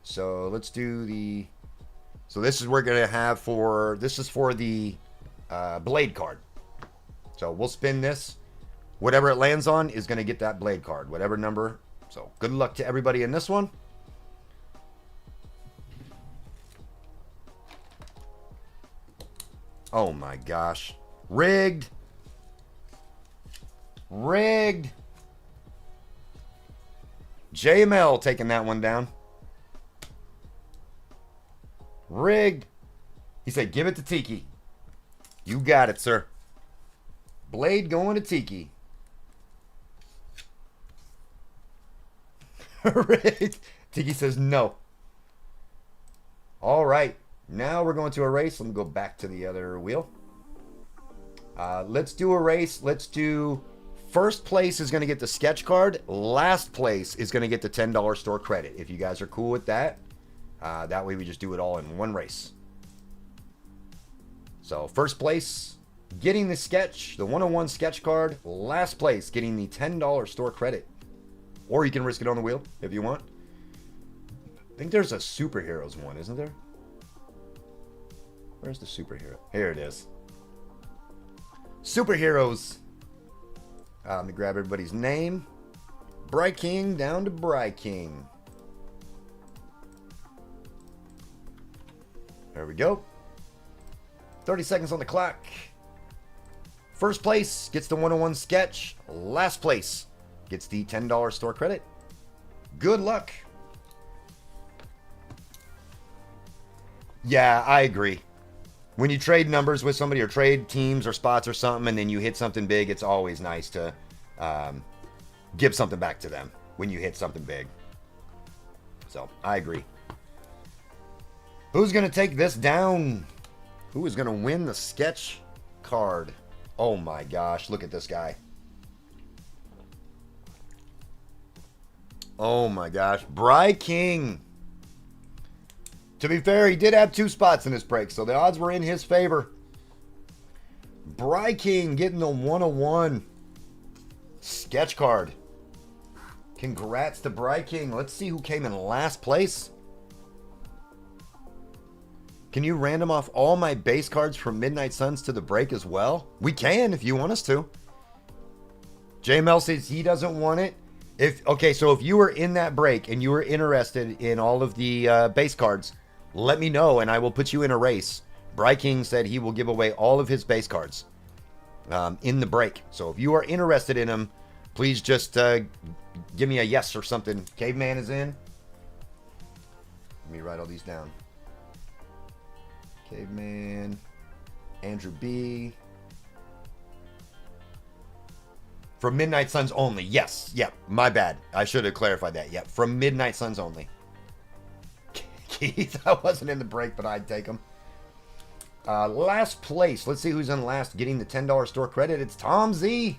So let's do the... So this is we're going to have for... This is for the blade card. So we'll spin this. Whatever it lands on is going to get that blade card. Whatever number. So good luck to everybody in this one. Oh my gosh. Rigged. Rigged. JML taking that one down. Rigged. He said, give it to Tiki. You got it, sir. Blade going to Tiki. Rigged. Tiki says no. All right. Now we're going to a race. Let me go back to the other wheel. Let's do a race. Let's do... First place is going to get the sketch card. Last place is going to get the $10 store credit. If you guys are cool with that. That way we just do it all in one race. So first place getting the sketch, the 101 sketch card. Last place, getting the $10 store credit. Or you can risk it on the wheel if you want. I think there's a superheroes one, isn't there? Where's the superhero? Here it is. Superheroes. Let me grab everybody's name. Bry King down to Bry King. There we go. 30 seconds on the clock. First place gets the 101 sketch. Last place gets the $10 store credit. Good luck. Yeah, I agree. When you trade numbers with somebody or trade teams or spots or something and then you hit something big, it's always nice to give something back to them when you hit something big. So, I agree. Who's going to take this down? Who is going to win the sketch card? Oh my gosh, look at this guy. Oh my gosh, Bry King. To be fair, he did have 2 spots in this break, so the odds were in his favor. Bry King getting the 101 sketch card. Congrats to Bry King. Let's see who came in last place. Can you random off all my base cards from Midnight Suns to the break as well? We can if you want us to. JML says he doesn't want it. So if you were in that break and you were interested in all of the base cards, let me know and I will put you in a race. Bry King said he will give away all of his base cards in the break. So if you are interested in them, please just give me a yes or something. Caveman is in. Let me write all these down. Caveman. Andrew B. From Midnight Suns only. Yes. Yep. My bad. I should have clarified that. Yep. From Midnight Suns only. Keith, I wasn't in the break, but I'd take him. Last place. Let's see who's in last getting the $10 store credit. It's Tom Z.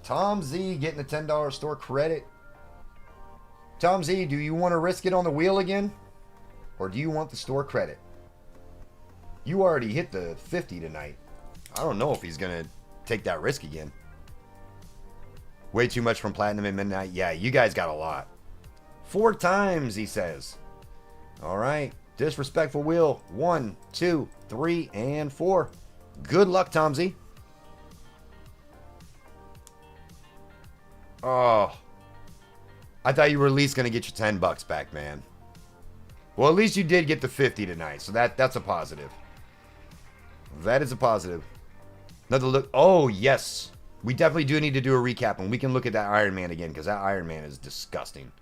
Tom Z getting the $10 store credit. Tom Z, do you want to risk it on the wheel again? Or do you want the store credit? You already hit the 50 tonight. I don't know if he's going to take that risk again. Way too much from Platinum and Midnight. Yeah, you guys got a lot. 4 times, he says. All right. Disrespectful wheel. 1, 2, 3, and 4. Good luck, Tom Z. Oh. I thought you were at least going to get your $10 back, man. Well, at least you did get the 50 tonight, so that's a positive. That is a positive. Another look. Oh, yes. We definitely do need to do a recap, and we can look at that Iron Man again, because that Iron Man is disgusting.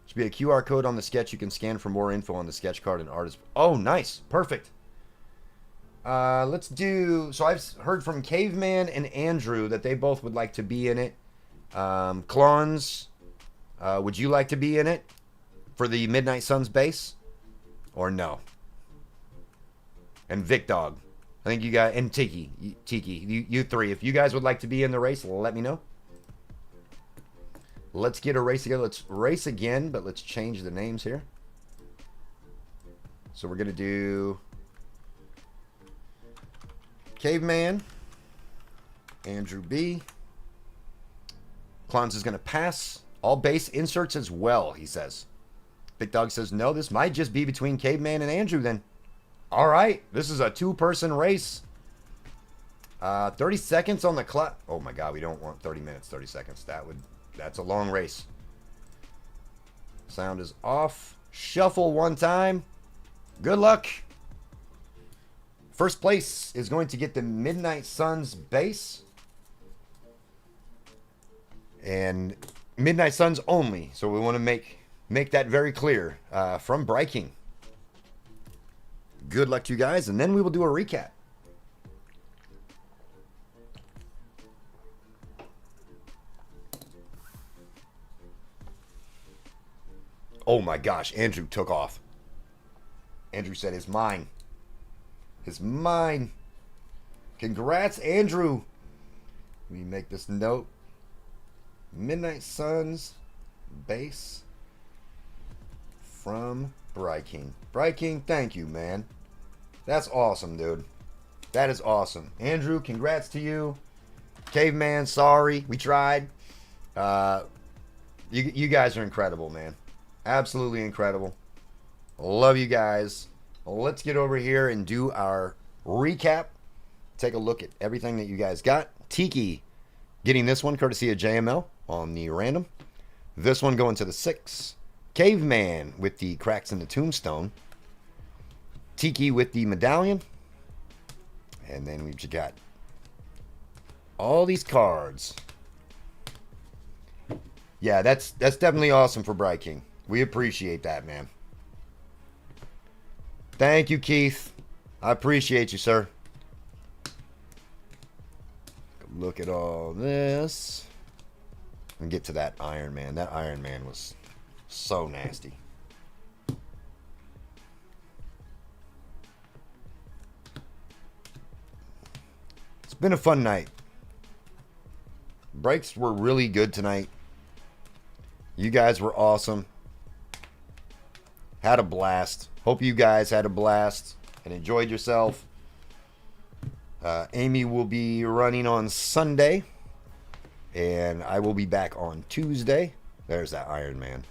Should be a QR code on the sketch you can scan for more info on the sketch card and artist. Oh, nice. Perfect. Let's do... So I've heard from Caveman and Andrew that they both would like to be in it. Clones, would you like to be in it for the Midnight Suns base? Or no? And Vic Dog. I think you guys... And Tiki. You 3. If you guys would like to be in the race, let me know. Let's get a race together. Let's race again, but let's change the names here. So we're going to do Caveman, Andrew B. Clowns is going to pass. All base inserts as well, he says. Big Dog says, no, this might just be between Caveman and Andrew then. All right, this is a 2-person race. 30 seconds on the clock. Oh my God, we don't want 30 minutes, 30 seconds. That's a long race. Sound is off. Shuffle one time. Good luck. First place is going to get the Midnight Suns base. And Midnight Suns only. So we want to make that very clear. From Bry King. Good luck to you guys. And then we will do a recap. Oh my gosh, Andrew took off. Andrew said, it's mine. It's mine. Congrats, Andrew. Let me make this note. Midnight Suns base from Bry King. Bry King, thank you, man. That's awesome, dude. That is awesome. Andrew, congrats to you. Caveman, sorry. We tried. You guys are incredible, man. Absolutely incredible. Love you guys. Let's get over here and do our recap. Take a look at everything that you guys got. Tiki getting this one courtesy of JML on the random. This one going to the 6. Caveman with the cracks in the tombstone. Tiki with the medallion. And then we've got all these cards. Yeah, that's definitely awesome for Bright King. We appreciate that, man. Thank you, Keith. I appreciate you, sir. Look at all this. And get to that Iron Man. That Iron Man was so nasty. It's been a fun night. Breaks were really good tonight. You guys were awesome. Had a blast. Hope you guys had a blast and enjoyed yourself. Amy will be running on Sunday. And I will be back on Tuesday. There's that Iron Man.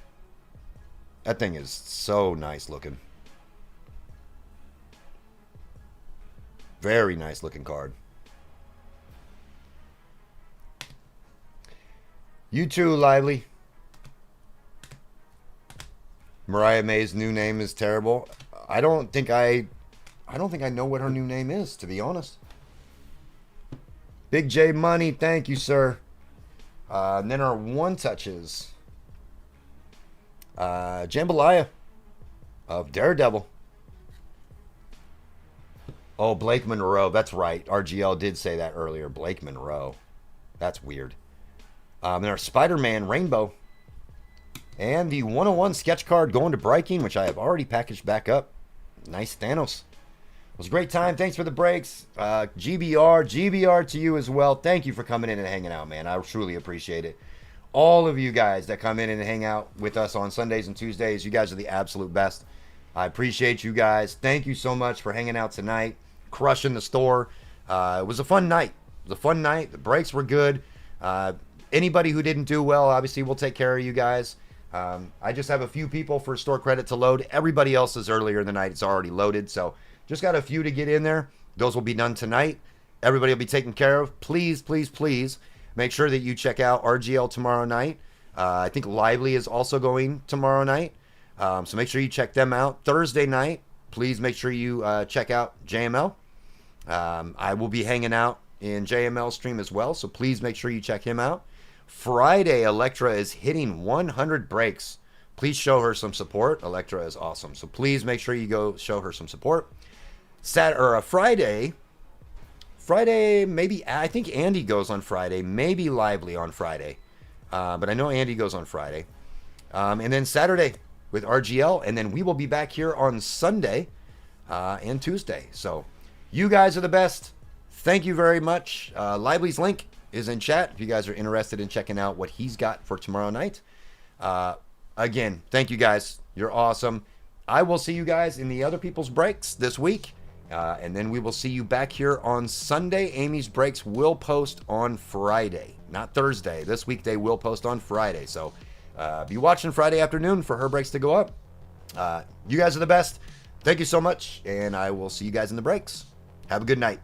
That thing is so nice looking. Very nice looking card. You too, Lively. Mariah May's new name is terrible. I don't think I know what her new name is, to be honest. Big J Money, thank you, sir. And then our one touches. Jambalaya of Daredevil. Oh, Blake Monroe. That's right. RGL did say that earlier. Blake Monroe. That's weird. Then our Spider-Man Rainbow. And the 101 sketch card going to Briking, which I have already packaged back up. Nice Thanos. It was a great time. Thanks for the breaks. GBR to you as well. Thank you for coming in and hanging out, man. I truly appreciate it. All of you guys that come in and hang out with us on Sundays and Tuesdays, you guys are the absolute best. I appreciate you guys. Thank you so much for hanging out tonight, crushing the store. It was a fun night. It was a fun night. The breaks were good. Anybody who didn't do well, obviously, we'll take care of you guys. I just have a few people for store credit to load. Everybody else is earlier in the night. It's already loaded. So just got a few to get in there. Those will be done tonight. Everybody will be taken care of. Please, please, please make sure that you check out RGL tomorrow night. I think Lively is also going tomorrow night. So make sure you check them out. Thursday night, please make sure you check out JML. I will be hanging out in JML stream as well. So please make sure you check him out. Friday, Electra is hitting 100 breaks. Please show her some support. Electra is awesome. So please make sure you go show her some support. Friday, maybe, I think Andy goes on Friday. Maybe Lively on Friday. But I know Andy goes on Friday. And then Saturday with RGL. And then we will be back here on Sunday and Tuesday. So you guys are the best. Thank you very much. Lively's link is in chat if you guys are interested in checking out what he's got for tomorrow night. Again, thank you guys. You're awesome. I will see you guys in the other people's breaks this week. And then we will see you back here on Sunday. Amy's breaks will post on Friday, not Thursday. This week they will post on Friday. So be watching Friday afternoon for her breaks to go up. You guys are the best. Thank you so much. And I will see you guys in the breaks. Have a good night.